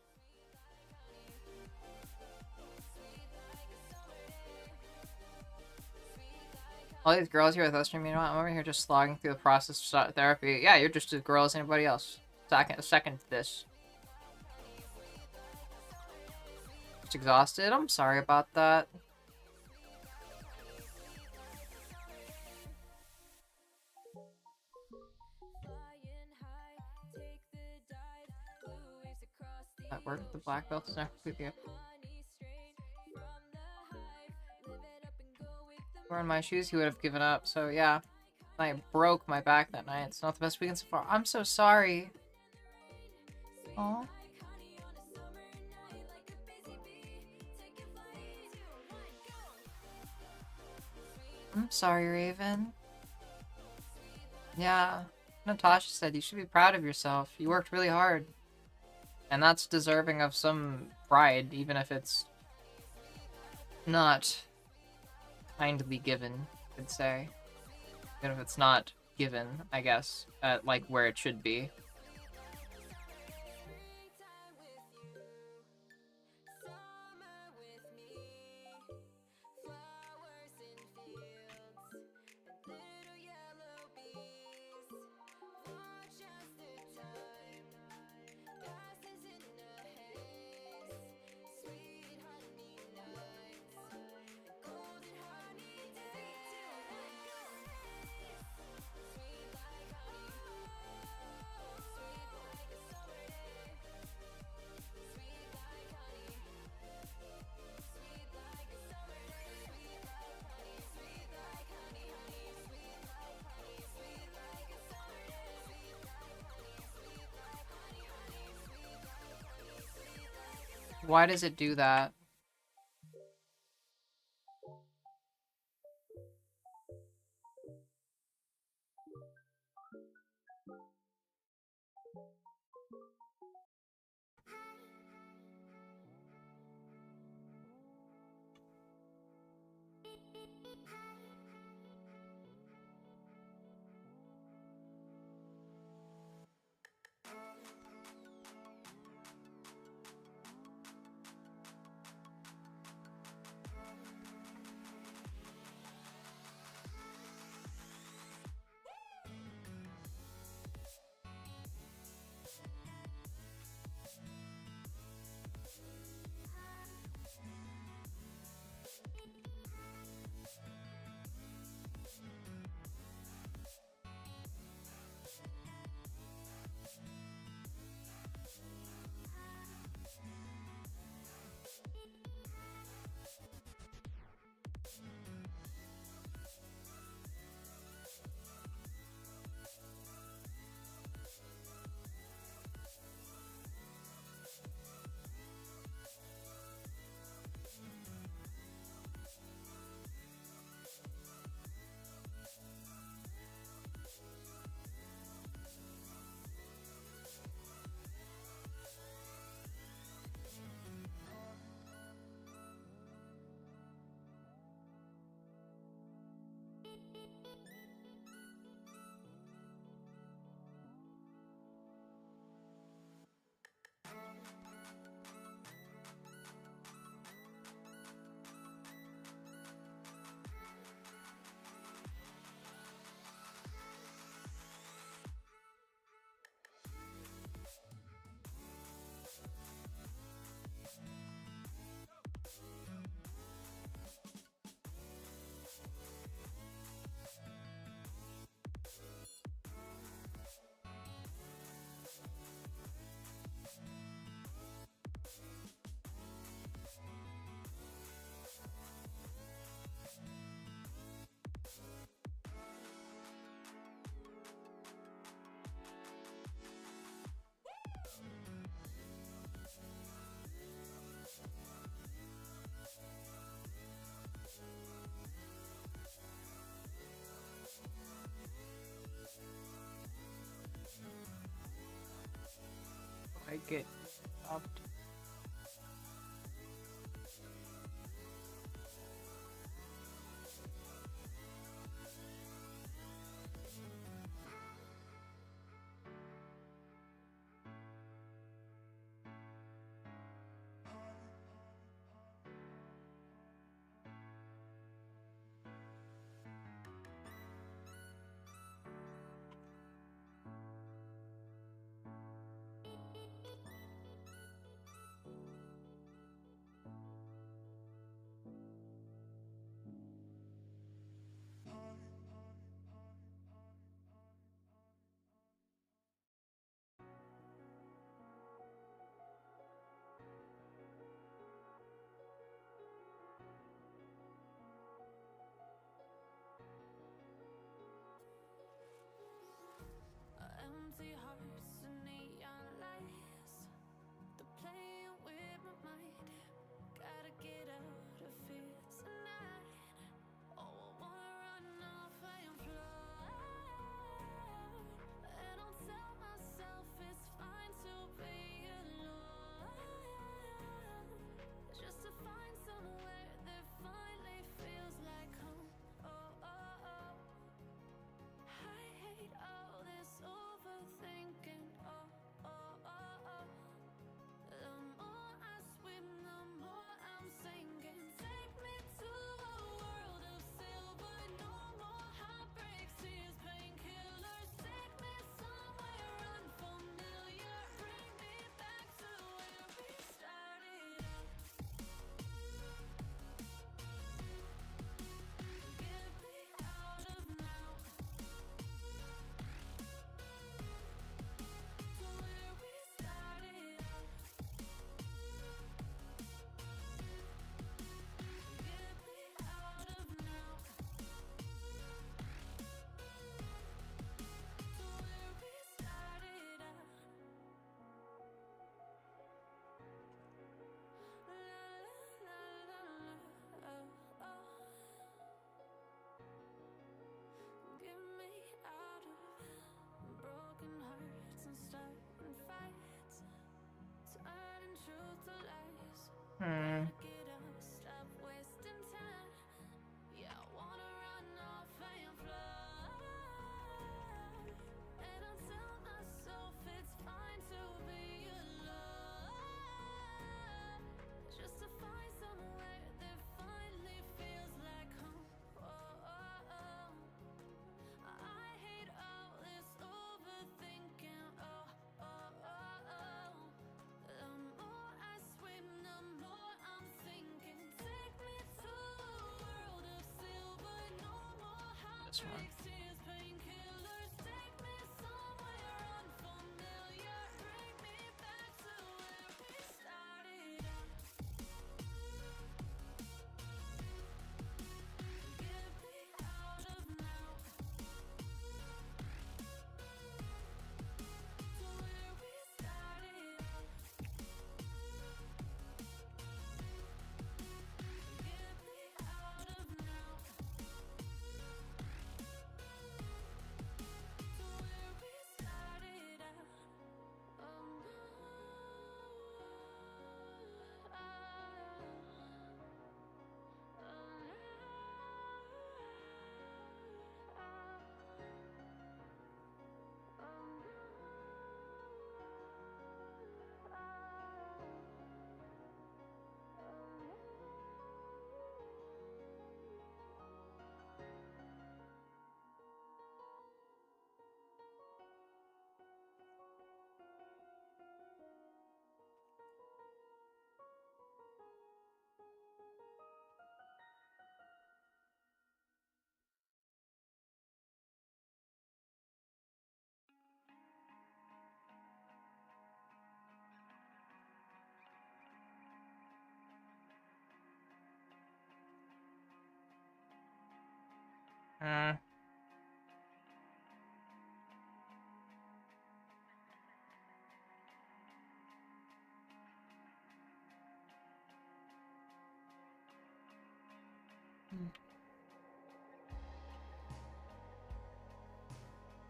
All these girls here with us, you know, I'm over here just slogging through the process of therapy. Yeah, you're just as girl as anybody else. Second to this. Just exhausted. I'm sorry about that. That word, the black belt is not completely up. Wearing my shoes, he would have given up. So yeah, I broke my back that night. It's not the best weekend so far. I'm so sorry. Aw. I'm sorry, Raven. Yeah, Natasha said you should be proud of yourself. You worked really hard. And that's deserving of some pride, even if it's not kindly given, I'd say. Even if it's not given, I guess, at, like, where it should be. Why does it do that? get upped. Empty hearts and neon lights. They're playing with my mind. Gotta get out of here tonight. Oh, I wanna run off and fly. And I'll tell myself it's fine to be alone. Just to find somewhere that finally feels like home. Oh, oh, oh. I hate all this overthinking. Oh, oh, oh, oh. The more I swim, the more I'm sinking. Take me to a world of silver. No more heartbreaks, tears, painkillers. Take me somewhere unfamiliar. Bring me back to where we started out. Get me out of now. To where we started out. Get me out of now. To where we started out. La la la la, oh, oh. Get me out of broken hearts and starting fights, turning truth to lies. Gotta get up, stop wasting time. Yeah, I wanna run off and fly. And I'll tell myself it's fine to be alone. Just to find somewhere that finally feels like home. Oh, oh, oh. I hate all this overthinking. Oh, oh, oh, oh. The more I swim, the more I'm sinking. Take me to a world of silver. No more This one. heartbreaks, tears, painkillers. Take me somewhere unfamiliar. Bring me back to where we started out. Get me out of now. To where we started out. Get me out of now. To where we started out. Oh no.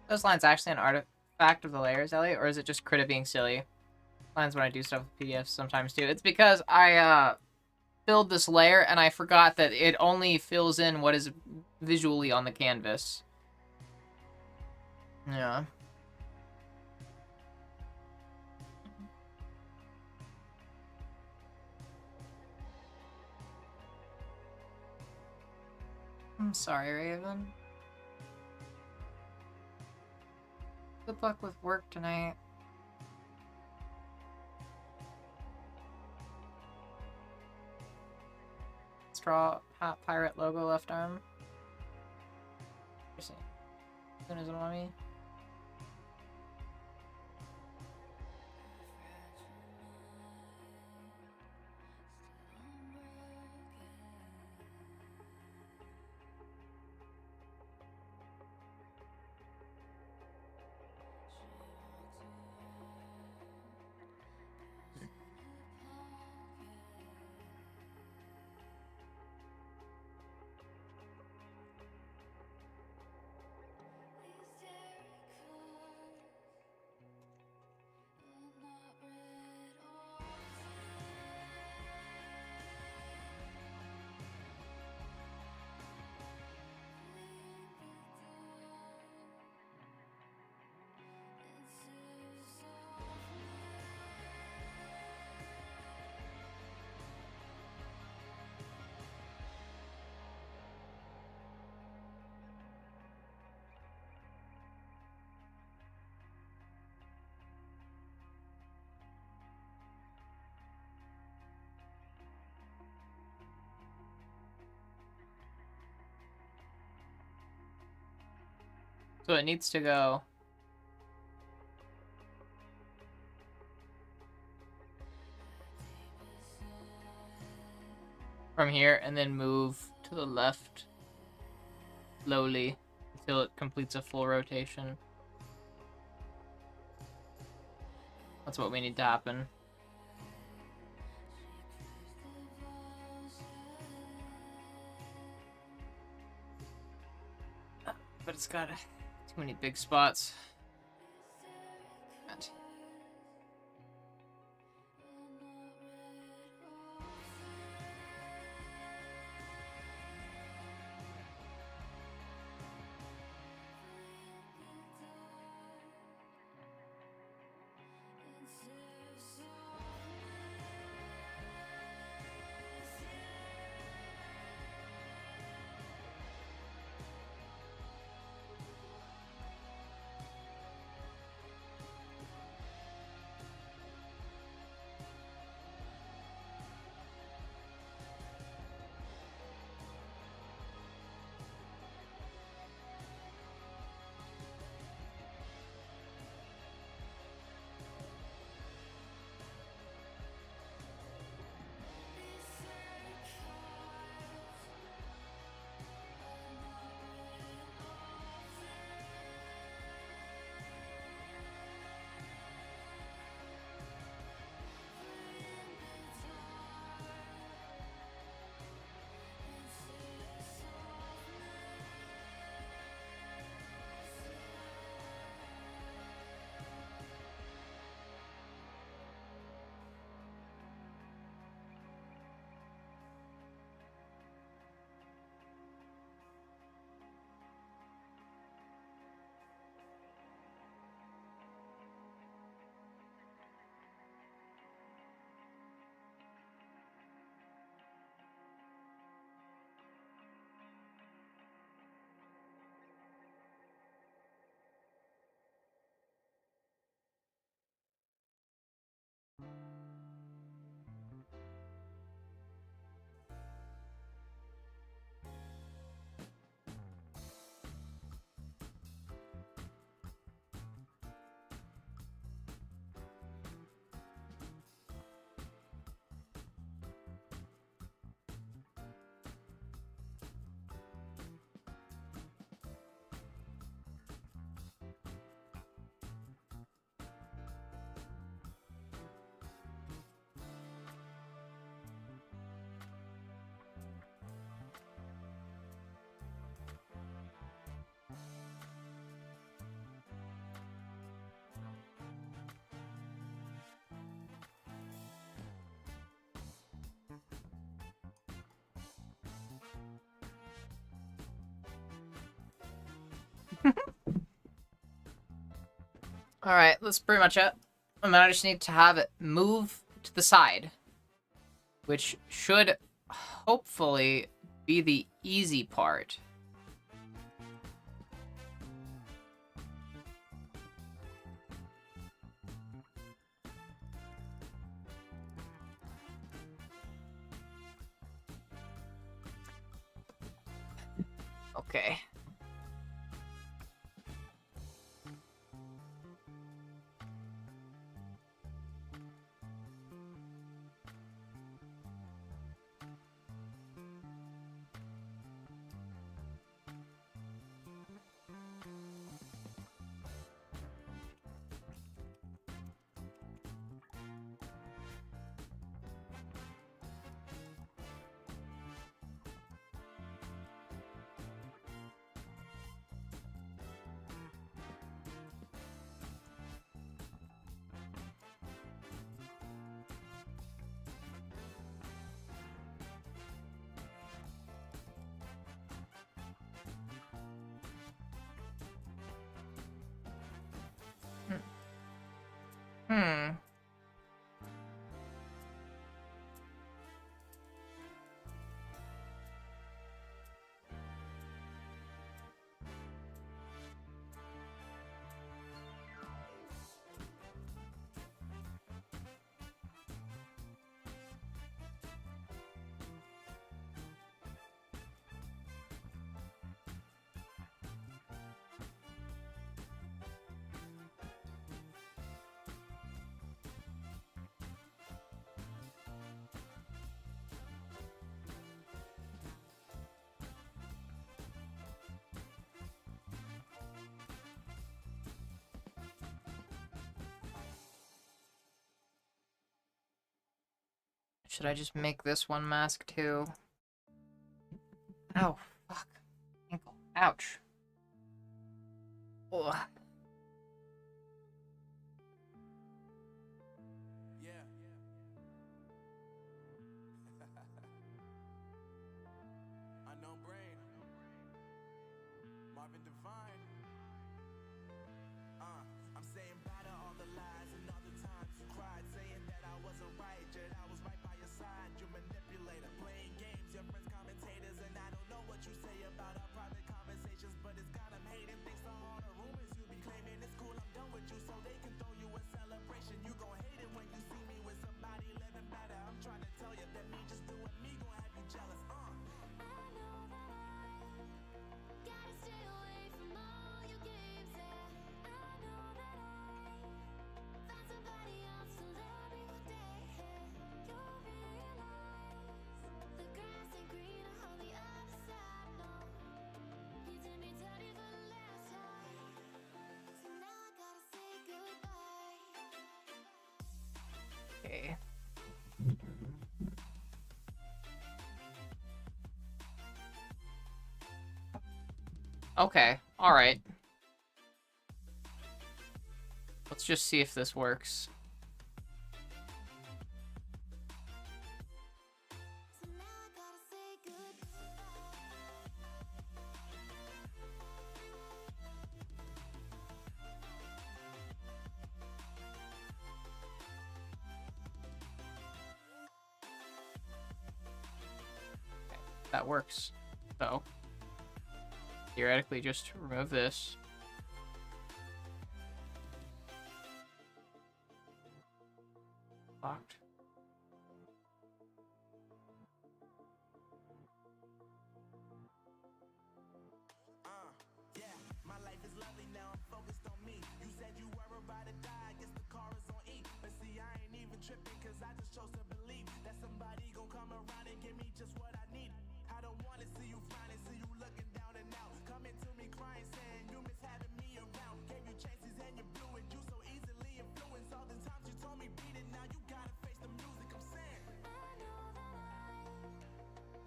Those lines actually an artifact of the layers, Elliot, or is it just Krita being silly? lines when I do stuff with PDFs sometimes too. It's because I filled this layer and I forgot that it only fills in what is visually on the canvas. Yeah. I'm sorry, Raven. Good luck with work tonight. Straw hat pirate logo left arm. As soon as it on me. So it needs to go from here and then move to the left slowly until it completes a full rotation. That's what we need to happen. But it's got too many big spots. God. Alright, that's pretty much it. And then I just need to have it move to the side. Which should hopefully be the easy part. Okay. Hmm. Should I just make this one mask too? Ow, fuck. Ankle. Ouch. Ugh. Yeah. Unknown brain. Marvin Divine. I'm saying bye to all the lies and all the times you cried, saying that I wasn't right, yet I was right by your side. You manipulator, playing games, your friends commentators, and I don't know what you say about our private conversations, but it's got them hating. Thanks to all the rumors you be claiming. It's cool, I'm done with you, so they can throw you a celebration. You gon' hate it when you see me with somebody living better. I'm trying to tell you that me just doing me gon' have you jealous. I know that I gotta stay away from all your games. Yeah, I know that I found somebody else to love me one day. You'll realize the grass ain't greener on the other side. No, you did me dirty for the last time, so now I gotta say goodbye. Okay. Okay, alright. Let's just see if this works. So now I gotta say goodbye. That works. So, theoretically, just remove this. Locked. Yeah, my life is lovely now, I'm focused on me. You said you were about to die, I guess the car is on E. But see, I ain't even tripping, cause I just chose to believe that somebody gon' come around and give me just what I need. I don't wanna see you finding, see you looking down and out. Coming to me crying, saying you miss having me around. Gave you chances and you blew it, you so easily influenced. All the times you told me beat it, now you gotta face the music, I'm saying. I know that I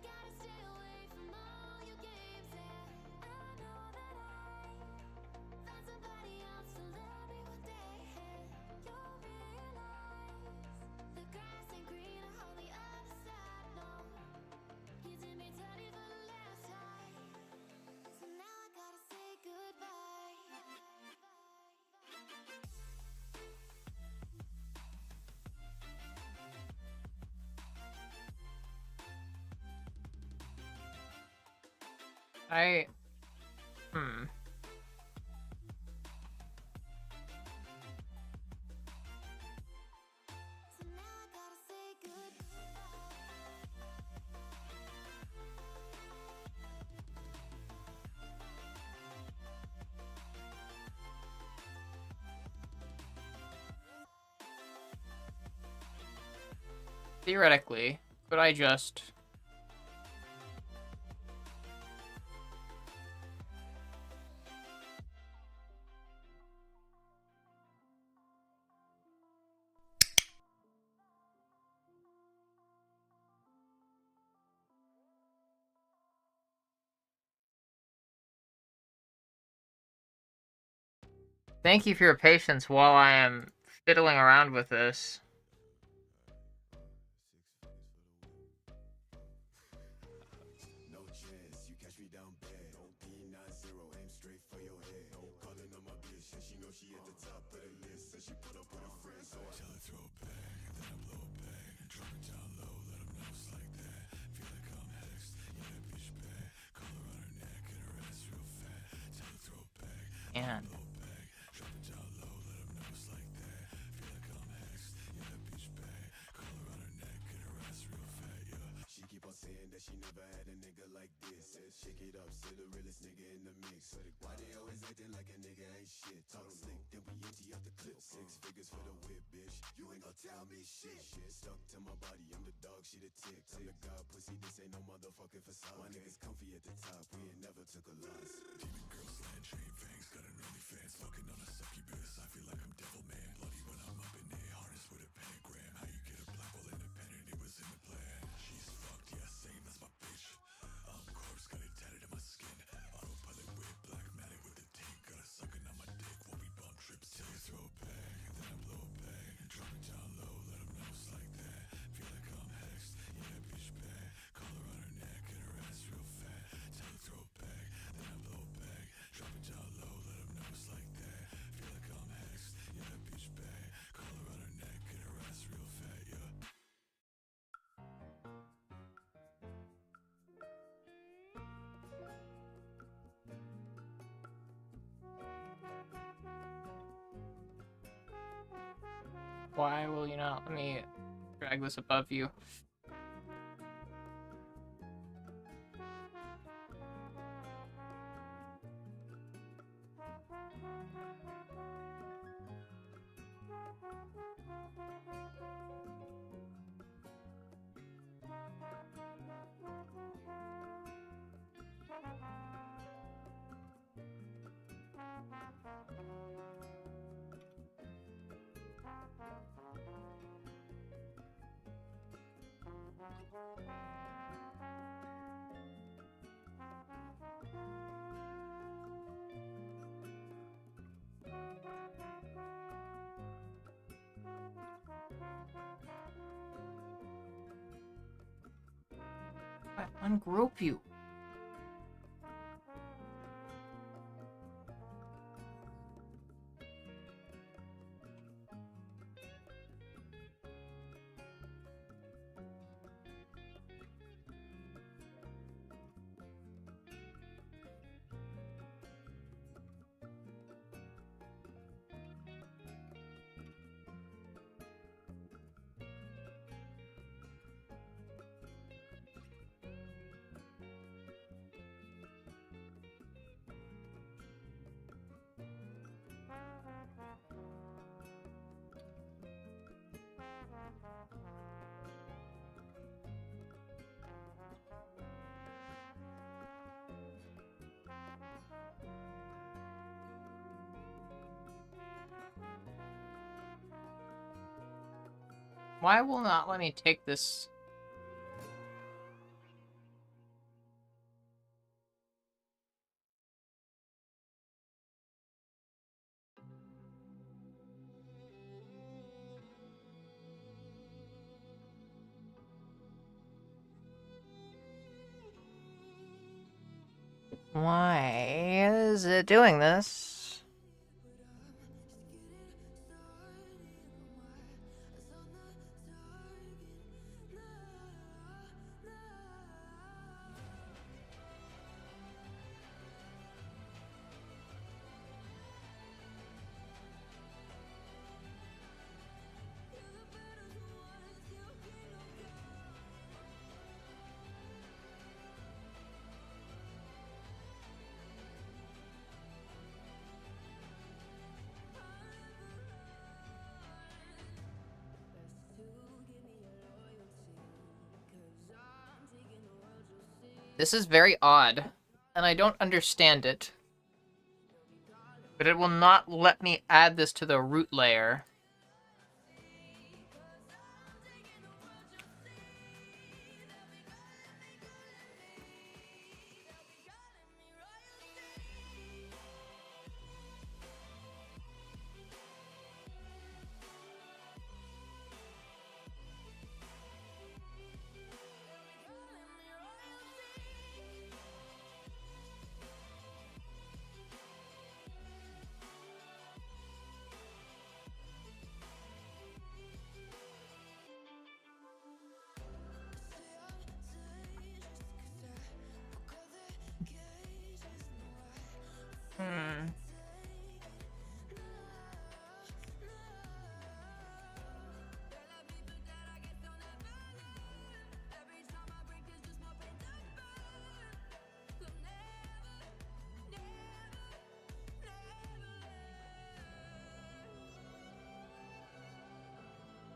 gotta stay away from all your games. Yeah, I know that I found somebody else to love me one day. You'll realize the grass ain't greener on the other side. No, Hmm. So now I gotta say goodbye. Theoretically, could I just... Thank you for your patience while I am fiddling around with this. No chance, you catch me down bad. OP90, aim straight for your head. Calling on my bitch, and she know she at the top of the list. And she put up with her friends, so I tell her throw it back, and then I blow it back. Drop it down low, let them know it's like that. Feel like I'm hexed, yeah, that bitch bad. Collar on her neck, and her ass real fat. Tell her throw it back, And blow it back. Drop it down low, let them know it's like that. Feel like I'm hexed, yeah, that bitch bad. Collar on her neck, and her ass real fat, yeah. She keep on saying that she never had a nigga like this. Shake it up, still the realest nigga in the mix. Why they always acting like a nigga ain't shit? Talk slick, then we empty out the clip. 6 figures for the whip, bitch. You ain't gon' tell me shit. Stuck to my body, I'm the dog, she the tick. I'm the god pussy, this ain't no motherfucking facade. My niggas comfy at the top, we ain't never took a loss. Demon girl, slant chain fangs, got an OnlyFans. Fucking on a succubus, I feel like I'm devil man. Bloody when I'm up in there, harness with a pentagram. How you get a black hole independent, it was in the plan. She's fucked, yeah, same as my bitch. Corpse got it tatted on my skin. Autopilot with black matic with the tank. Got her sucking on my dick while we bump trips. Till you throw it back, and then I blow it back. Drop it down low, let them know it's like that. Feel like I'm hexed, yeah, that bitch bad. Collar on her neck, and her ass real fat. Tell her throw it back, then I blow it back. Drop it down low, let them know it's like that. Feel like I'm hexed, yeah, that bitch bad. Collar on her neck, and her ass real fat, yeah. why will you not let me drag this above you? I ungroup you. Why will not let me take this? Why is it doing this? This is very odd, and I don't understand it. But it will not let me add this to the root layer.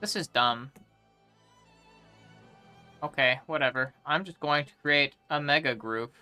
This is dumb. Okay, whatever. I'm just going to create a mega group.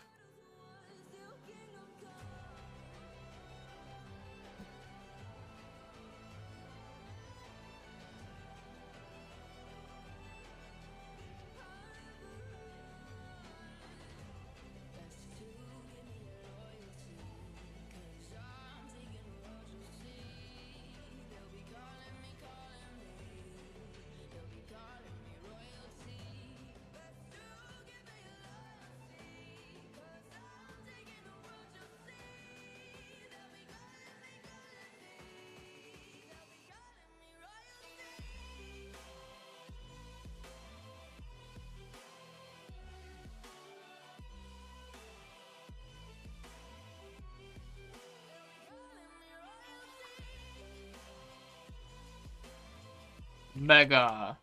Mega.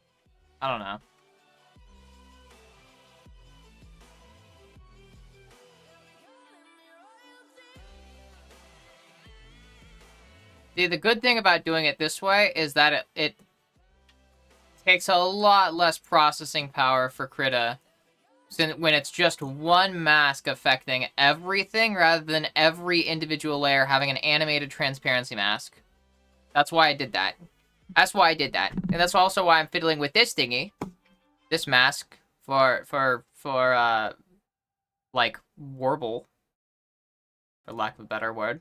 I don't know. See, the good thing about doing it this way is that it takes a lot less processing power for Krita when it's just one mask affecting everything rather than every individual layer having an animated transparency mask. That's why I did that. That's why I did that. And that's also why I'm fiddling with this thingy. This mask for like, warble. For lack of a better word.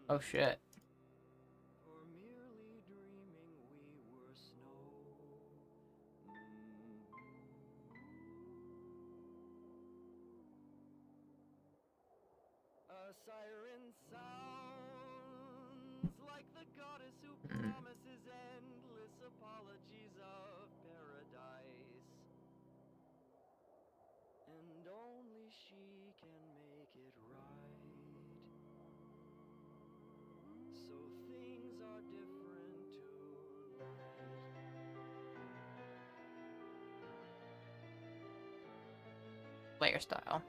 Oh shit. A siren sounds like the goddess who promises endless apologies of paradise. And only she can make it right. So things are different tonight. Layer style.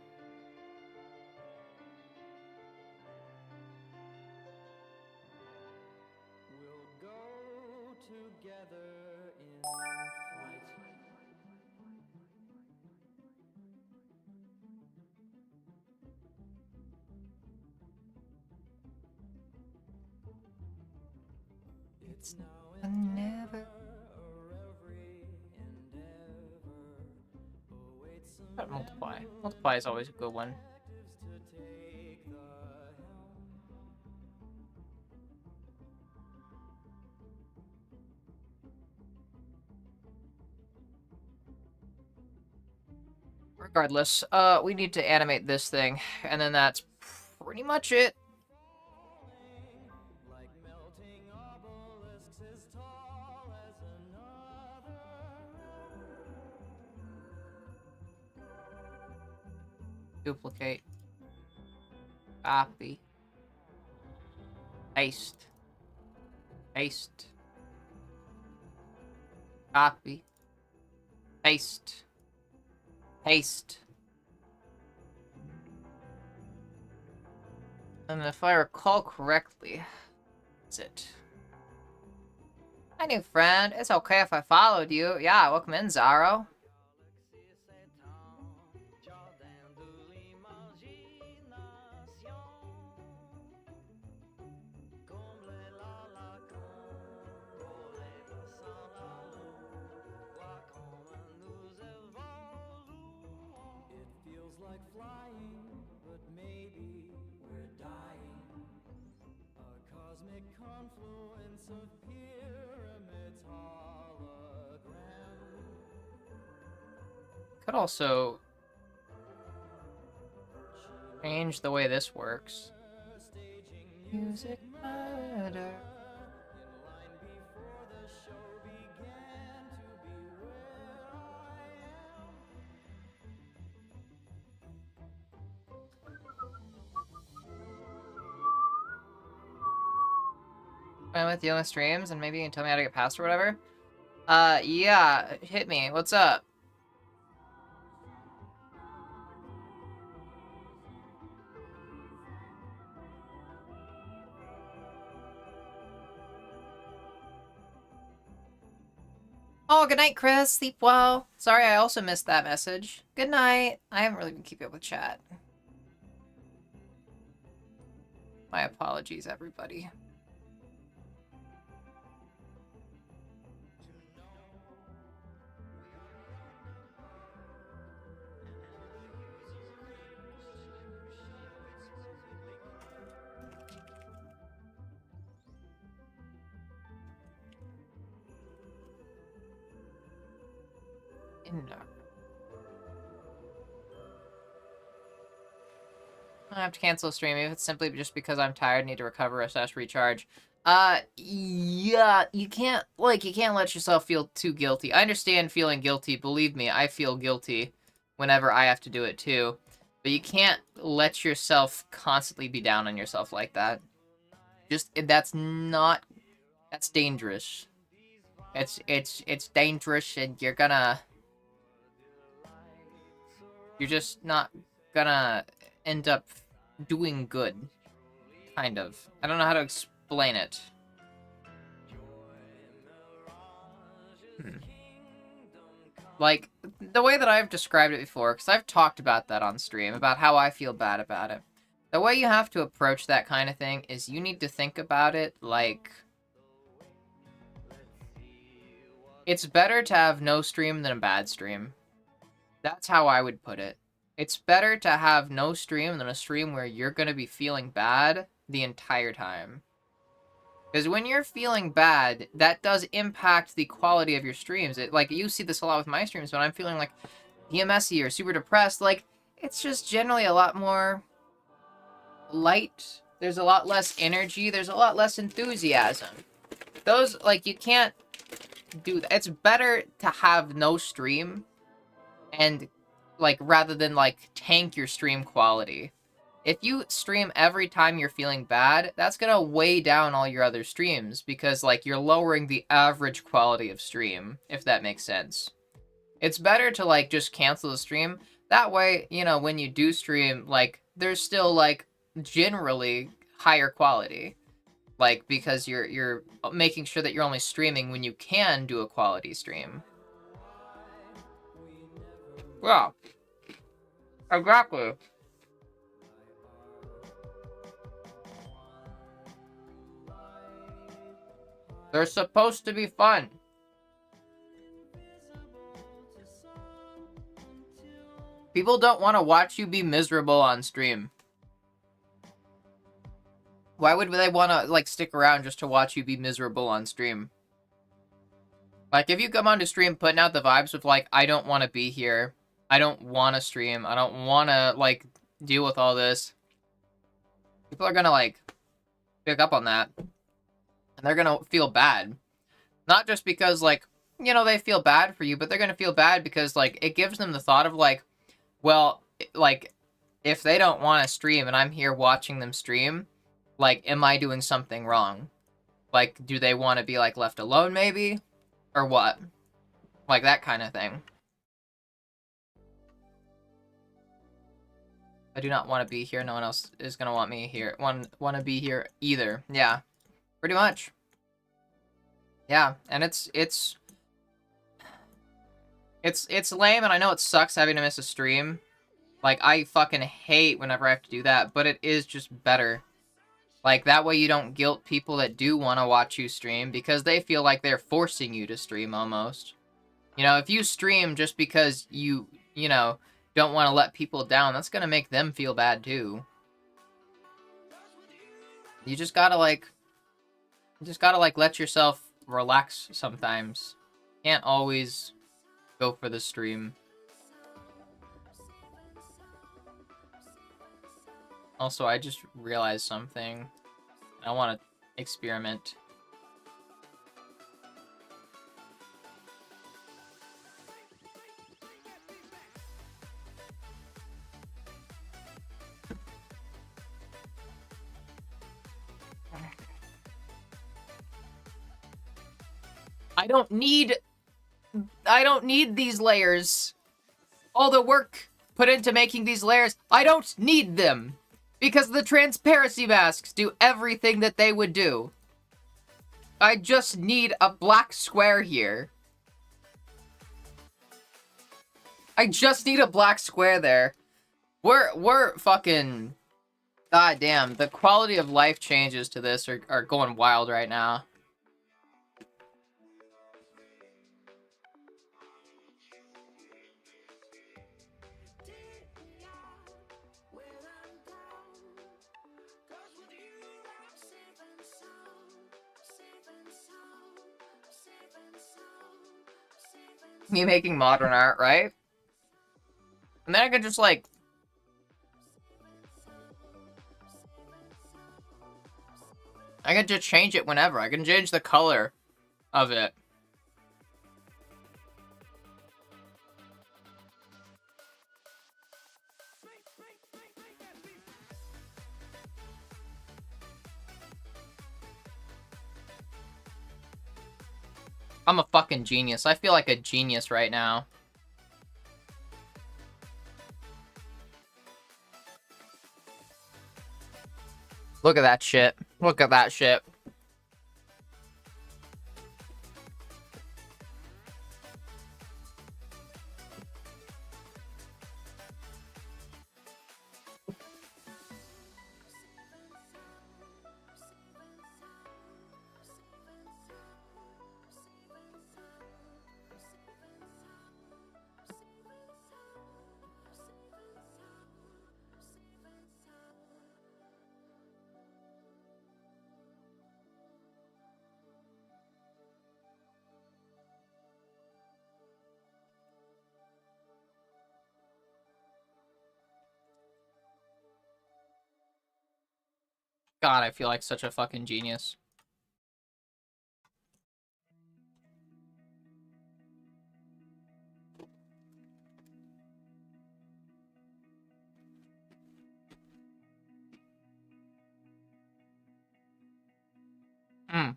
We'll go together in flight. It's now and never, or every endeavor awaits some But multiply. Multiply is always a good one. actives to take the helm. Regardless, we need to animate this thing, and then that's pretty much it. Like melting obelisks as tall as another. Duplicate. Copy. Paste. Paste. Copy. Paste. Paste. And if I recall correctly, that's it. Hi, new friend. It's okay if I followed you. Yeah, welcome in, Zaro. It feels like flying, but maybe we're dying. A cosmic confluence of pyramids hologram. Could also change the way this works. Music murder. In line before the show began to be where I am. I'm with you on streams, and maybe you can tell me how to get past or whatever. Yeah, hit me. What's up? Oh, good night, Chris. Sleep well. Sorry, I also missed that message. Good night. I haven't really been keeping up with chat. My apologies, everybody. No. I have to cancel a stream if it's simply just because I'm tired and need to recover / recharge. Yeah, you can't let yourself feel too guilty. I understand feeling guilty. Believe me, I feel guilty whenever I have to do it too. But you can't let yourself constantly be down on yourself like that. That's dangerous. It's dangerous, and you're just not gonna end up doing good. Kind of. I don't know how to explain it. Like, the way that I've described it before, because I've talked about that on stream, about how I feel bad about it. The way you have to approach that kind of thing is you need to think about it like... It's better to have no stream than a bad stream. That's how I would put it. It's better to have no stream than a stream where you're going to be feeling bad the entire time. Because when you're feeling bad, that does impact the quality of your streams. Like, you see this a lot with my streams, when I'm feeling, like, PMSy or super depressed, like, it's just generally a lot more light. There's a lot less energy. There's a lot less enthusiasm. Those, like, you can't do that. It's better to have no stream and, like, rather than, like, tank your stream quality. If you stream every time you're feeling bad, that's gonna weigh down all your other streams, because, like, you're lowering the average quality of stream, if that makes sense. It's better to, like, just cancel the stream. That way, you know, when you do stream, like, there's still, like, generally higher quality. Like, because you're making sure that you're only streaming when you can do a quality stream. Yeah. Exactly. They're supposed to be fun. People don't want to watch you be miserable on stream. Why would they want to, like, stick around just to watch you be miserable on stream? Like, if you come onto stream putting out the vibes of, like, I don't want to be here, I don't want to stream, I don't want to, like, deal with all this, people are gonna, like, pick up on that. And they're gonna feel bad. Not just because, like, you know, they feel bad for you, but they're gonna feel bad because, like, it gives them the thought of, like, well, like, if they don't want to stream and I'm here watching them stream, like, am I doing something wrong? Like, do they want to be, like, left alone, maybe? Or what? Like, that kind of thing. I do not want to be here. No one else is gonna want me here. Want to be here either. Yeah. Pretty much. Yeah, and it's lame, and I know it sucks having to miss a stream. Like, I fucking hate whenever I have to do that, but it is just better. Like, that way you don't guilt people that do want to watch you stream, because they feel like they're forcing you to stream, almost. You know, if you stream just because you know, don't want to let people down, that's gonna make them feel bad, too. You just gotta, like, let yourself relax sometimes. Can't always go for the stream. Also, I just realized something. I want to experiment. I don't need these layers. All the work put into making these layers, I don't need them. Because the transparency masks do everything that they would do. I just need a black square here. I just need a black square there. We're fucking... God damn, the quality of life changes to this are going wild right now. Me making modern art, right? And then I could just, like... I can just change it whenever. I can change the color of it. I'm a fucking genius. I feel like a genius right now. Look at that shit. Look at that shit. God, I feel like such a fucking genius. Hmm.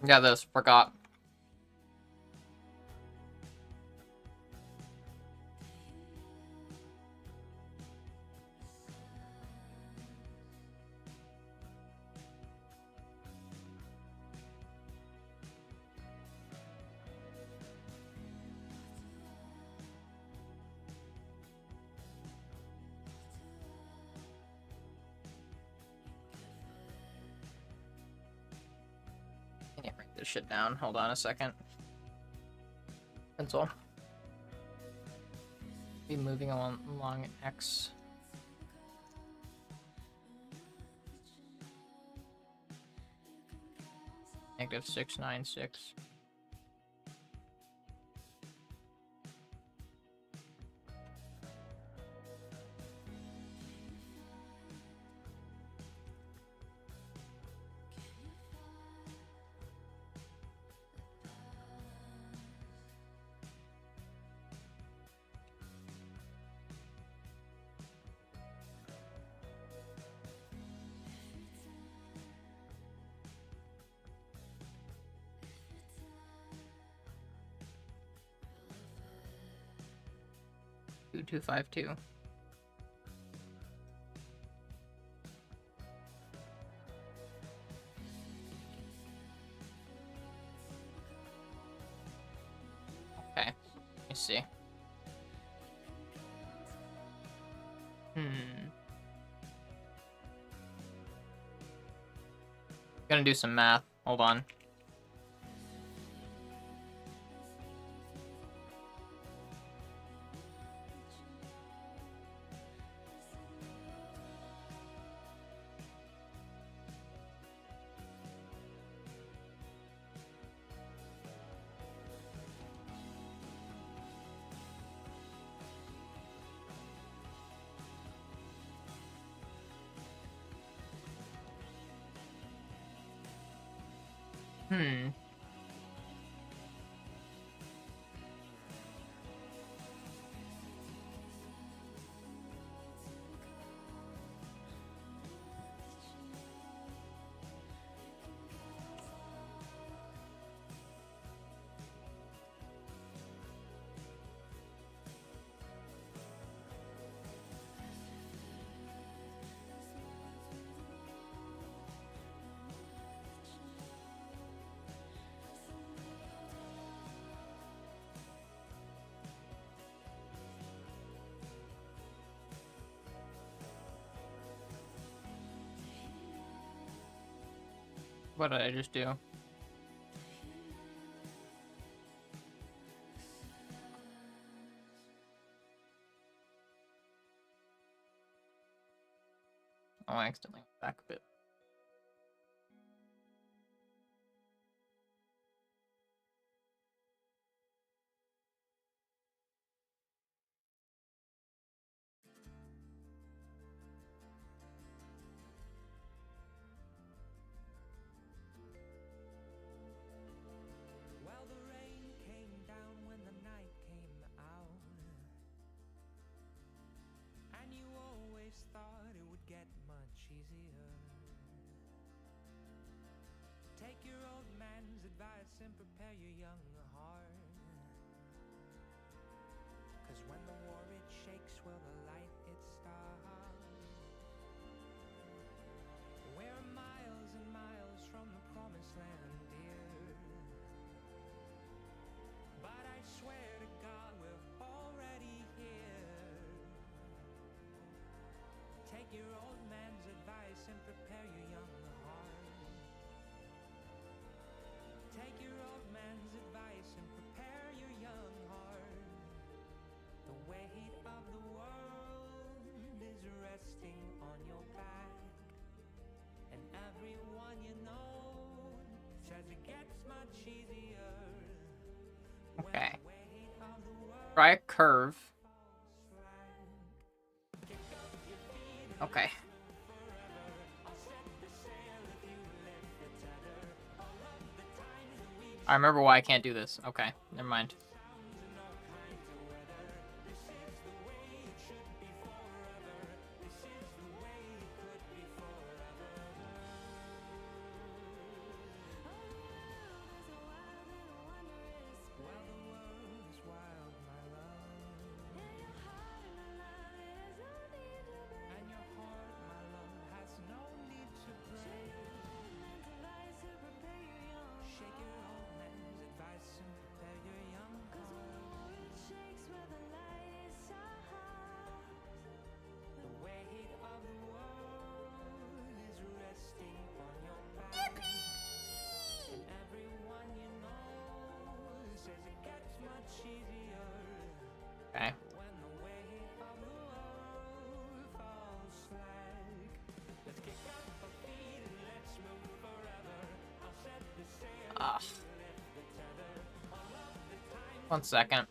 Yeah, this. Forgot. I can't write this shit down. Hold on a second. Pencil. Be moving along X. -696. Two 252. me see. Gonna do some math. Hold on. What did I just do? Oh, I accidentally went back a bit. Well, the rain came down when the night came out, and you always thought it would get much easier. Take your old man's advice and prepare your young heart, 'cause when the war it shakes, will the light it starts. We're miles and miles from the promised land, dear, but I swear to God we're already here. Take your old man's advice and prepare your young heart. Take your old man's advice and prepare your young heart. The weight of the world is resting on your back, and everyone you know says it gets much easier. Okay. Try a curve. Okay. I remember why I can't do this. Okay, never mind. Okay. Ah. 1 second.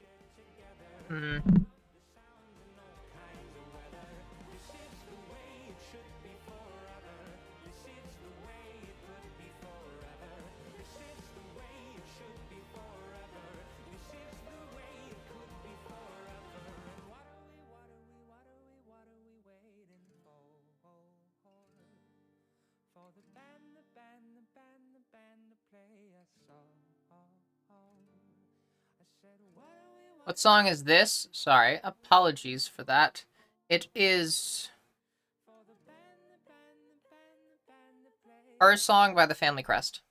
What song is this? Sorry, apologies for that. It is Our Song by the Family Crest.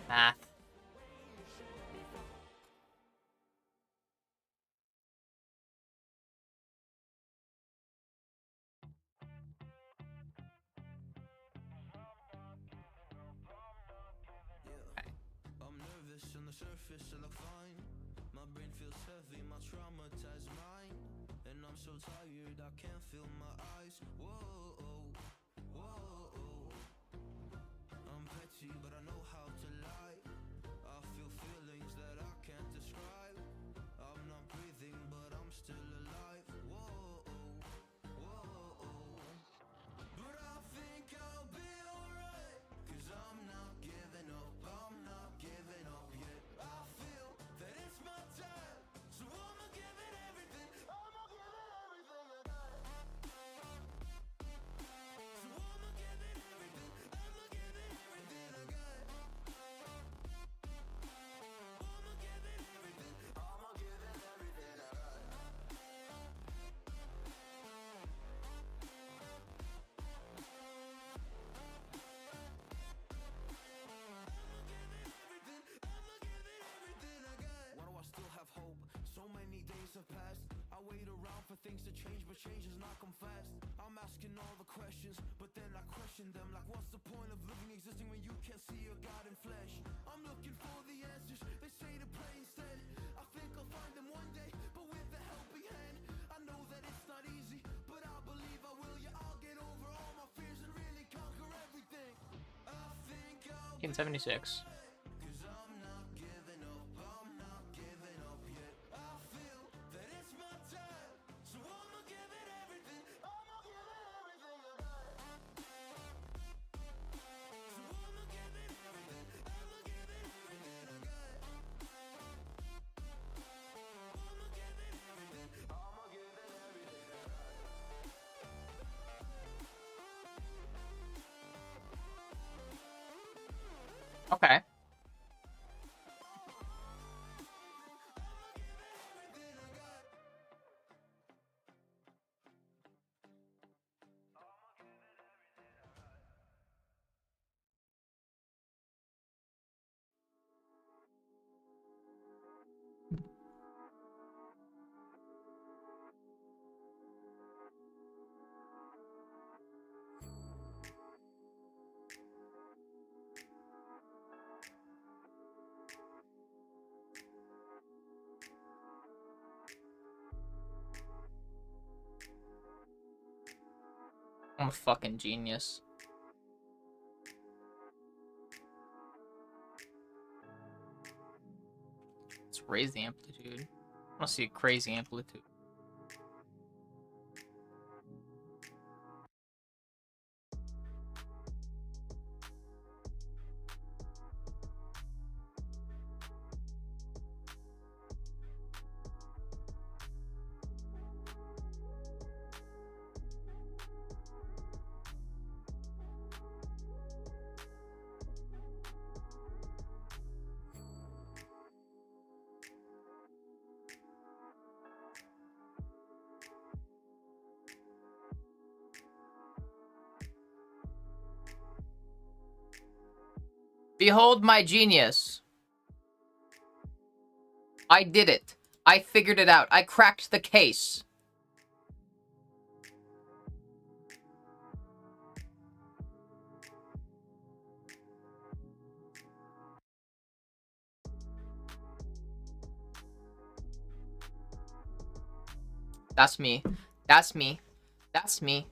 Math. I'm nervous on the surface, I look fine. My brain feels heavy, my traumatized mind. And I'm so tired, I can't feel my eyes. Whoa, whoa. I'm petty, but I know how to lie. I feel feelings that I can't describe. I'm not breathing, but I'm still alive. Whoa, whoa. But I think I'll be alright. 'Cause I'm not giving up, I'm not giving up yet. I feel that it's my time, so I'ma give it everything. I'ma give it everything I got. So I'ma give it everything. I'ma give it everything I got. I'ma give it everything. I'ma give it everything I got. Why do I still have hope? So many days have passed. I wait around for things to change, but change has not come fast. I'm asking all the questions, but then I question them. Like, what's the point of living, existing when you can't see your God in flesh? I'm looking for the answers, they say to pray instead. I think I'll find them one day, but with a helping hand. I know that it's not easy, but I believe I will. Yeah, I'll get over all my fears and really conquer everything. I think I'll 1976. 'cause I'm not giving up, I'm not giving up yet. I feel that it's my time, so I'ma give it everything. I'ma give it everything I got. So I'ma give it everything. I'ma give it everything I got. I'ma give it everything. I'ma give it everything I got. Okay. I'm a fucking genius. Let's raise the amplitude. I want to see a crazy amplitude. Behold my genius. I did it. I figured it out. I cracked the case. That's me. That's me. That's me.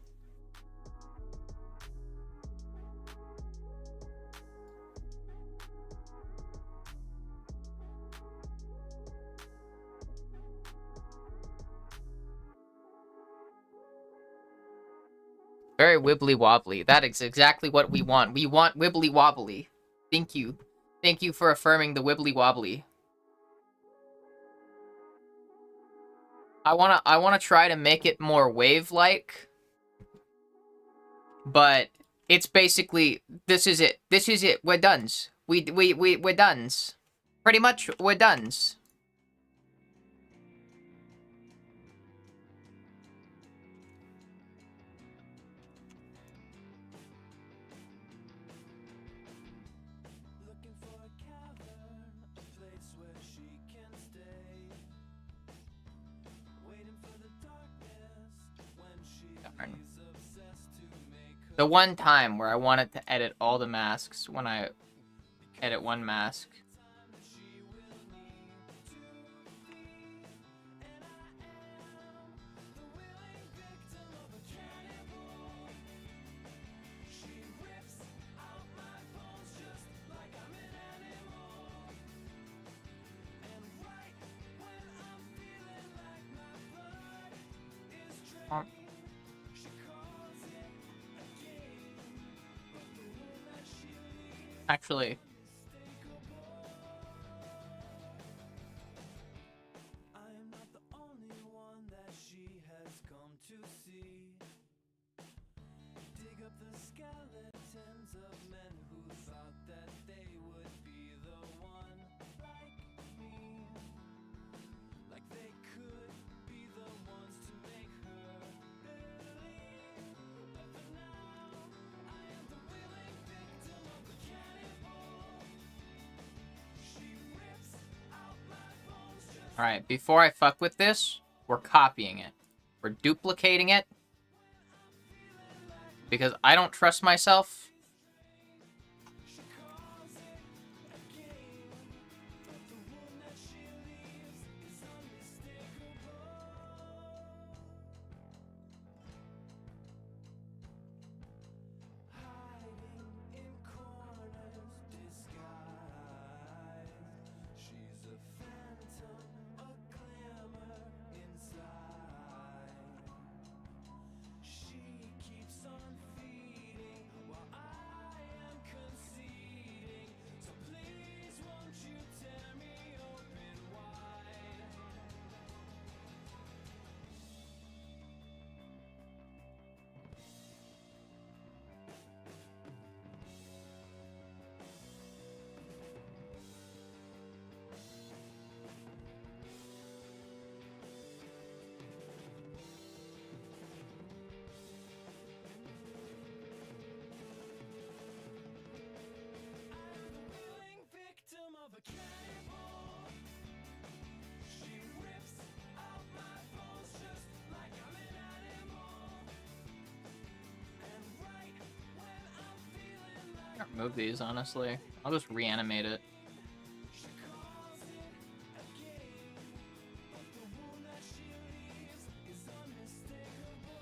Very wibbly wobbly. That is exactly what we want. We want wibbly wobbly. Thank you. Thank you for affirming the wibbly wobbly. I wanna try to make it more wave-like. But it's basically, this is it. This is it. We're dones. We're dones. Pretty much, we're dones. Looking for a The one time where I wanted to edit all the masks when I edit one mask. Actually, I am not the only one that she has come to see. Dig up the skeletons of men who thought that they would be the one like me. Like they could be the ones to make her believe. But for now, I am the willing victim of the cannibal. She rips out my bones just alright, before I fuck with this, we're copying it. We're duplicating it. Because I don't trust myself. in corners disguised. She's a phantom, a glimmer inside. She keeps on feeding while I am conceding. So please won't you tear me open wide? Willing victim of a cannibal. She rips out my bones just like I'm an animal. And right when I'm feeling like Can't remove these, honestly. I'll just reanimate it. she calls it a game, but the wound that she leaves is unmistakable.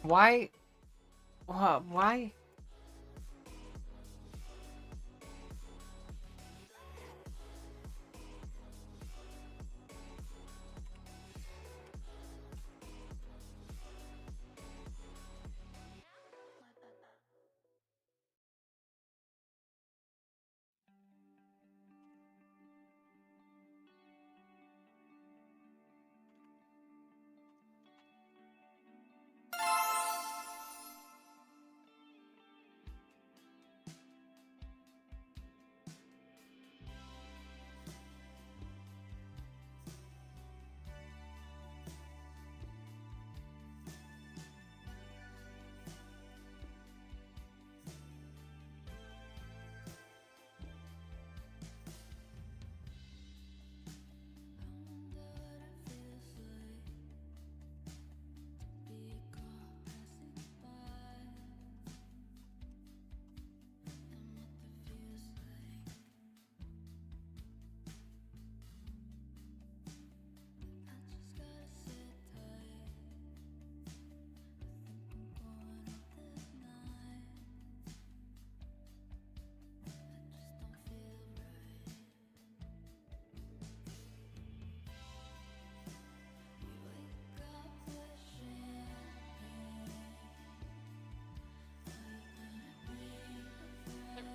Why? Why?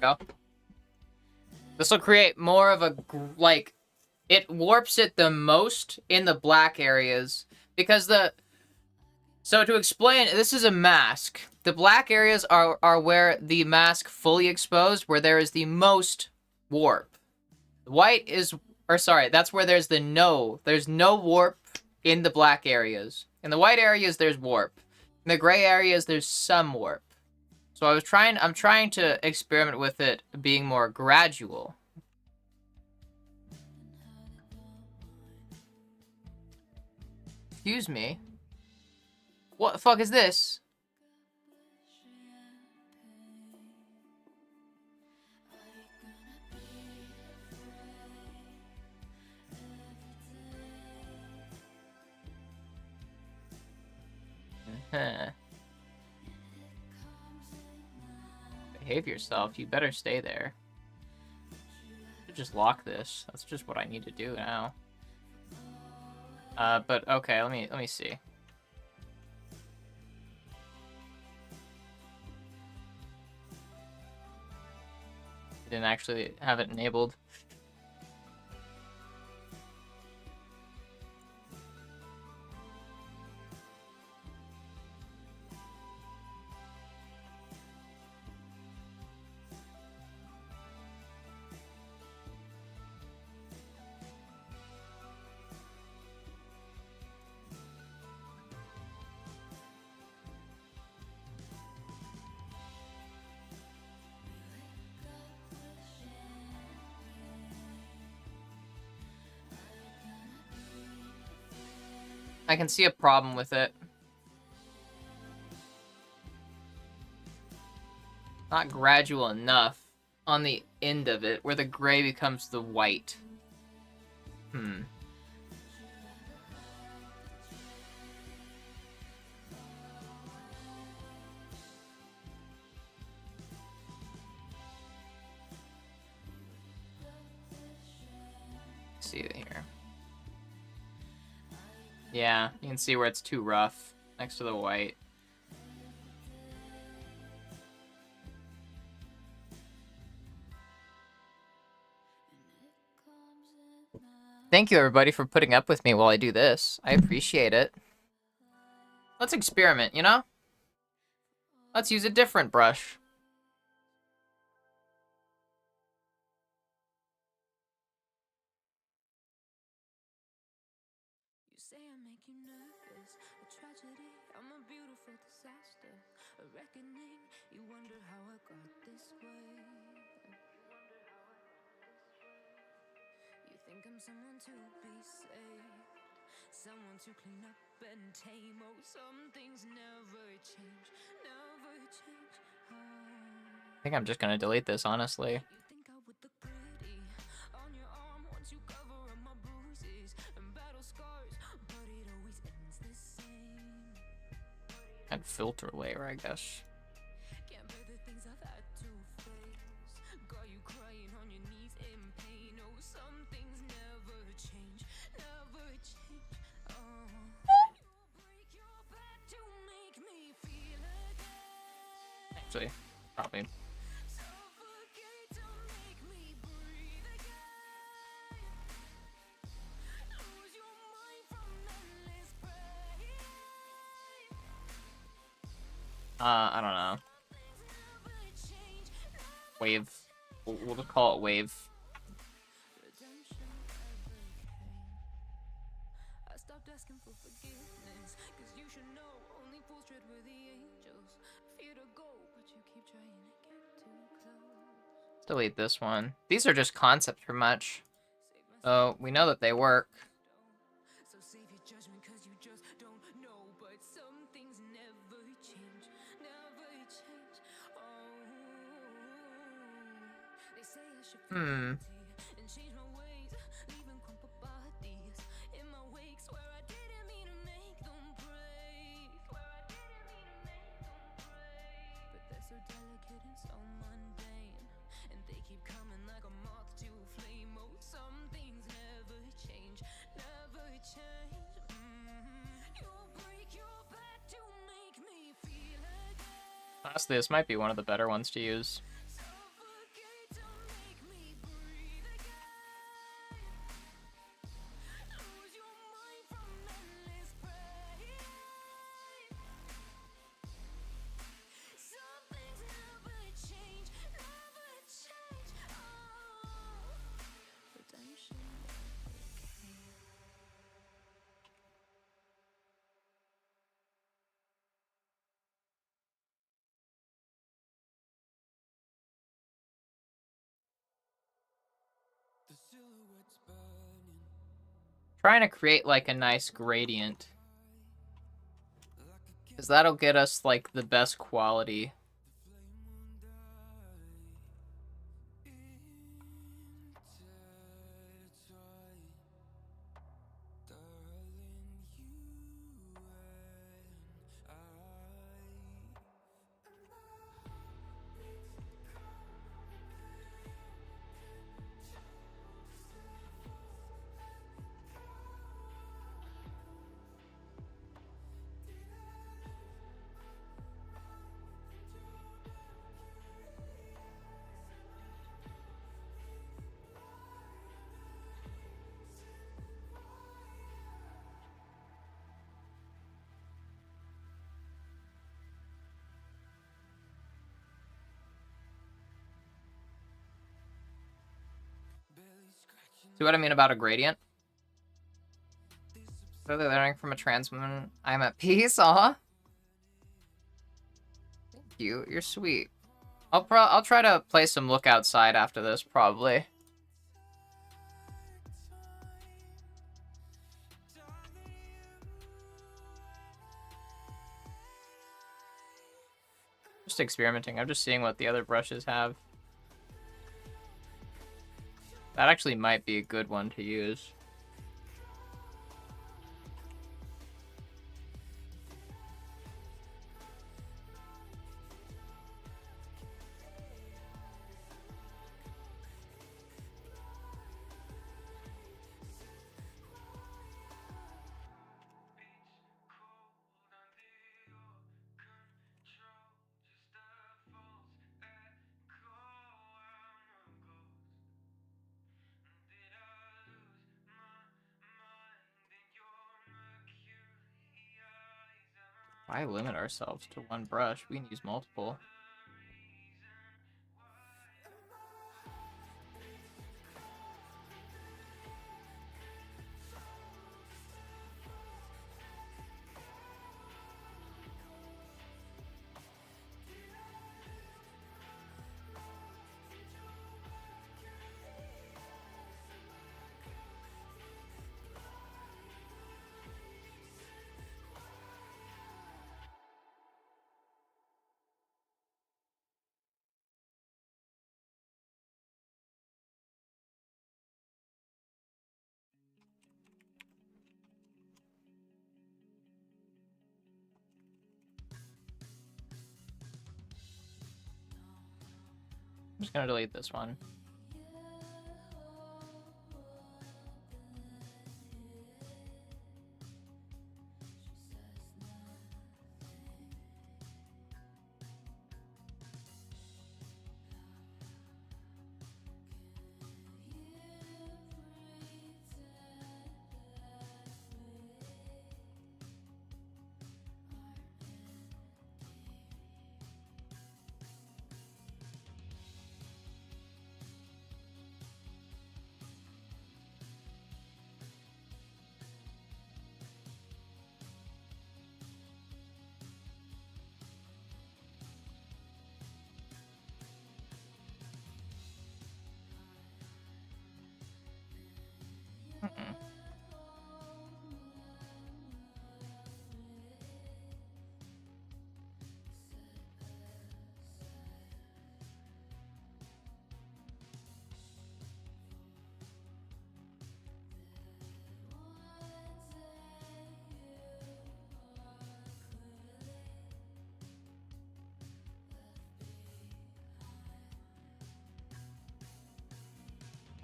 Go. This will create more of a, like, it warps it the most in the black areas. Because so to explain, this is a mask. The black areas are where the mask fully exposed, where there is the most warp. White is, or sorry, that's where there's no warp in the black areas. In the white areas, there's warp. In the gray areas, there's some warp. So I'm trying to experiment with it being more gradual. Excuse me. What the fuck is this? Behave yourself. You better stay there. Just lock this. That's just what I need to do now. But okay, let me see. Didn't actually have it enabled. I can see a problem with it. Not gradual enough on the end of it, where the gray becomes the white. See it here. Yeah, you can see where it's too rough next to the white. Thank you, everybody, for putting up with me while I do this. I appreciate it. Let's experiment, you know? Let's use a different brush. You say I make you nervous, a tragedy, I'm a beautiful disaster, a reckoning, you wonder how I got this way. You think I'm someone to be saved, someone to clean up and tame. Oh, some things never change, never change. I think I'm just gonna delete this, honestly. You think I would look pretty on your arm once you cover up my bruises and battle scars, but it always ends the same. And filter layer, I guess. actually. Probably. I don't know. Wave. We'll just call it wave. I stopped asking for forgiveness, 'cause you should know only fools tread where the angels fear to go, but you keep trying to get too close. Delete this one. These are just concepts for much. So we know that they work. So save your judgment, 'cause you just don't know, but some things never change, never change. Oh, they say I should feel guilty and change my ways, leaving crumpled bodies in my wake. Swear I didn't mean to make them break. Swear I didn't mean to make them break. But they're so delicate and so mundane, and they keep coming like a moth to a flame. Oh, some things never change, never change. You'll break your back to make me feel again. Honestly, this might be one of the better ones to use. Suffocate to make me breathe again. Lose your mind from endless pain. Some things never change, never change. Oh, redemption never came. The silhouette's burning Trying to create like a nice gradient. like a Because that'll get us like the best quality. See what I mean about a gradient? Clearly learning from a trans woman. I'm at peace, aw. Thank you, you're sweet. I'll try to play some Look Outside after this, probably. Just experimenting. I'm just seeing what the other brushes have. That actually might be a good one to use. Why limit ourselves to one brush? We can use multiple. I'm just gonna delete this one.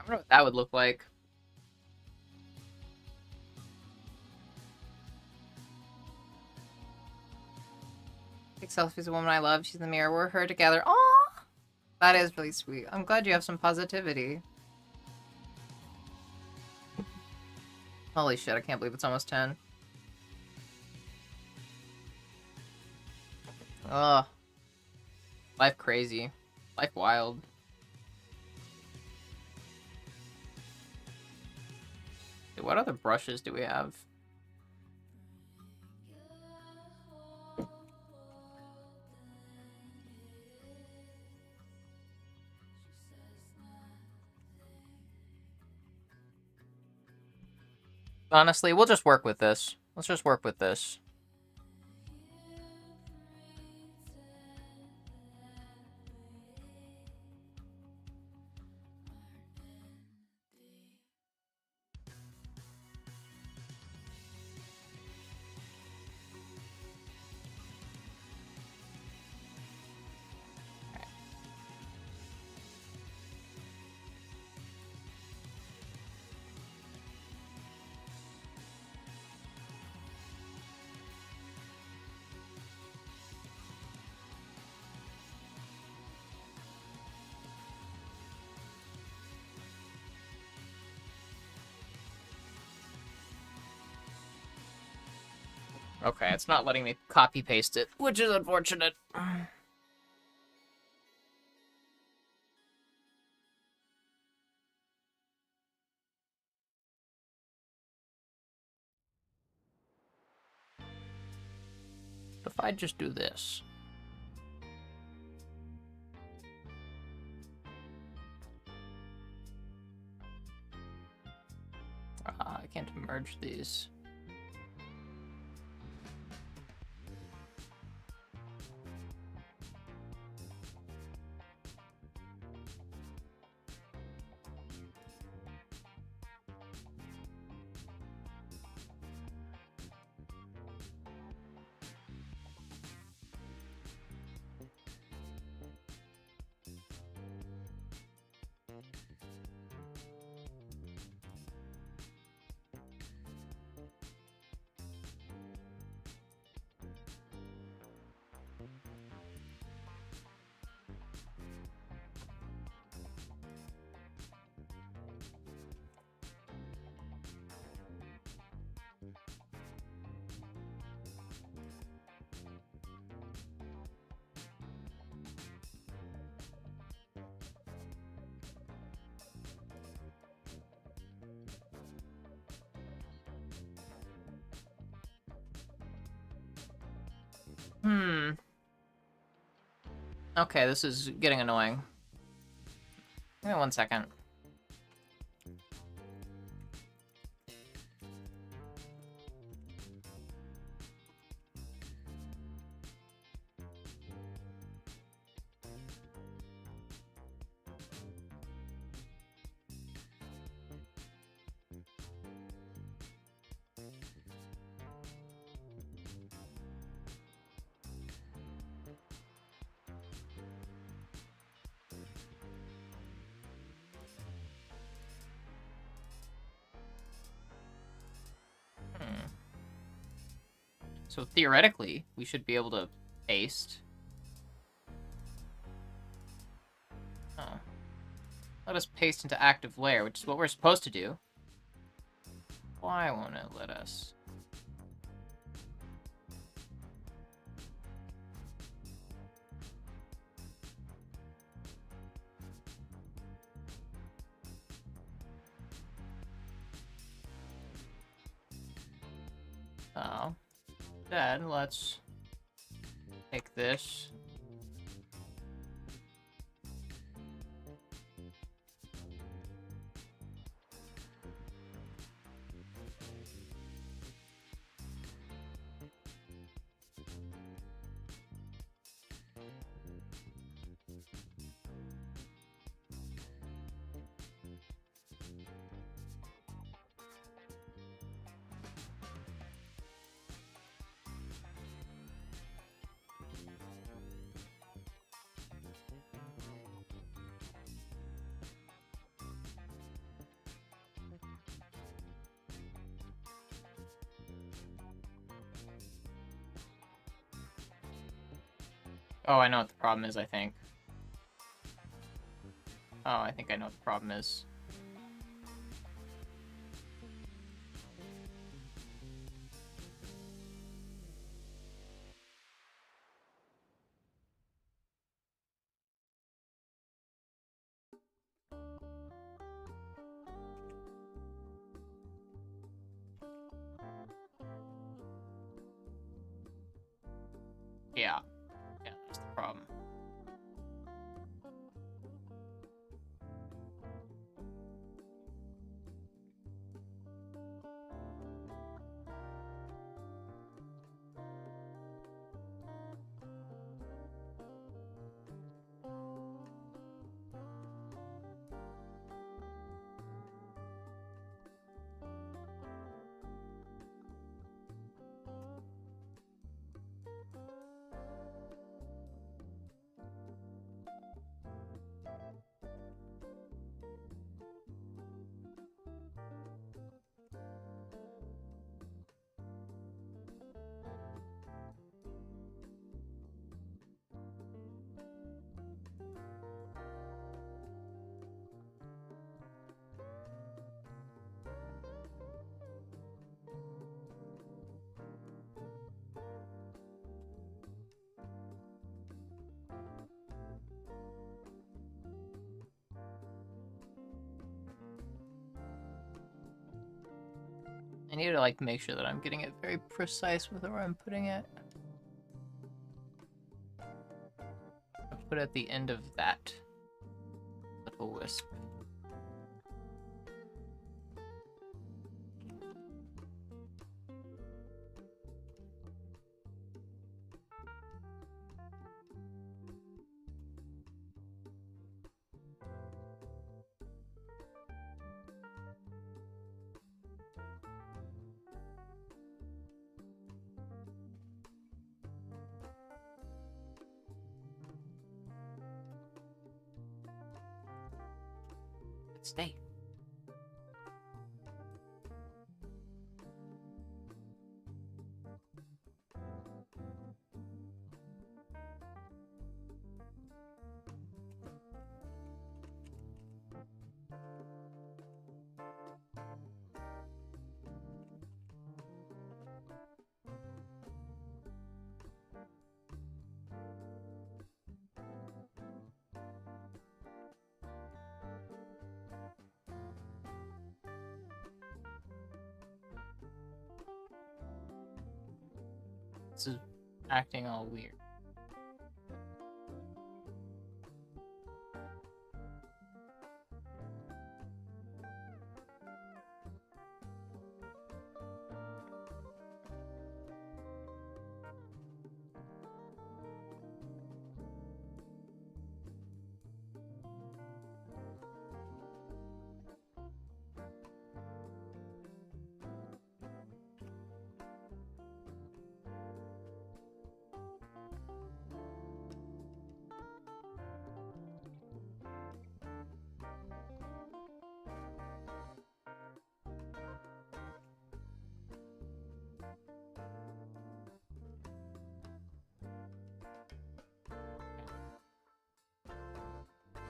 wonder what that would look like. Take selfies with a woman I love. She's in the mirror. We're her together. Aww! That is really sweet. I'm glad you have some positivity. Holy shit, I can't believe it's almost 10. Ugh. Life crazy. Life wild. Okay, what other brushes do we have? Honestly, we'll just work with this. Let's just work with this. Okay, it's not letting me copy paste it, which is unfortunate. If I just do this. I can't merge these. Okay, this is getting annoying. Give me 1 second. So theoretically, we should be able to paste. Oh. Let us paste into active layer, which is what we're supposed to do. Why won't it let us? Oh. Then let's take this. Oh, I know what the problem is, I think. Oh, I think I know what the problem is. Yeah. Yeah, that's the problem. I need to, like, make sure that I'm getting it very precise with where I'm putting it. I'll put it at the end of that little wisp. Stay. This is acting all weird.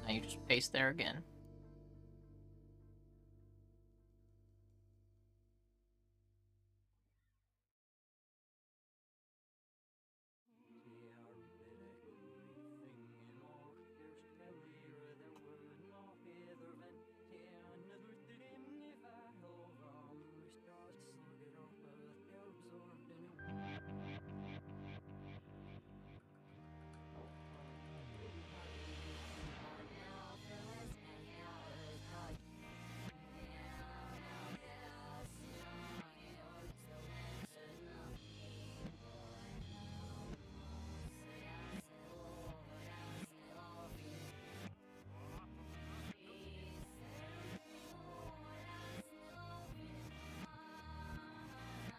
Now you just paste there again.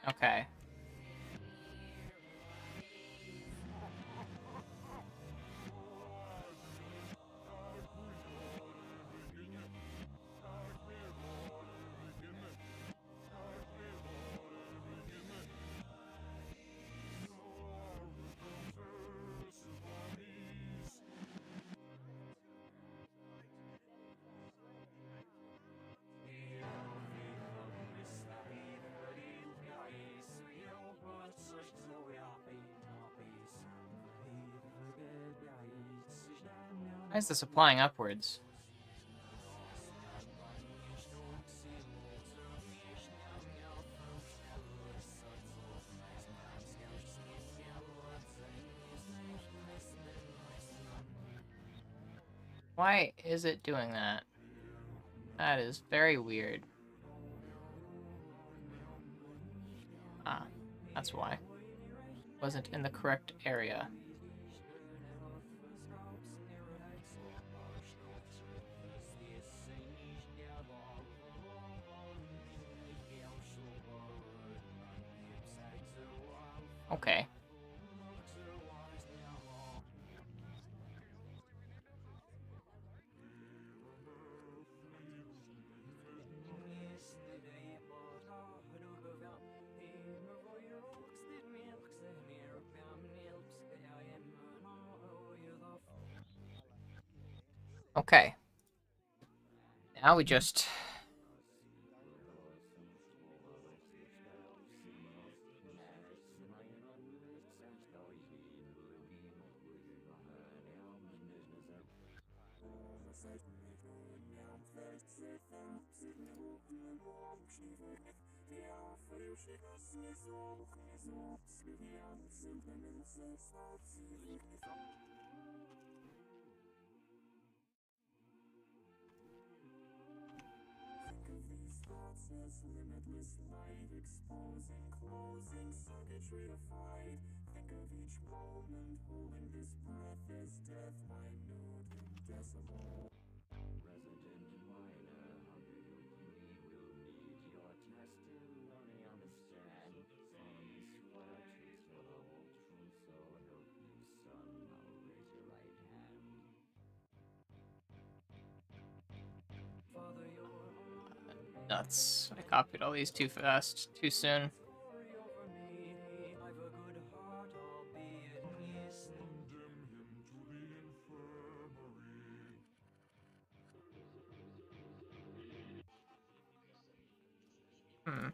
Okay. Why is this applying upwards? Why is it doing that? That is very weird. Ah, that's why. Wasn't in the correct area. Okay. Okay. Now we just... Nuts. I copied all these too fast, too soon. Hmm.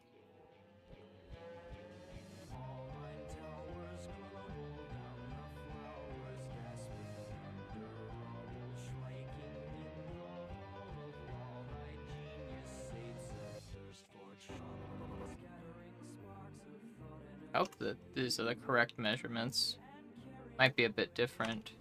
I hope that these are the correct measurements. Might be a bit different.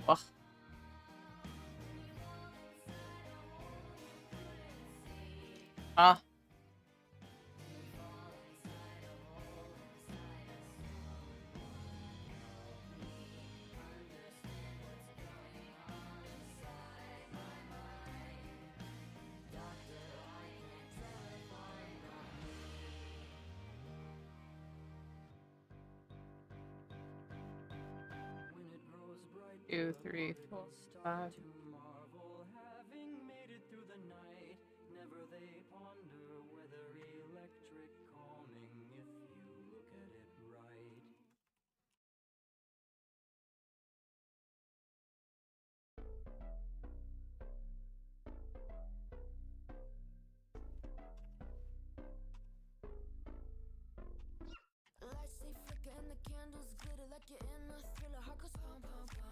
Ugh. Ah. Two, three, 4, 5.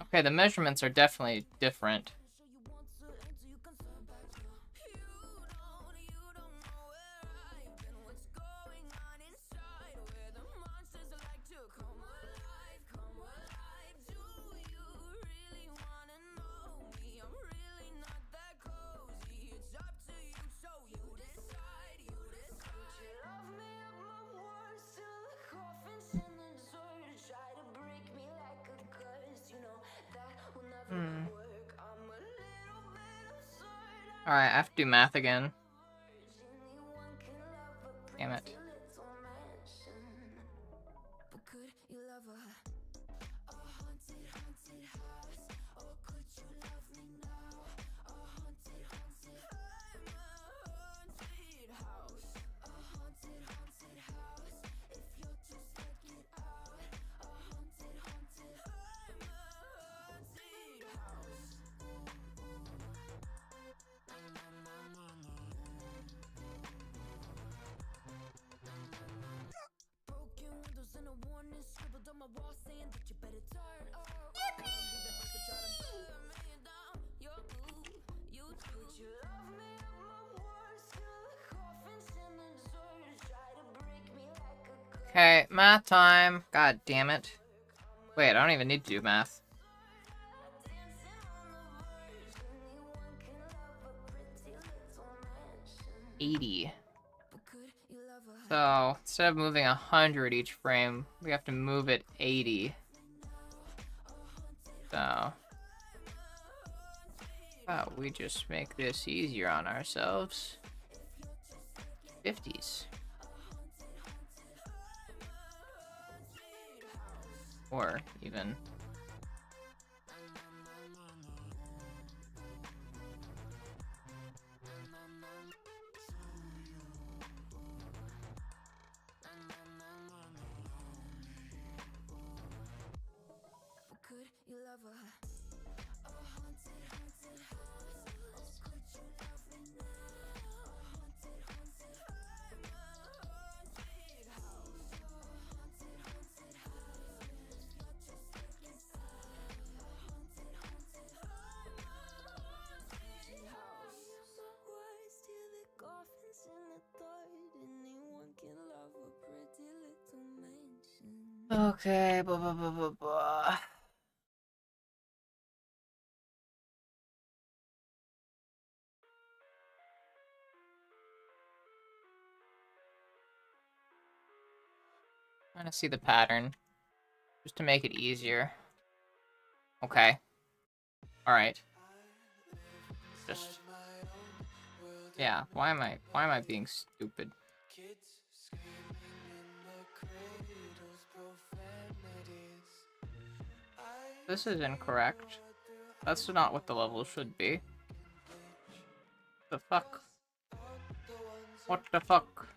Okay, the measurements are definitely different. Alright, I have to do math again. Damn it. Okay, math time. God damn it. Wait, I don't even need to do math. $80. So, instead of moving 100 each frame, we have to move it 80. So, we just make this easier on ourselves. 50s. Or even... Okay, blah, blah, blah, blah, blah. Trying to see the pattern. Just to make it easier. Okay. Alright. Just... Yeah, why am I being stupid? This is incorrect. That's not what the level should be. The fuck? What the fuck?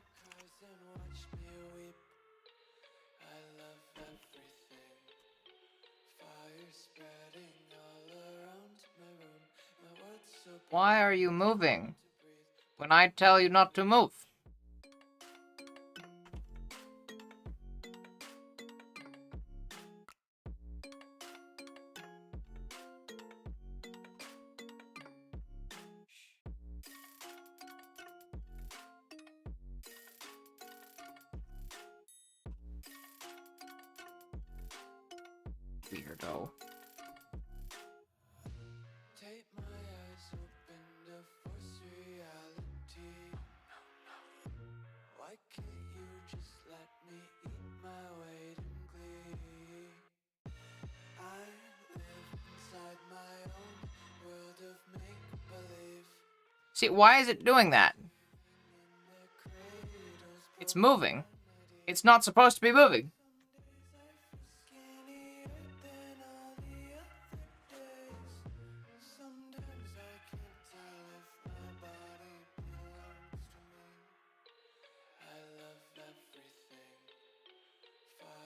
Why are you moving when I tell you not to move? Weirdo. Take my eyes open to force reality. Why can't you just let me eat my weight in glee? I live inside my own world of make-believe. See, why is it doing that? It's moving. It's not supposed to be moving.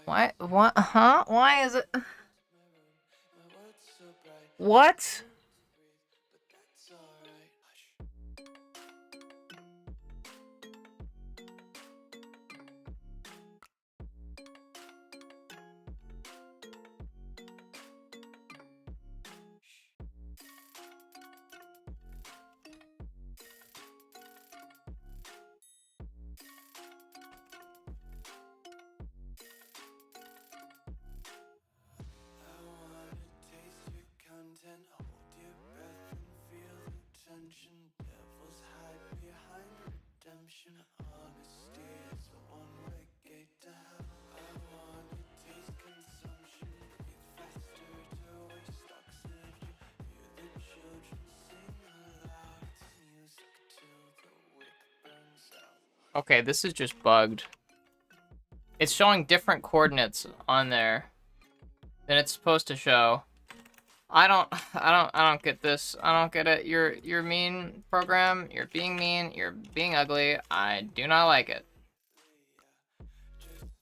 Why? What? Huh? Why is it? What? Okay, this is just bugged. It's showing different coordinates on there than it's supposed to show. I don't get this. I don't get it. You're mean, program. You're being mean. You're being ugly. I do not like it.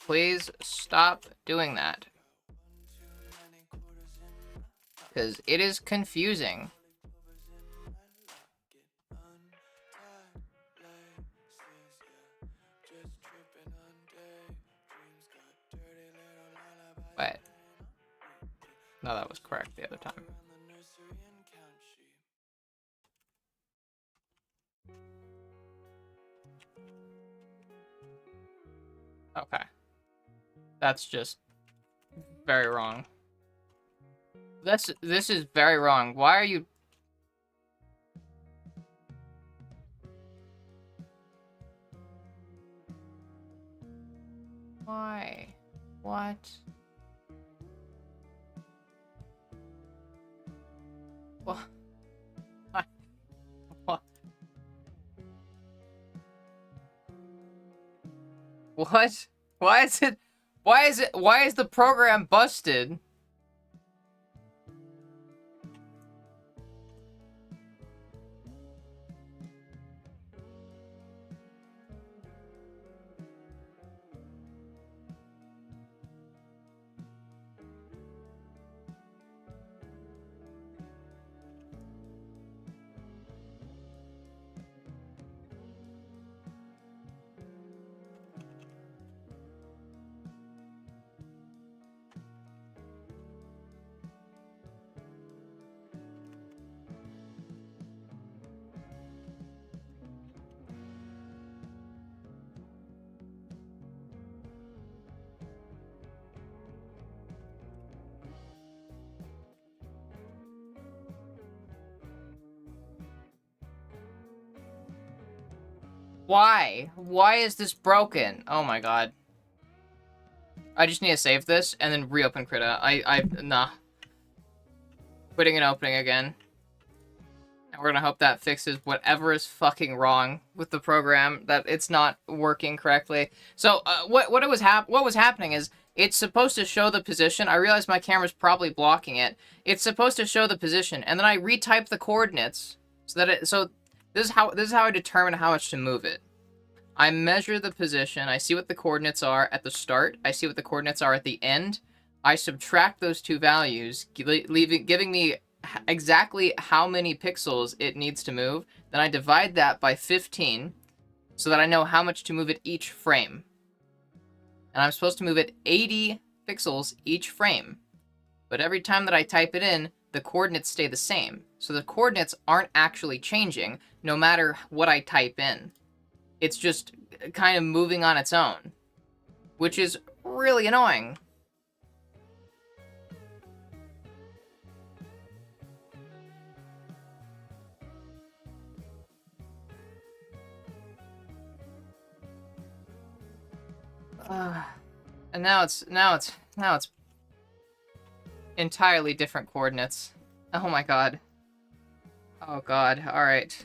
Please stop doing that. Because it is confusing. Wait. No, that was correct the other time. Okay. That's just very wrong. This is very wrong. Why are you... Why? What? What? What? What? Why is it... Why is the program busted? Why? Why is this broken? Oh my god. I just need to save this and then reopen Krita. Nah. Quitting and opening again. And we're gonna hope that fixes whatever is fucking wrong with the program, that it's not working correctly. So, what was happening is, it's supposed to show the position. I realize my camera's probably blocking it. It's supposed to show the position, and then I retype the coordinates so that this is how I determine how much to move it. I measure the position, I see what the coordinates are at the start, I see what the coordinates are at the end, I subtract those two values, giving me exactly how many pixels it needs to move, then I divide that by 15, so that I know how much to move at each frame. And I'm supposed to move at 80 pixels each frame. But every time that I type it in, the coordinates stay the same. So the coordinates aren't actually changing, no matter what I type in. It's just kind of moving on its own, which is really annoying. And now it's entirely different coordinates. Oh my god. Oh god. All right.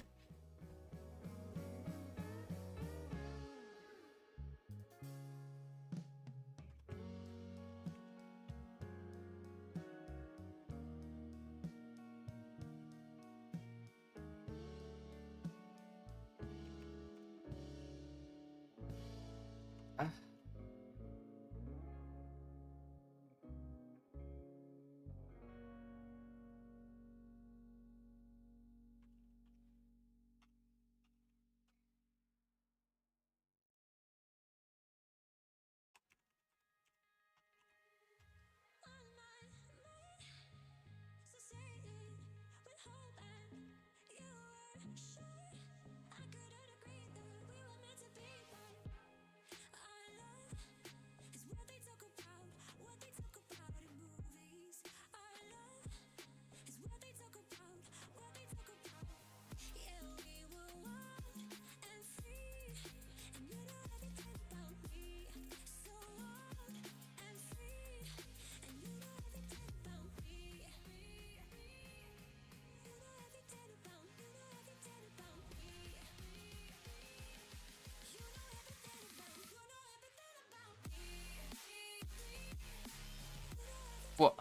What?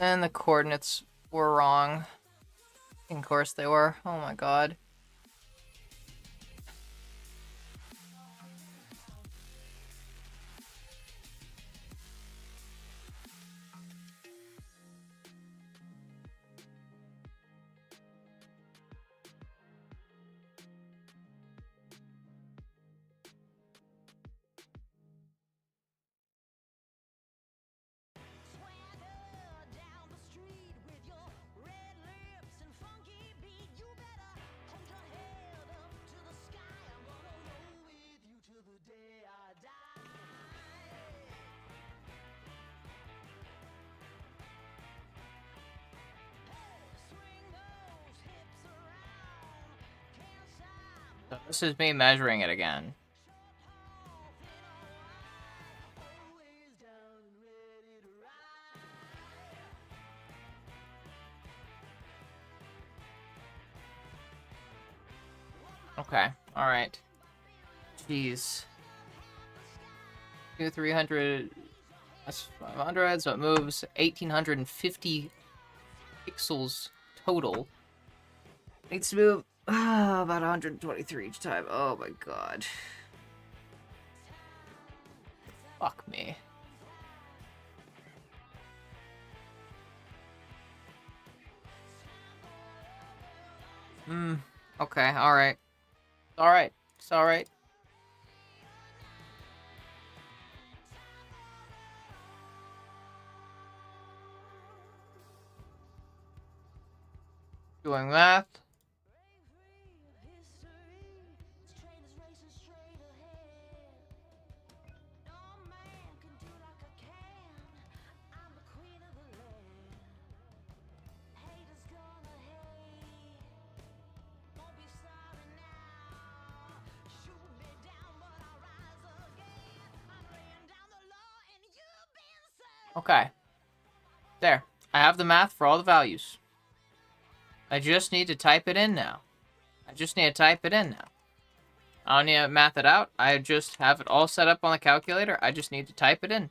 And the coordinates were wrong. Of course they were. Oh my god. So this is me measuring it again. Okay, alright. Jeez. 300, that's 500, so it moves 1,850 pixels total. Needs to move about 123 each time. Oh my god. Fuck me. Okay, alright. Alright, it's alright. Doing math. Okay. There. I have the math for all the values. I just need to type it in now. I don't need to math it out. I just have it all set up on the calculator. I just need to type it in.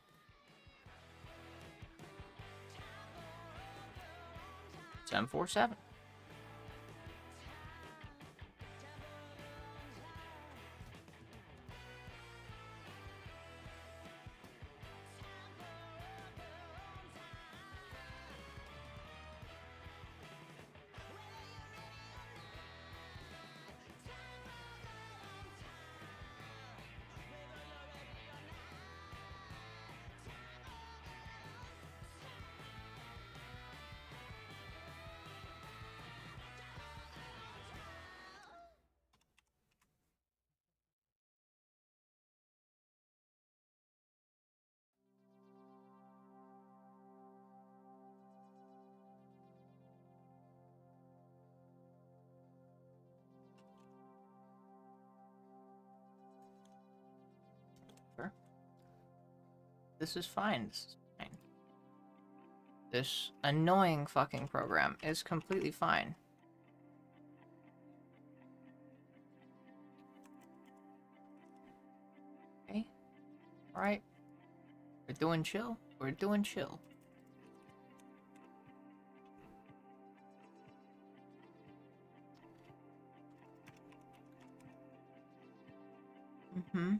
747. This is fine. This is fine. This annoying fucking program is completely fine. Okay. Alright. We're doing chill. We're doing chill. Mm-hmm.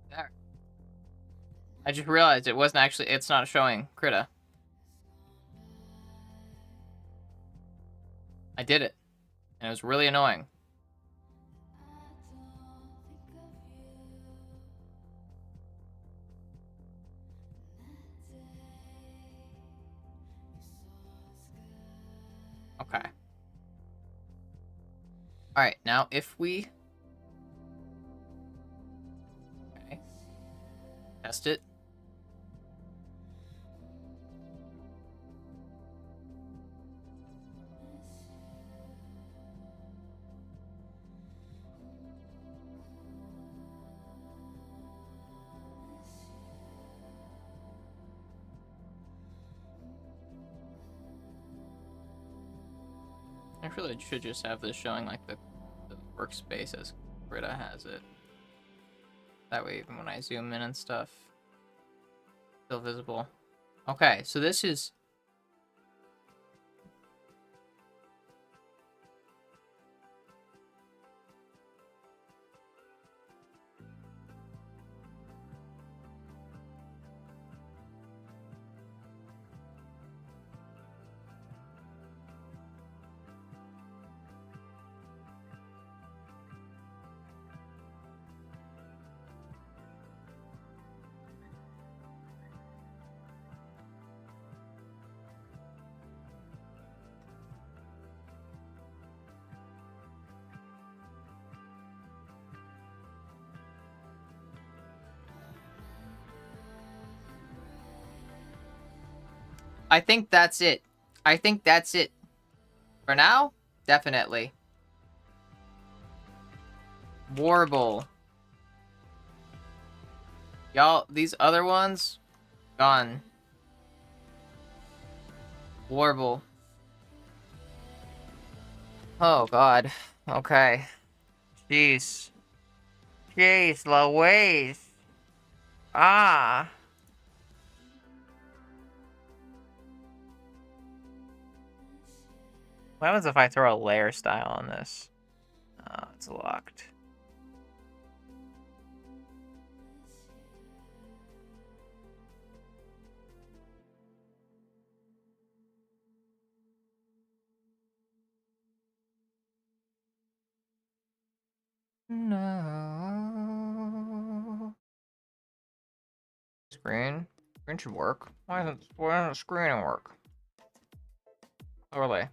There. I just realized it wasn't actually. It's not showing Krita. I did it, and it was really annoying. Okay. Alright, now if we... Okay. Test it. I really should just have this showing like the workspace as Krita has it. That way even when I zoom in and stuff, still visible. Okay, so this is... I think that's it. I think that's it. For now, definitely. Warble. Y'all, these other ones, gone. Warble. Oh, God. Okay. Jeez. Jeez Louise. Ah. What happens if I throw a layer style on this? Oh, it's locked. No. Screen? Screen should work. Why doesn't screen work? Overlay.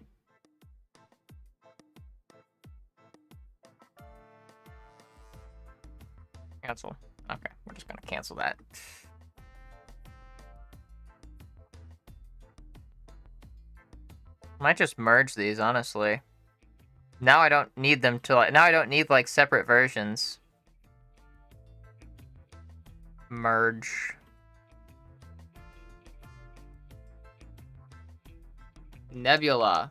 Cancel. Okay, we're just gonna cancel that. Might just merge these, honestly. Now I don't need them to, now I don't need, like, separate versions. Merge. Nebula.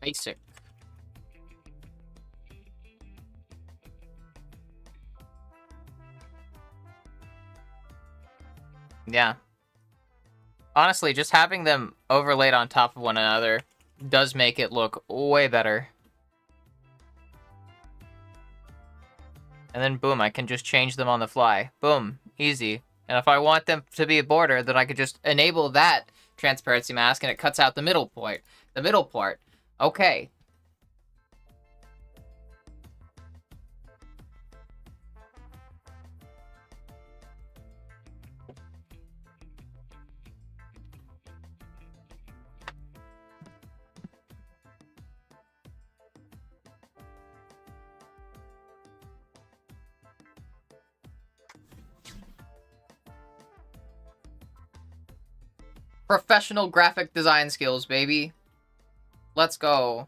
Basic. Yeah. Honestly, just having them overlaid on top of one another does make it look way better. And then boom, I can just change them on the fly. Boom, easy. And if I want them to be a border, then I could just enable that transparency mask and it cuts out the middle point. The middle part. Okay. Professional graphic design skills, baby. Let's go.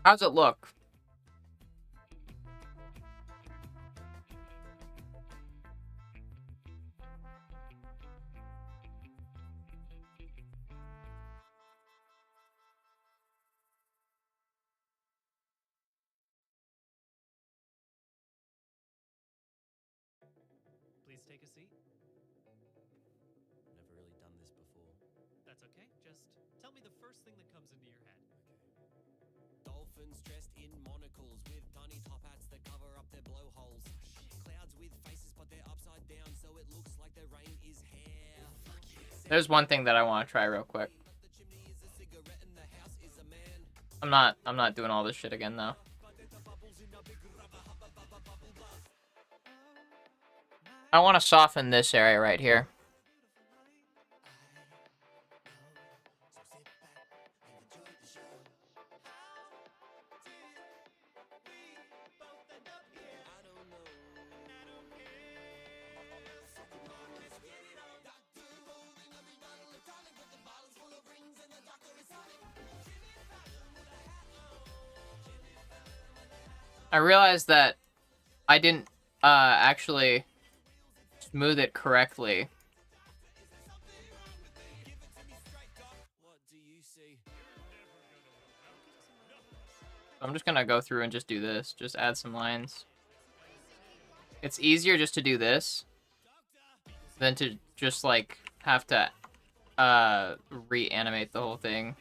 How's it look? Please take a seat. Never really done this before. That's okay. Just tell me the first thing that comes into your head. Dolphins dressed in monocles with tiny top hats that cover up their blowholes. Clouds with faces, but they're upside down, so it looks like the rain is hair. There's one thing that I want to try real quick. I'm not doing all this shit again though. I want to soften this area right here. I realized that I didn't actually smooth it correctly. What do you see? I'm just gonna go through and just do this. Just add some lines. It's easier just to do this than to just like have to reanimate the whole thing.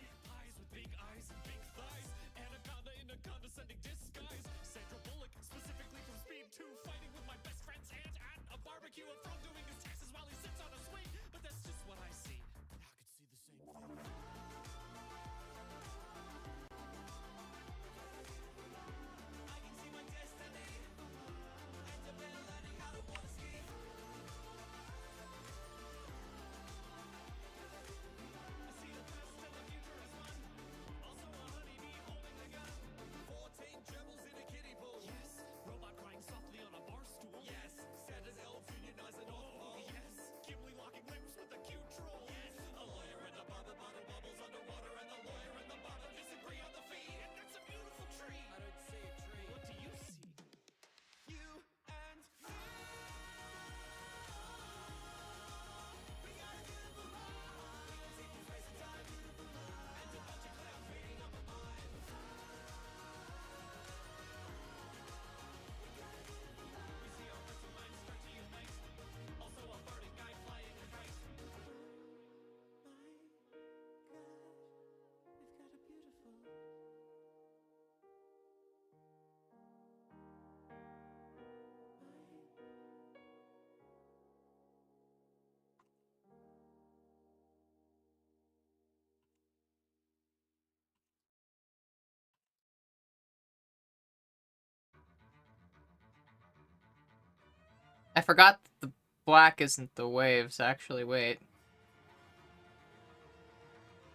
I forgot that the black isn't the waves, actually. Wait.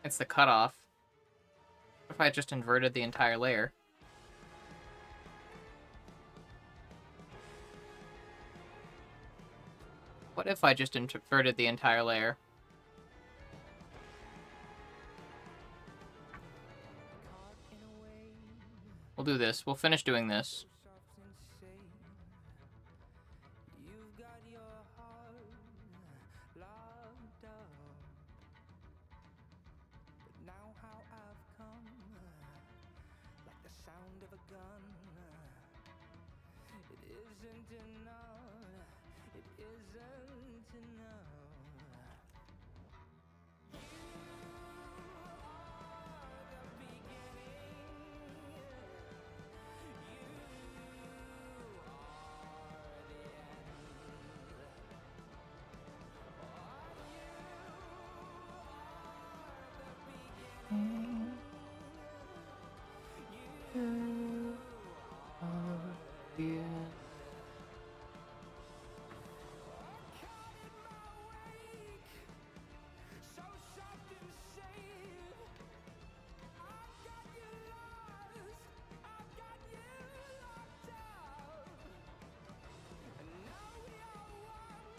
It's the cutoff. What if I just inverted the entire layer? What if I just inverted the entire layer? We'll do this. We'll finish doing this. You've got your heart locked up, but now how I've come, like the sound of a gun. It isn't enough. It isn't enough. You are the beginning. So soft and safe. I've got you lost. I've got you locked up. And now we are one,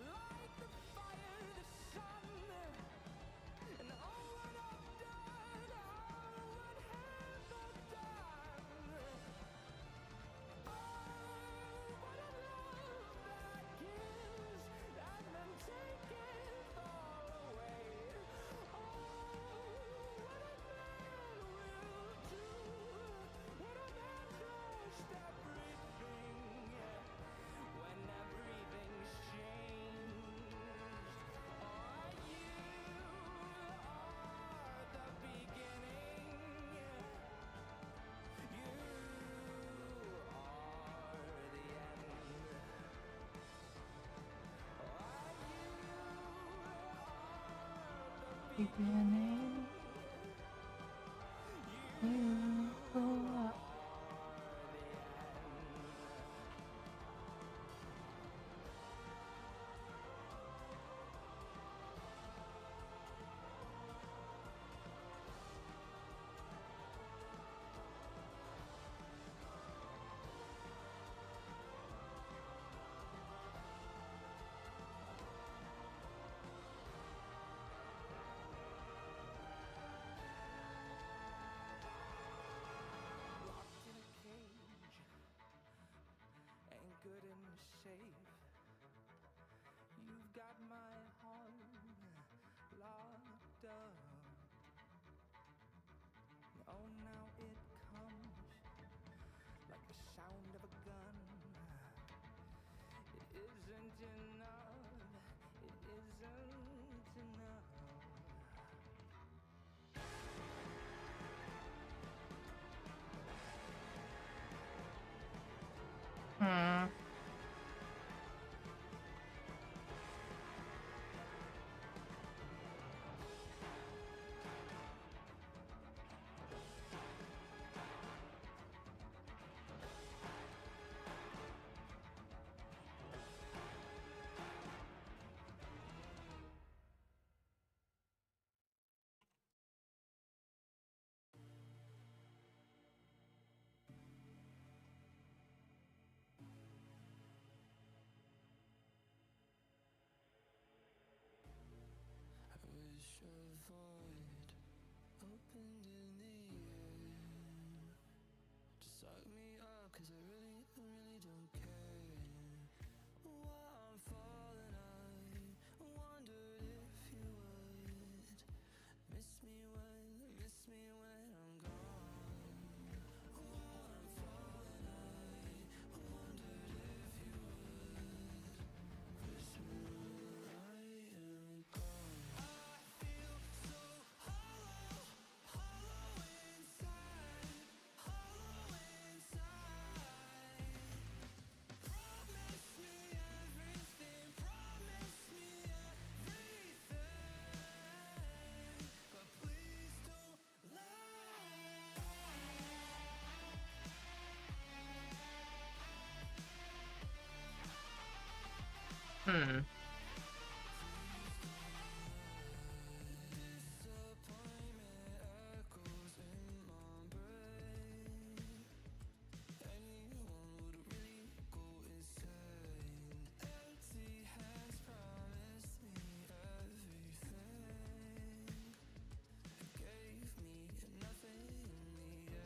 like the fire, the sun. And all what I've done, all what have I done? Oh, what a love that gives, and then take it all away. Oh, what a man will do, what a man lost everything, when everything's changed. Oh, you are the beginning. You are the end. Beginning. You are. Locked in a cage, anchored and safe. You've got my heart locked up. Oh, now it comes like the sound of a gun. It isn't enough. It isn't enough. Hmm.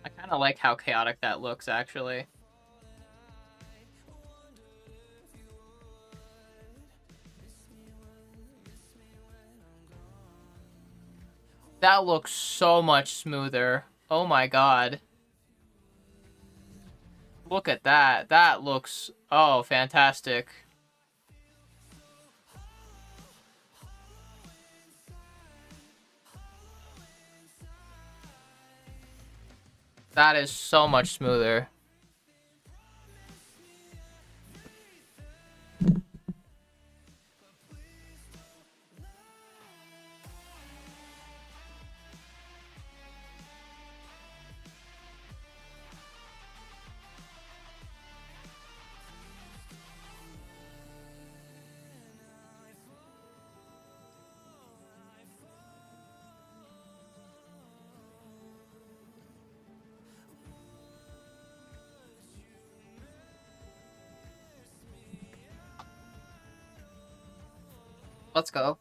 I kind of like how chaotic that looks, actually. That looks so much smoother. Oh my god. Look at that. That looks... Oh, fantastic. That is so much smoother. Let's go.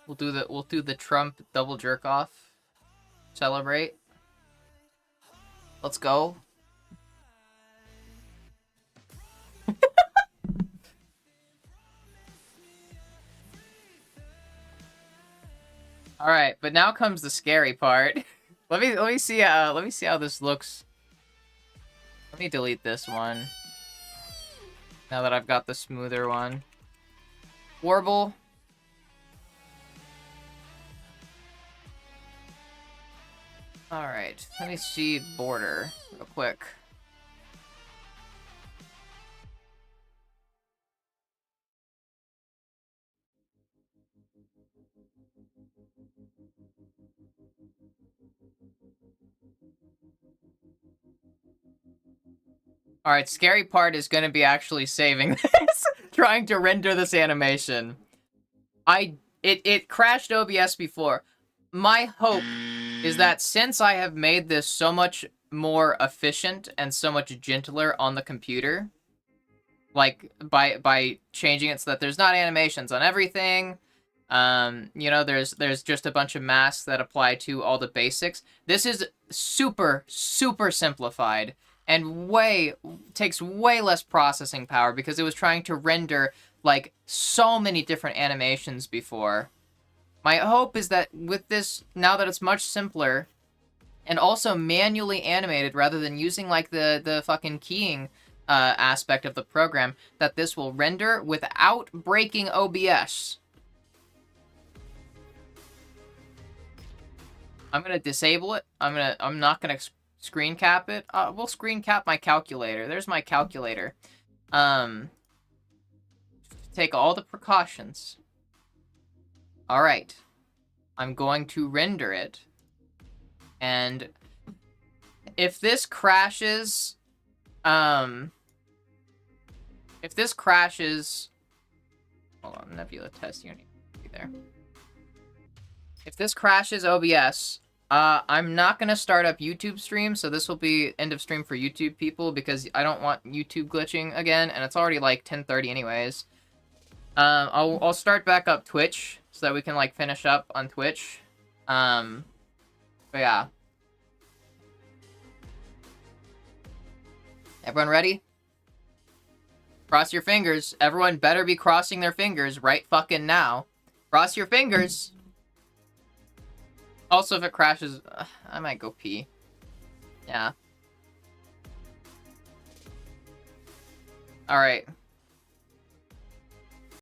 We'll do the Trump double jerk off. Celebrate. Let's go. All right, but now comes the scary part. let me see how this looks. Let me delete this one. Now that I've got the smoother one. Warble. Alright, let me see border real quick. Alright, scary part is gonna be actually saving this. Trying to render this animation. It crashed OBS before. My hope is that since I have made this so much more efficient and so much gentler on the computer, like by changing it so that there's not animations on everything, you know, there's just a bunch of masks that apply to all the basics. This is super simplified and takes way less processing power because it was trying to render like so many different animations before. My hope is that with this, now that it's much simpler, and also manually animated rather than using like the fucking keying aspect of the program, that this will render without breaking OBS. I'm gonna disable it. I'm not gonna screen cap it. We'll screen cap my calculator. There's my calculator. Take all the precautions. Alright. I'm going to render it. And if this crashes, hold on, Nebula test unit there. If this crashes OBS, I'm not going to start up YouTube stream, so this will be end of stream for YouTube people because I don't want YouTube glitching again, and it's already like 10:30 anyways. I'll start back up Twitch so that we can like finish up on Twitch. But yeah. Everyone ready? Cross your fingers. Everyone better be crossing their fingers right fucking now. Cross your fingers. Also, if it crashes, I might go pee. Yeah. Alright.